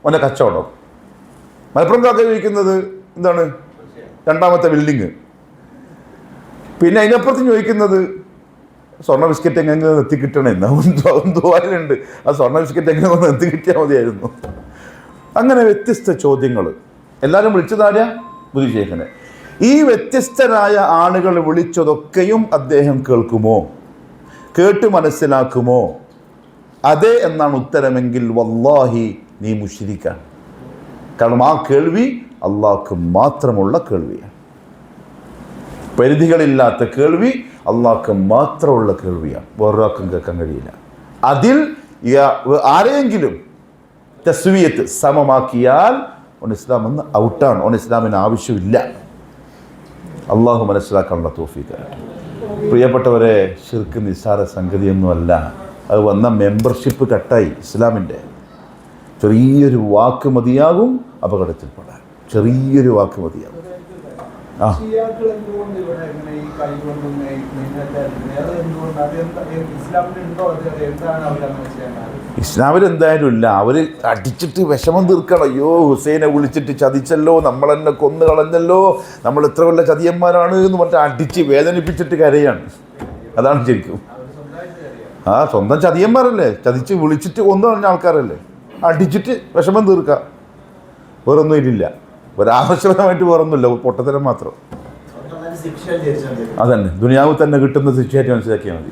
ഓൻ്റെ കച്ചവടം, മലപ്പുറം കാക്ക ചോദിക്കുന്നത് എന്താണ്? രണ്ടാമത്തെ ബിൽഡിങ്. പിന്നെ അതിനപ്പുറത്ത് ചോദിക്കുന്നത് സ്വർണ്ണ ബിസ്ക്കറ്റ് എങ്ങനെ എത്തിക്കിട്ടണമെന്ന് ദ്വാരമുണ്ട്. ആ സ്വർണ്ണ ബിസ്ക്കറ്റ് എങ്ങനെ ഒന്ന് എത്തിക്കിട്ടിയാൽ മതിയായിരുന്നു. അങ്ങനെ വ്യത്യസ്ത ചോദ്യങ്ങൾ. എല്ലാവരും വിളിച്ചതാരാ? മൊയ്തീൻ ശൈഖിനെ. ഈ വ്യത്യസ്തരായ ആളുകൾ വിളിച്ചതൊക്കെയും അദ്ദേഹം കേൾക്കുമോ? കേട്ട് മനസ്സിലാക്കുമോ? അതെ എന്നാണ് ഉത്തരമെങ്കിൽ വല്ലാഹി നീ മുശ്രിക്കാണ്. കാരണം ആ കേൾവി അള്ളാഹ്ക്ക് മാത്രമുള്ള കേൾവിയാണ്. പരിധികളില്ലാത്ത കേൾവി അള്ളാഹ്ക്ക് മാത്രമുള്ള കേൾവിയാണ്, വേറൊരാൾക്കും കേൾക്കാൻ കഴിയില്ല. അതിൽ ആരെയെങ്കിലും തസ്വിയത്ത് സമമാക്കിയാൽ ഓൻ ഇസ്ലാം എന്ന് ഔട്ടാണ്. ഓൻ ഇസ്ലാമിന് ആവശ്യമില്ല. അള്ളാഹു മനസ്സിലാക്കാനുള്ള തൗഫീഖ്. പ്രിയപ്പെട്ടവരെ, ശിർക്ക് നിസ്സാര സംഗതിയൊന്നുമല്ല. അത് വന്ന മെമ്പർഷിപ്പ് കട്ടായി. ഇസ്ലാമിൻ്റെ ചെറിയൊരു വാക്ക് മതിയാകും അപകടത്തിൽപ്പെടാൻ. ചെറിയൊരു വാക്ക് മതിയാകും. ഇസ്ലാമിൽ എന്തായാലും ഇല്ല. അവർ അടിച്ചിട്ട് വിഷമം തീർക്കണം. അയ്യോ, ഹുസൈനെ വിളിച്ചിട്ട് ചതിച്ചല്ലോ, നമ്മളെന്നെ കൊന്നു കളഞ്ഞല്ലോ, നമ്മൾ എത്ര വല്ല ചതിയന്മാരാണ് എന്ന് പറഞ്ഞിട്ട് അടിച്ച് വേദനിപ്പിച്ചിട്ട് കരയാണ്. അതാണ് ശരിക്കും. സ്വന്തം ചതിയന്മാരല്ലേ, ചതിച്ച് വിളിച്ചിട്ട് കൊന്നു കളഞ്ഞ ആൾക്കാരല്ലേ. അടിച്ചിട്ട് വിഷമം തീർക്കുക, വേറൊന്നും ഇതില്ല. ഒരാവശ്യപരമായിട്ട് വേറൊന്നുമില്ല, പൊട്ടത്തരം മാത്രം. അതന്നെ ദുനിയാവിൽ തന്നെ കിട്ടുന്ന ശിക്ഷയായിട്ട് മനസ്സിലാക്കിയാൽ മതി.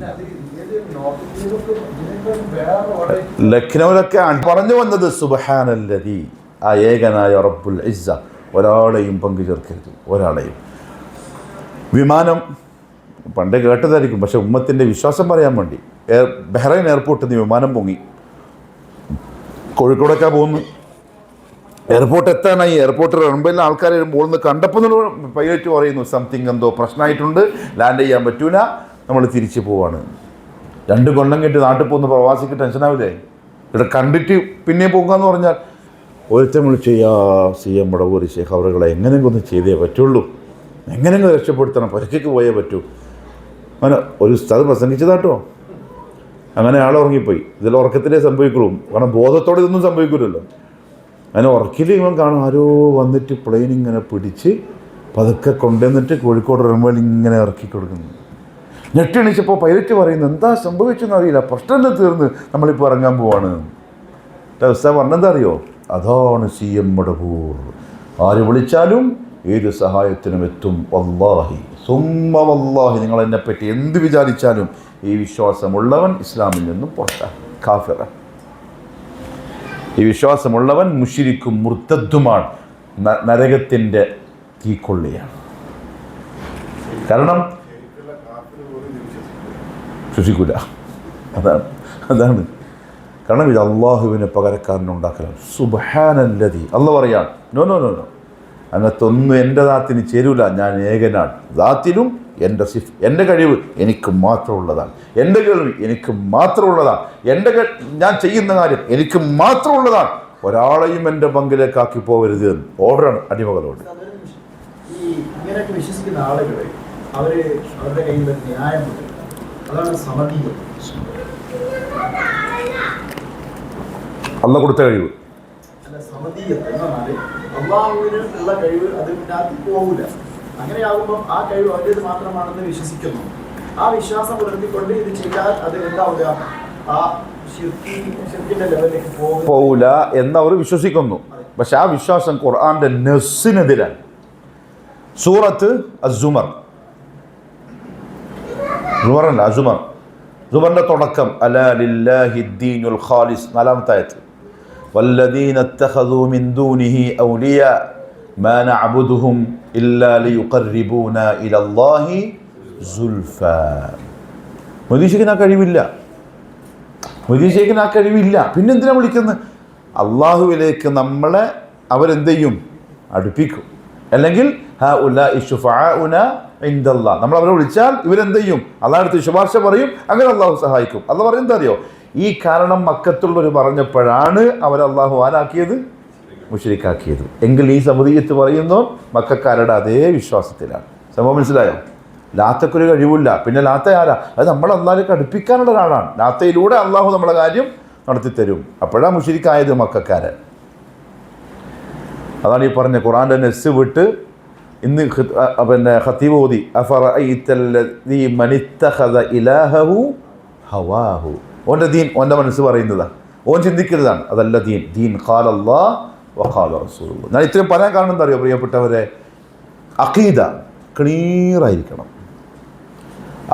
ലഖ്നൗവിലൊക്കെ പറഞ്ഞു വന്നത് സുബ്ഹാനല്ലദീ, ആ ഏകനായ റബ്ബുൽ ഇസ്സ, ഒരാളെയും പങ്കു ചേർക്കരുത്, ഒരാളെയും. വിമാനം പണ്ടേ കേട്ടതായിരിക്കും, പക്ഷെ ഉമ്മത്തിൻ്റെ വിശ്വാസം പറയാൻ വേണ്ടി ബഹ്റൈൻ എയർപോർട്ടിൽ നിന്ന് വിമാനം പൊങ്ങി കോഴിക്കോടൊക്കെ പോകുന്നു. എയർപോർട്ട് എത്താനായി. എയർപോർട്ട് റൺവേയിൽ ആൾക്കാർ പോകുന്നത് കണ്ടപ്പോൾ പൈലറ്റ് പറയുന്നു സംതിങ് എന്തോ പ്രശ്നമായിട്ടുണ്ട്, ലാൻഡ് ചെയ്യാൻ പറ്റൂല, നമ്മൾ തിരിച്ചു പോവാണ്. 2 കൊല്ലം കഴിഞ്ഞിട്ട് നാട്ടിൽ പോകുന്ന പ്രവാസിക്ക് ടെൻഷനാവില്ലേ? ഇവിടെ കണ്ടിട്ട് പിന്നെ പോകാമെന്ന് പറഞ്ഞാൽ ഒരുത്തൻ വിളിച്ച് CM മടവൂർ ശേഖ് അവരുകളെ എങ്ങനെയെങ്കിലും ഒന്ന് ചെയ്തേ പറ്റുള്ളൂ, എങ്ങനെയെങ്കിലും രക്ഷപ്പെടുത്തണം, പരക്കേക്ക് പോയേ പറ്റൂ. അങ്ങനെ ഒരു സ്ഥലം പ്രസംഗിച്ചതാട്ടോ. അങ്ങനെ ആൾ ഉറങ്ങിപ്പോയി. ഇതിൽ ഉറക്കത്തിലേ സംഭവിക്കുള്ളൂ, കാരണം ബോധത്തോടെ ഇതൊന്നും സംഭവിക്കില്ലല്ലോ. അങ്ങനെ ഉറക്കിൽ ഇവൻ കാണും ആരോ വന്നിട്ട് പ്ലെയിൻ ഇങ്ങനെ പിടിച്ച് പതുക്കെ കൊണ്ടുവന്നിട്ട് കോഴിക്കോട് റൺവേയിൽ ഇങ്ങനെ ഇറക്കി കൊടുക്കുന്നു. ഞെട്ടിണിച്ചപ്പോൾ പൈലറ്റ് പറയുന്നു എന്താ സംഭവിച്ചെന്ന് അറിയില്ല, പ്രശ്നം തീർന്ന് നമ്മളിപ്പോൾ ഇറങ്ങാൻ പോവാണ്. ഉസ്താദ് പറഞ്ഞെന്താ അറിയോ? അതാണ് CM മടവൂർ, ആര് വിളിച്ചാലും ഏത് സഹായത്തിനും എത്തും. വല്ലാഹി സുമ്മ വല്ലാഹി, നിങ്ങൾ എന്നെപ്പറ്റി എന്ത് വിചാരിച്ചാലും ഈ വിശ്വാസമുള്ളവൻ ഇസ്ലാമിൽ നിന്നും പുറത്താണ്, കാഫിറ. ഈ വിശ്വാസമുള്ളവൻ മുശ്രിക്കും മുർത്തദ്ദുമാണ്, നരകത്തിൻ്റെ തീക്കൊള്ളിയാണ്. കാരണം വിശ്വസിക്കൂല. അതാണ് കാരണം ഇത് അള്ളാഹുവിനെ പകരക്കാരനുണ്ടാക്കലാണ്. സുബ്ഹാനല്ലദീ, അള്ളാഹ് പറയാം നോ നോ നോ നോ, അങ്ങനത്തെ ഒന്നും എൻ്റെ ദാത്തിന് ചേരൂല, ഞാൻ ഏകനാണ്. ദാത്തിലും എൻ്റെ കഴിവ് എനിക്ക് മാത്രമുള്ളതാണ്, എൻ്റെ കേൾവി എനിക്ക് മാത്രമുള്ളതാണ്, ഞാൻ ചെയ്യുന്ന കാര്യം എനിക്ക് മാത്രമുള്ളതാണ്, ഒരാളെയും എൻ്റെ പങ്കിലേക്കാക്കി പോകരുത് എന്ന് ഓർഡറാണ് അടിമകളോട്. ഇങ്ങനെയൊക്കെ വിശ്വസിക്കുന്ന ആളുകളെ അവരുടെ കയ്യിൽ ന്യായമുണ്ട്, അതാണ് സമതീയം. അള്ളാഹ് കൊടുത്ത കഴിവ് അല്ല, സമതീയം എന്നാൽ അള്ളാഹുവിന് ഉള്ള കഴിവ് അതിനകത്ത് പോകില്ല. അങ്ങനെയാകുമ്പോൾ ആ കഴിവ് അവൻ്റേത് മാത്രമാണെന്ന് വിശ്വസിക്കുന്നു. ആ വിശ്വാസം പുലർത്തിക്കൊണ്ട് ഇത് ചെയ്താൽ അത് എന്താവില്ല, ആ ശിർക്കിന്റെ ലെവലിലേക്ക് പോകില്ല എന്നവർ വിശ്വസിക്കുന്നു. പക്ഷെ ആ വിശ്വാസം ഖുർആന്റെ നസ്സിനെതിരാണ്. സൂറത്ത് അസ്സുമർ, സുമറിന്റെ തുടക്കം അലാ ലില്ലാഹി ദീനുൽ ഖാലിസ്, 4-ാമത്തെ ആയത്ത്. വല്ലദീന ഇത്തഖദൂ മിൻ ദൂനിഹി ഔലിയാ മാ നഅബുദുഹും ഇല്ലാ ലിയുഖർരിബൂനാ ഇലല്ലാഹി സുൽഫാ. മൊയ്തീശയ്ക്ക് ആ കഴിവില്ല. പിന്നെന്തിനാ വിളിക്കുന്നത്? അള്ളാഹുവിലേക്ക് നമ്മളെ അവരെന്ത് ചെയ്യും? അടുപ്പിക്കും. അല്ലെങ്കിൽ നമ്മൾ അവരെ വിളിച്ചാൽ ഇവരെന്ത് ചെയ്യും? അള്ളാഹുവിന്റെ അടുത്ത് ശുപാർശ പറയും, അങ്ങനെ അള്ളാഹു സഹായിക്കും. അള്ളാഹ് പറയുന്നത് അറിയോ? ഈ കാരണം മക്കത്തുള്ളവർ പറഞ്ഞപ്പോഴാണ് അവരെ അള്ളാഹു ആരാക്കിയത്? മുശ്രിക്കാക്കിയത്. എങ്കിൽ ഈ സമൂഹത്ത് പറയുന്നു മക്കക്കാരുടെ അതേ വിശ്വാസത്തിലാണ്. സംഭവം മനസ്സിലായോ? ലാത്തക്കൊരു കഴിവില്ല. പിന്നെ ലാത്ത ആരാ? അത് നമ്മൾ അള്ളാഹിലേക്ക് അടുപ്പിക്കാനുള്ള ഒരാളാണ്. ലാത്തയിലൂടെ അള്ളാഹു നമ്മളെ കാര്യം നടത്തിത്തരും. അപ്പോഴാണ് മുശ്രിക്കായത് മക്കക്കാരൻ. അതാണ് ഈ പറഞ്ഞ ഖുർആന്റെ നെസ് വിട്ട് ഇന്ന് പിന്നെ ഖതീബ് ഓതി അഫറഅയ്തല്ലദീ മനിത്തഖദ ഇലാഹഹു ഹവാഹു. ഓൻ്റെ ദീൻ ഓൻ്റെ മനസ്സ് പറയുന്നതാണ്, ഓൻ ചിന്തിക്കുന്നതാണ്. അതല്ല ദീൻ ഖാല അല്ലാഹ് വഖാല റസൂലുള്ളാഹ്. ഞാൻ ഇത്രയും പറയാൻ കാരണം എന്താ അറിയോ പ്രിയപ്പെട്ടവരെ? അഖീദ ക്ലിയറായിരിക്കണം.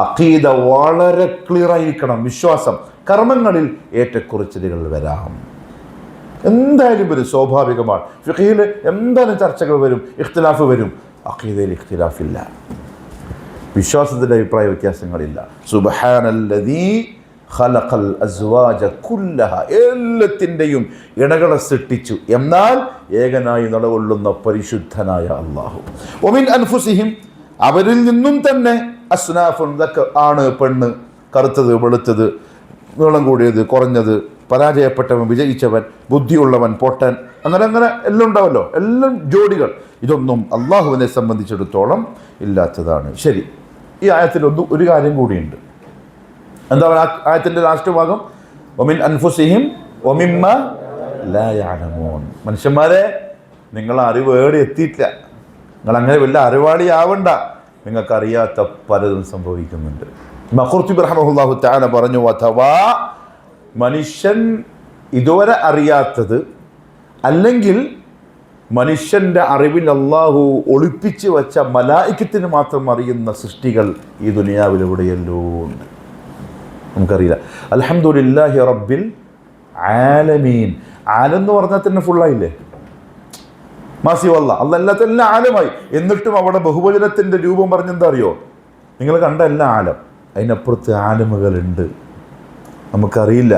അഖീദ വളരെ ക്ലിയറായിരിക്കണം. വിശ്വാസം. കർമ്മങ്ങളിൽ ഏറ്റക്കുറച്ചിലുകൾ വരാം, എന്തായാലും വരും, സ്വാഭാവികമാണ്. ഫിഖ്ഹിൽ എന്തായാലും ചർച്ചകൾ വരും, ഇഖ്തിലാഫ് വരും. അഖീദയിൽ ഇഖ്തിലാഫില്ല, വിശ്വാസത്തിൻ്റെ അഭിപ്രായ വ്യത്യാസങ്ങളില്ല. സുബ്ഹാനല്ലദീ ഖലഖൽ അസ്വാജ കുല്ലഹ, എല്ലാത്തിൻ്റെയും ഇണകളെ സൃഷ്ടിച്ചു. എന്നാൽ ഏകനായി നിലകൊള്ളുന്ന പരിശുദ്ധനായ അല്ലാഹു. വമിൻ അൻഫുസിഹിം, അവരിൽ നിന്നും തന്നെ അസ്നാഫുൻ, ആണ് പെണ്ണ്, കറുത്തത് വെളുത്തത്, നീളം കൂടിയത് കുറഞ്ഞത്, പരാജയപ്പെട്ടവൻ വിജയിച്ചവൻ, ബുദ്ധിയുള്ളവൻ പൊട്ടൻ, അങ്ങനെ അങ്ങനെ എല്ലാം ഉണ്ടാവല്ലോ, എല്ലാം ജോഡികൾ. ഇതൊന്നും അള്ളാഹുവിനെ സംബന്ധിച്ചിടത്തോളം ഇല്ലാത്തതാണ്. ശരി, ഈ ആയത്തിൽ ഒരു കാര്യം കൂടിയുണ്ട്. എന്താ ആയത്തിൻ്റെ ലാസ്റ്റ് ഭാഗം? വമിൻ അൻഫുസിഹിം വമിമ്മ ലാ യഅലമൂൻ. മനുഷ്യന്മാരെ, നിങ്ങളെ അറിവ് ഏടെ എത്തിയിട്ടില്ല, നിങ്ങളങ്ങനെ വലിയ അറിവാളിയാവണ്ട, നിങ്ങൾക്കറിയാത്ത പലതും സംഭവിക്കുന്നുണ്ട്. ഖുർത്തുബി റഹ്മഹുല്ലാഹു തആല പറഞ്ഞു, വഥവാ മനുഷ്യൻ ഇതുവരെ അറിയാത്തത്, അല്ലെങ്കിൽ മനുഷ്യൻ്റെ അറിവിൽ അള്ളാഹു ഒളിപ്പിച്ച് വച്ച മലായിക്കത്തിന് മാത്രം അറിയുന്ന സൃഷ്ടികൾ ഈ ദുനിയാവിലെവിടെയല്ലോ ഉണ്ട്, നമുക്കറിയില്ല. അൽഹംദുലില്ലാഹി റബ്ബിൽ ആലമീൻ. ആലെന്ന് പറഞ്ഞാൽ തന്നെ ഫുള്ളായില്ലേ? മാസി വല്ല അല്ലാത്തെല്ലാം ആലമായി. എന്നിട്ടും അവിടെ ബഹുവചനത്തിൻ്റെ രൂപം പറഞ്ഞെന്താ അറിയോ? നിങ്ങൾ കണ്ട എല്ലാം ആലം, അതിനപ്പുറത്ത് ആലമുകളുണ്ട്, നമുക്കറിയില്ല.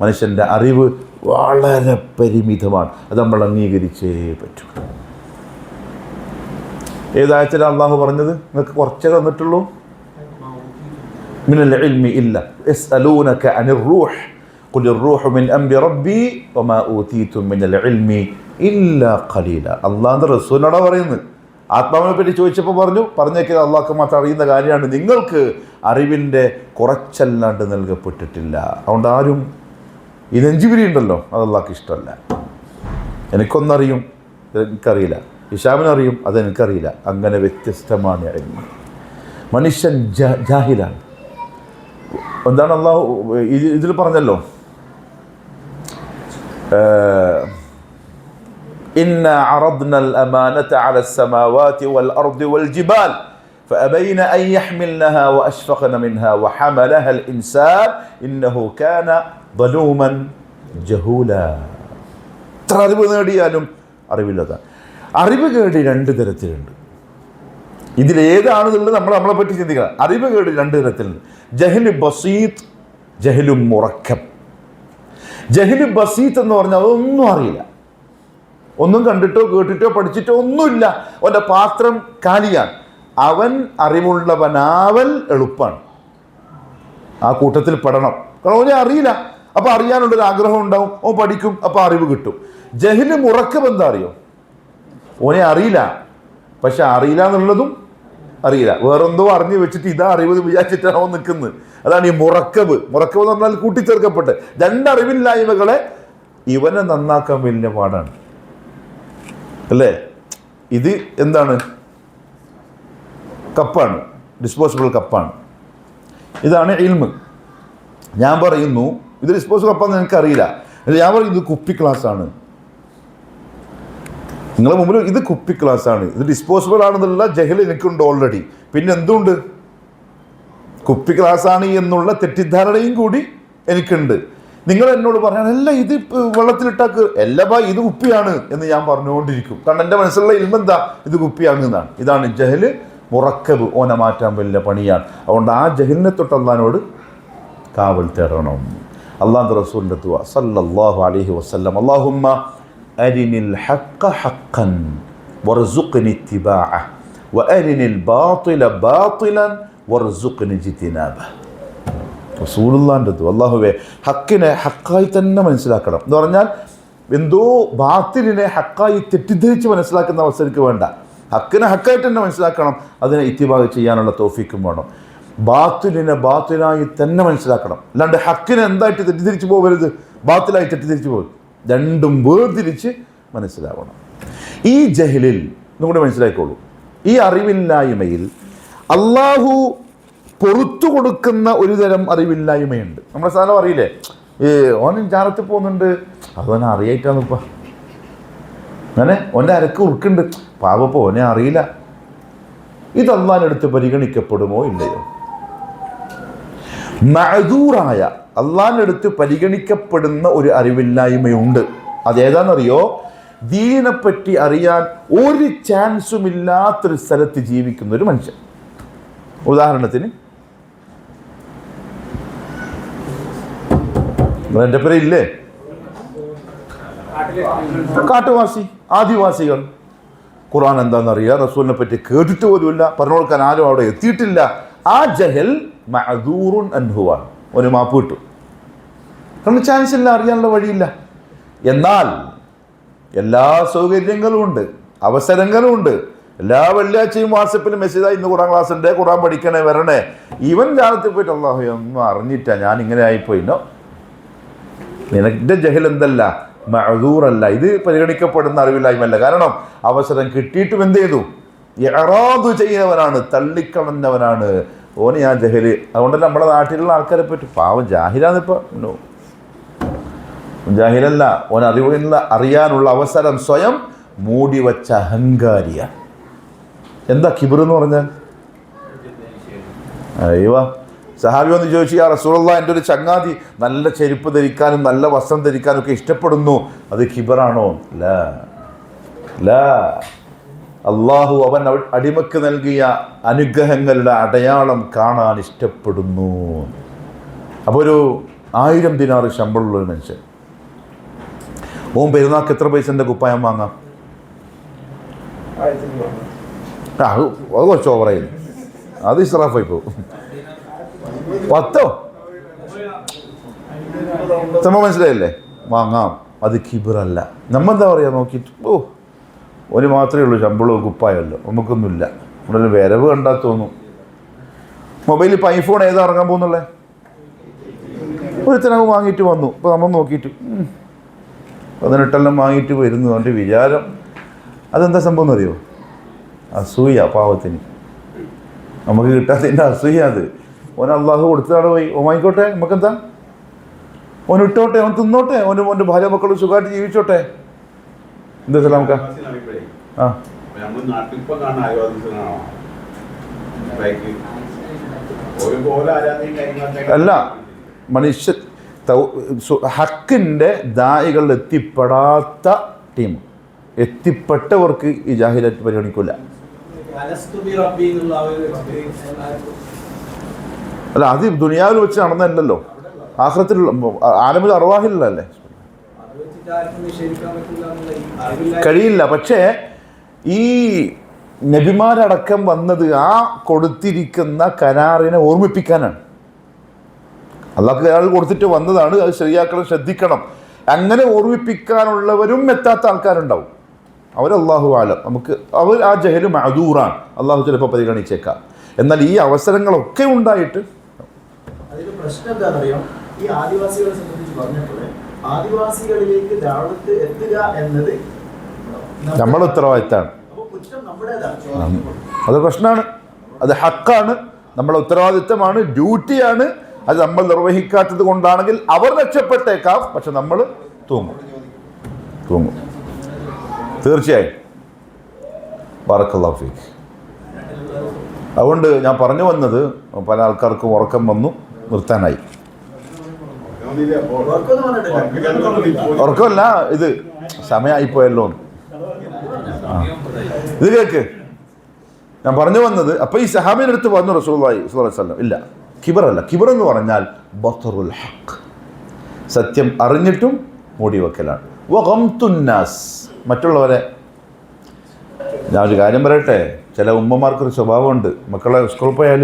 മനുഷ്യൻ്റെ അറിവ് വളരെ പരിമിതമാണ്, അത് നമ്മൾ അംഗീകരിച്ചേ പറ്റൂ. ഏതായത്തിലാണ് അള്ളാഹു പറഞ്ഞത്? നിങ്ങൾക്ക് കുറച്ചേ തന്നിട്ടുള്ളൂ. മിനൽ ഇൽമി ഇല്ല യസ്അലൂനക അനിർ റൂഹ് ഖുലിർ റൂഹു മിൻ അംരി റബ്ബി വമാ ഊതീതും മിനൽ ഇൽമി ഇല്ലാ ഖലീല. അള്ളാഹുവിൻ്റെ റസൂലിനോടാ പറയുന്നത്. ആത്മാവിനെ പറ്റി ചോദിച്ചപ്പോൾ പറഞ്ഞേക്കത് അള്ളാഹ്ക്ക് മാത്രം അറിയുന്ന കാര്യമാണ്, നിങ്ങൾക്ക് അറിവിൻ്റെ കുറച്ചല്ലാണ്ട് നൽകപ്പെട്ടിട്ടില്ല. അതുകൊണ്ട് ആരും ഈ നെഞ്ചുപിരി ഉണ്ടല്ലോ, അത് അള്ളാഹ്ക്ക് ഇഷ്ടമല്ല. എനിക്കൊന്നറിയും, എനിക്കറിയില്ല. ഹിഷാമിനറിയും, അതെനിക്കറിയില്ല. അങ്ങനെ വ്യത്യസ്തമാണ് ഇൽമ്. മനുഷ്യൻ ജാഹിലാണ്. എന്താണ് അള്ളാഹു ഇതിൽ പറഞ്ഞല്ലോ, إنا عرضنا الأمانة على السماوات والأرض والجبال فأبين أن يحملنها وأشفقن منها وحملها الإنسان إنه كان ظلوما جهولا. എത്ര അറിവ് നേടിയാലും അറിവില്ലതാണ്. അറിവ് കേട് രണ്ട് തരത്തിലുണ്ട്. ഇതിലേതാണെന്നുള്ളത് നമ്മളെ പറ്റി ചിന്തിക്കുക. അറിവ് കേട് രണ്ട് തരത്തിലുണ്ട്. ജഹ്ല് ബസീത്ത്, ജഹ്ലു മുറക്കബ്. ജഹ്ല് ബസീത്ത് എന്ന് പറഞ്ഞാൽ അതൊന്നും അറിയില്ല, ഒന്നും കണ്ടിട്ടോ കേട്ടിട്ടോ പഠിച്ചിട്ടോ ഒന്നുമില്ല, അവൻ്റെ പാത്രം കാലിയാണ്. അവൻ അറിവുള്ളവനാവൽ എളുപ്പമാണ്, ആ കൂട്ടത്തിൽ പെടണം. കാരണം അവനെ അറിയില്ല, അപ്പോൾ അറിയാനുള്ളൊരു ആഗ്രഹം ഉണ്ടാവും, ഓൻ പഠിക്കും, അപ്പോൾ അറിവ് കിട്ടും. ജഹ്ല് മുറക്കബ് എന്താ അറിയോ? ഓനെ അറിയില്ല, പക്ഷെ അറിയില്ല എന്നുള്ളതും അറിയില്ല, വേറെന്തോ അറിഞ്ഞു വെച്ചിട്ട് ഇതാ അറിവ് വിചാരിച്ചിട്ടാണ് അവൻ നിൽക്കുന്നത്. അതാണ് ഈ മുറക്കബ്. മുറക്കബ് എന്ന് പറഞ്ഞാൽ കൂട്ടിച്ചേർക്കപ്പെട്ട് രണ്ടറിവില്ലായ്മകളെ ഇവനെ നന്നാക്കാൻ വലിയ പാടാണ്, അല്ലേ? ഇത് എന്താണ്? കപ്പാണ്, ഡിസ്പോസിബിൾ കപ്പാണ്. ഇതാണ് ഇൽമ്. ഞാൻ പറയുന്നു ഇത് ഡിസ്പോസിബിൾ കപ്പാന്ന് എനിക്കറിയില്ല, ഞാൻ പറയും ഇത് കുപ്പി ഗ്ലാസ്സാണ്. നിങ്ങളെ മുമ്പിൽ ഇത് കുപ്പി ഗ്ലാസ്സാണ്, ഇത് ഡിസ്പോസിബിൾ ആണെന്നുള്ള ജഹൽ എനിക്കുണ്ട് ഓൾറെഡി. പിന്നെ എന്തുകൊണ്ട്? കുപ്പി ഗ്ലാസ്സാണ് എന്നുള്ള തെറ്റിദ്ധാരണയും കൂടി എനിക്കുണ്ട്. നിങ്ങൾ എന്നോട് പറയാൻ അല്ല ഇത് വെള്ളത്തിലിട്ടാക്ക്, എല്ലാ ഇത് കുപ്പിയാണ് എന്ന് ഞാൻ പറഞ്ഞുകൊണ്ടിരിക്കും. കാരണം എൻ്റെ മനസ്സിലുള്ള ഇൽമെന്താ? ഇത് കുപ്പിയാണ് എന്നാണ്. ഇതാണ് ജഹല് മുറക്കബ്. ഓനെ മാറ്റാൻ വലിയ പണിയാണ്. അതുകൊണ്ട് ആ ജഹലിനെ തൊട്ട് അള്ളാഹിനോട് കാവൽ തേടണം. അള്ളാഹുവിൻ്റെ റസൂലിൻ്റെ ദുആ സല്ലല്ലാഹു അലൈഹി വസല്ലം, അല്ലാഹുമ്മ അരിനിൽ ഹഖ്ഖ ഹഖ്ഖൻ വർസുഖ്നി ഇത്തിബാഅഹ് വഅരിനിൽ ബാതില ബാതിലൻ വർസുഖ്നി ഇജ്തിനാബഹ്. റസൂലുള്ളാഹിൻ്റെ ദുആ, അല്ലാഹുവേ ഹക്കിനെ ഹക്കായി തന്നെ മനസ്സിലാക്കണം എന്ന് പറഞ്ഞാൽ എന്തോ ബാത്തിലിനെ ഹക്കായി തെറ്റിദ്ധരിച്ച് മനസ്സിലാക്കുന്ന അവസ്ഥ എനിക്ക് വേണ്ട. ഹക്കിനെ ഹക്കായിട്ട് തന്നെ മനസ്സിലാക്കണം, അതിനെ ഇത്തിബാഅ് ചെയ്യാനുള്ള തൗഫീക്കും വേണം. ബാത്തിലിനെ ബാത്തിലായി തന്നെ മനസ്സിലാക്കണം, അല്ലാണ്ട് ഹക്കിനെ എന്തായിട്ട് തെറ്റിദ്ധരിച്ച് പോകരുത്, ബാത്തിലായി തെറ്റിദ്ധരിച്ച് പോകരുത്. രണ്ടും വേർതിരിച്ച് മനസ്സിലാവണം. ഈ ജഹലിൽ നിങ്ങളുടെ മനസ്സിലാക്കിക്കോളൂ, ഈ അറിവില്ലായ്മയിൽ അള്ളാഹു പൊറത്തു കൊടുക്കുന്ന ഒരു തരം അറിവില്ലായ്മയുണ്ട്. നമ്മുടെ സാധനം അറിയില്ലേ, ഓൻ ജാറത്തിൽ പോകുന്നുണ്ട്, അതോനെ അറിയായിട്ടാണിപ്പ, അങ്ങനെ ഓൻ്റെ അരക്ക് ഉറുക്കുണ്ട്, പാവപ്പോ ഓനെ അറിയില്ല. ഇത് അള്ളാഹിനടുത്ത് പരിഗണിക്കപ്പെടുമോ ഇല്ലയോ? മഅദൂറായ അള്ളാഹിനടുത്ത് പരിഗണിക്കപ്പെടുന്ന ഒരു അറിവില്ലായ്മയുണ്ട്. അതേതാണെന്നറിയോ? ദീനെപ്പറ്റി അറിയാൻ ഒരു ചാൻസും ഇല്ലാത്തൊരു സ്ഥലത്ത് ജീവിക്കുന്ന ഒരു മനുഷ്യൻ. ഉദാഹരണത്തിന് എൻ്റെ പേര് ഇല്ലേ? കാട്ടുവാസി, ആദിവാസികൾ. ഖുർആൻ എന്താണെന്നറിയാം, റസൂലിനെ പറ്റി കേട്ടിട്ട് പോലുമില്ല, പറഞ്ഞു കൊടുക്കാൻ ആരും അവിടെ എത്തിയിട്ടില്ല. ആ ജഹൽ മഅദൂറുൻ അൻഹുവാണ്, ഒരു മാപ്പ് കിട്ടും. കാരണം ചാൻസ് ഇല്ല, അറിയാനുള്ള വഴിയില്ല. എന്നാൽ എല്ലാ സൗകര്യങ്ങളും ഉണ്ട്, അവസരങ്ങളും ഉണ്ട്. എല്ലാ വെള്ളിയാഴ്ചയും വാട്സപ്പിൽ മെസ്സേജായി ഇന്ന് ഖുർആൻ ക്ലാസ് ഉണ്ട്, ഖുർആൻ പഠിക്കണേ വരണേ. ഇവൻ കാലത്തിൽ പോയിട്ട് അല്ലാഹു ഒന്നും അറിഞ്ഞിട്ടാ ഞാൻ ഇങ്ങനെ ആയിപ്പോയിന്നോ. നിനന്റെ ജഹൽ എന്തല്ല, മഅദൂറല്ല, ഇത് പരിഗണിക്കപ്പെടുന്ന അറിവില്ലായ്മല്ല. കാരണം അവസരം കിട്ടിയിട്ടും എന്ത് ചെയ്തു? ഇഅറാദ് ചെയ്യുന്നവനാണ്, തള്ളിക്കളഞ്ഞവനാണ് ഓന് ഞാൻ ജഹല്. അതുകൊണ്ടല്ല നമ്മുടെ നാട്ടിലുള്ള ആൾക്കാരെ പറ്റി പാവം ജാഹിലാന്നിപ്പോ ജാഹിലല്ല, ഓൻ അറിയാനുള്ള അവസരം സ്വയം മൂടി വച്ച അഹങ്കാരിയാണ്. എന്താ കിബർ എന്ന് പറഞ്ഞാൽ? അയ്യോ, സഹാബി വന്ന് ചോദിച്ചു, യാ റസൂലുള്ളാഹ്, എൻ്റെ ഒരു ചങ്ങാതി നല്ല ചെരുപ്പ് ധരിക്കാനും നല്ല വസ്ത്രം ധരിക്കാനും ഒക്കെ ഇഷ്ടപ്പെടുന്നു, അത് കിബറാണോ? ലാ, അള്ളാഹു അവൻ അടിമക്ക് നൽകിയ അനുഗ്രഹങ്ങളുടെ അടയാളം കാണാൻ ഇഷ്ടപ്പെടുന്നു. അപ്പോൾ ഒരു 1000 ദിനാർ ശമ്പളമുള്ളൊരു മനുഷ്യൻ, ഓൻ പെരുന്നാൾക്ക് എത്ര പൈസൻ്റെ കുപ്പായം വാങ്ങാം? അത് കുറച്ച് ഓവറായിരുന്നു, അത് ഇസ്രാഫായി പോകും. 10 മനസ്സിലായില്ലേ? വാങ്ങാം, അത് കിബറല്ല. നമ്മെന്താ പറയുക നോക്കിയിട്ട്, ഒരു മാത്രമേ ഉള്ളൂ ശമ്പളവും കുപ്പായമല്ലോ, നമുക്കൊന്നുമില്ല. ഇവിടെ വരവ് കണ്ടാൽ തോന്നും. മൊബൈലിൽ ഇപ്പോൾ ഐഫോൺ ഏതാ ഇറങ്ങാൻ പോകുന്നുള്ളേ? ഒരുത്തനവ് വാങ്ങിയിട്ട് വന്നു. ഇപ്പോൾ നമ്മൾ നോക്കിയിട്ട് 18 വാങ്ങിയിട്ട് വരുന്നു. അവൻ്റെ വിചാരം അതെന്താ സംഭവം എന്നറിയോ? അസൂയ. പാവത്തിന് നമുക്ക് കിട്ടാത്തതിൻ്റെ അസൂയ അത്. ഓൻ അള്ളാഹു കൊടുത്തതാണ്, പോയി ഓൻ വാങ്ങിക്കോട്ടെ, നമുക്കെന്താ? ഓൻ ഇട്ടോട്ടെ, ഓൻ തിന്നോട്ടെ, ഓൻ്റെ ഭാര്യ മക്കളും സുഖമായിട്ട് ജീവിച്ചോട്ടെ. എന്താ നമുക്ക് അല്ല, മനുഷ്യ ഹക്കിൻ്റെ ദായികളിൽ എത്തിപ്പെടാത്ത ടീം, എത്തിപ്പെട്ടവർക്ക് ഈ ജാഹിലായിട്ട് പരിഗണിക്കില്ല. അല്ല, അത് ദുനിയാവിൽ വെച്ച് നടന്നല്ലോ, ആഖിറത്തിലുള്ള ആലമുൽ അർവാഹിലല്ലേ, കഴിയില്ല. പക്ഷേ ഈ നബിമാരടക്കം വന്നത് ആ കൊടുത്തിരിക്കുന്ന കരാറിനെ ഓർമ്മിപ്പിക്കാനാണ്. അള്ളാഹ് കരാർ കൊടുത്തിട്ട് വന്നതാണ്, അത് ശരിയാക്കണം, ശ്രദ്ധിക്കണം. അങ്ങനെ ഓർമ്മിപ്പിക്കാനുള്ളവരും എത്താത്ത ആൾക്കാരുണ്ടാവും. അവരല്ലാഹു ആലം. നമുക്ക് അവർ ആ ജഹല് മഅദൂറാണ്, അള്ളാഹു ചിലപ്പോൾ പരിഗണിച്ചേക്കാം. എന്നാൽ ഈ അവസരങ്ങളൊക്കെ ഉണ്ടായിട്ട് അതിന് പ്രശ്നം എന്താണെന്നറിയോ? ഈ ആദിവാസികളെ സംബന്ധിച്ച് പറഞ്ഞപ്പോൾ ആദിവാസികളിലേക്ക് ദഅവത്ത് എത്തുക എന്നത് നമ്മുടെ ഉത്തരവാദിത്തമാണ്. അത് പ്രശ്നമാണ്, അത് ഹക്കാണ്, നമ്മുടെ ഉത്തരവാദിത്തമാണ്, ഡ്യൂട്ടിയാണ്. അത് നമ്മൾ നിർവഹിക്കാത്തത് കൊണ്ടാണെങ്കിൽ അവർ രക്ഷപ്പെട്ടേക്കാം, പക്ഷെ നമ്മൾ തൂങ്ങും തീർച്ചയായും. ബറക്കല്ലാഹു ഫീക്ക്. അതുകൊണ്ട് ഞാൻ പറഞ്ഞു വന്നത്, പല ആൾക്കാർക്കും ഉറക്കം വന്നു, നിർത്താനായി. ഉറക്കമല്ല, ഇത് സമയമായിപ്പോയല്ലോ. ഇത് കേൾക്ക്, ഞാൻ പറഞ്ഞു വന്നത്. അപ്പൊ ഈ സഹാബിയുടെ അടുത്ത് പറഞ്ഞു റസൂലുള്ളാഹി സ്വല്ലല്ലാഹു അലൈഹി വസല്ലം, ഇല്ല, കിബറല്ല. കിബർ എന്ന് പറഞ്ഞാൽ ബത്റുൽ ഹഖ്, സത്യം അറിഞ്ഞിട്ടും മൂടി വെക്കലാണ്. വഗംതുന്നാസ്, മറ്റുള്ളവരെ. ഞാൻ ഒരു കാര്യം പറയട്ടെ, ചില ഉമ്മമാർക്കൊരു സ്വഭാവമുണ്ട്, മക്കളെ സ്കൂളിൽ പോയാൽ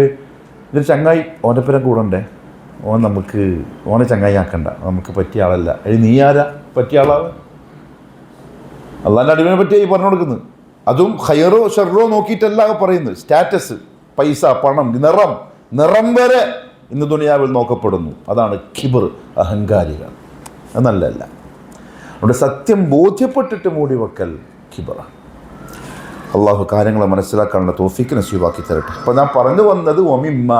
ഇതൊരു ചങ്ങായി, ഓൻ്റെ പേരം കൂടണ്ടേ, ഓനെ ചങ്ങായി ആക്കണ്ട, നമുക്ക് പറ്റിയ ആളല്ല. നീ ആരാ പറ്റിയ ആളാണ്? അള്ളാൻ്റെ അടിമനെ പറ്റിയായി പറഞ്ഞു കൊടുക്കുന്നത്. അതും ഖൈറോ ഷർറോ നോക്കിയിട്ടല്ല പറയുന്നത്. സ്റ്റാറ്റസ്, പൈസ, പണം, നിറം വരെ ഇന്ന് ദുനിയാവിൽ നോക്കപ്പെടുന്നു. അതാണ് കിബർ, അഹങ്കാരികൾ. അത് നല്ലതല്ല. അവിടെ സത്യം ബോധ്യപ്പെട്ടിട്ട് മൂടി വെക്കൽ കിബറാണ്. അള്ളാഹു കാര്യങ്ങളെ മനസ്സിലാക്കാനുള്ള തൗഫീഖ് നസീബാക്കി തരട്ടെ. അപ്പോൾ ഞാൻ പറഞ്ഞു വന്നത് വമിമ്മ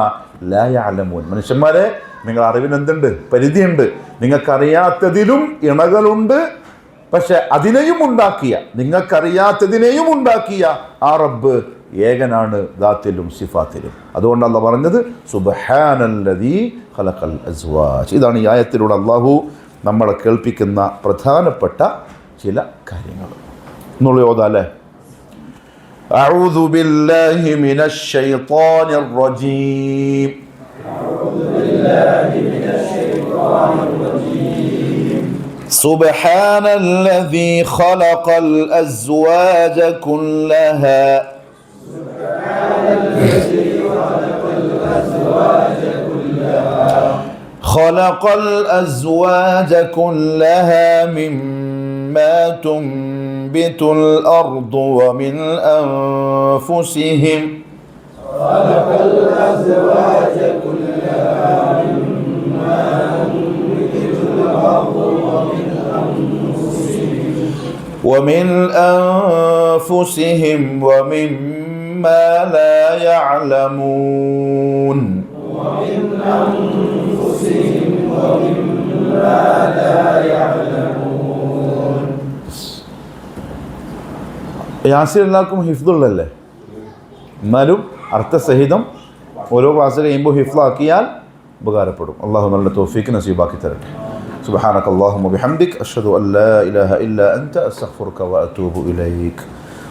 ലാ യഅലമൂൻ, മനുഷ്യന്മാരെ നിങ്ങൾ അറിവിന് എന്തുണ്ട്? പരിധിയുണ്ട്. നിങ്ങൾക്കറിയാത്തതിലും ഇണകളുണ്ട്. പക്ഷെ അതിനെയും ഉണ്ടാക്കിയ, നിങ്ങൾക്കറിയാത്തതിനെയും ഉണ്ടാക്കിയ ആ റബ്ബ് ഏകനാണ് ദാത്തിലും സിഫാത്തിലും. അതുകൊണ്ട് അള്ളാഹ് പറഞ്ഞത് സുബ്ഹാനല്ലദീ ഖലഖൽ അസ്വാജ്. ഇതാണ് ഈ ആയത്തിലൂടെ അള്ളാഹു നമ്മളെ കേൾപ്പിക്കുന്ന പ്രധാനപ്പെട്ട ചില കാര്യങ്ങൾ. എന്നുള്ള യോദാല്ലേ, അഊദു ബില്ലാഹി മിനശ് ശൈത്വാനിർ റജീം. سبحان الذي خلق الأزواج كلها خلق الأزواج كلها مما تنبت الأرض ومن أنفسهم خلق الأزواج كلها مما تنبت الأرض ومن أنفسهم ومما لا يعلمون യാസീൻ എല്ലാവർക്കും ഹിഫ്ദുള്ളല്ലേ? എന്നാലും അർത്ഥസഹിതം ഓരോ ക്ലാസ് കഴിയുമ്പോൾ ഹിഫ്ലാക്കിയാൽ ഉപകാരപ്പെടും. അള്ളാഹു നല്ല തൗഫീഖ് നസീബാക്കി തരട്ടെ. സുബ്ഹാനക അല്ലാഹുമ്മ ബിഹംദിക അഷ്ഹദു അൻ ലാ ഇലാഹ ഇല്ലാ അൻത അസ്തഗ്ഫിറുക വഅതൂബു ഇലൈക്.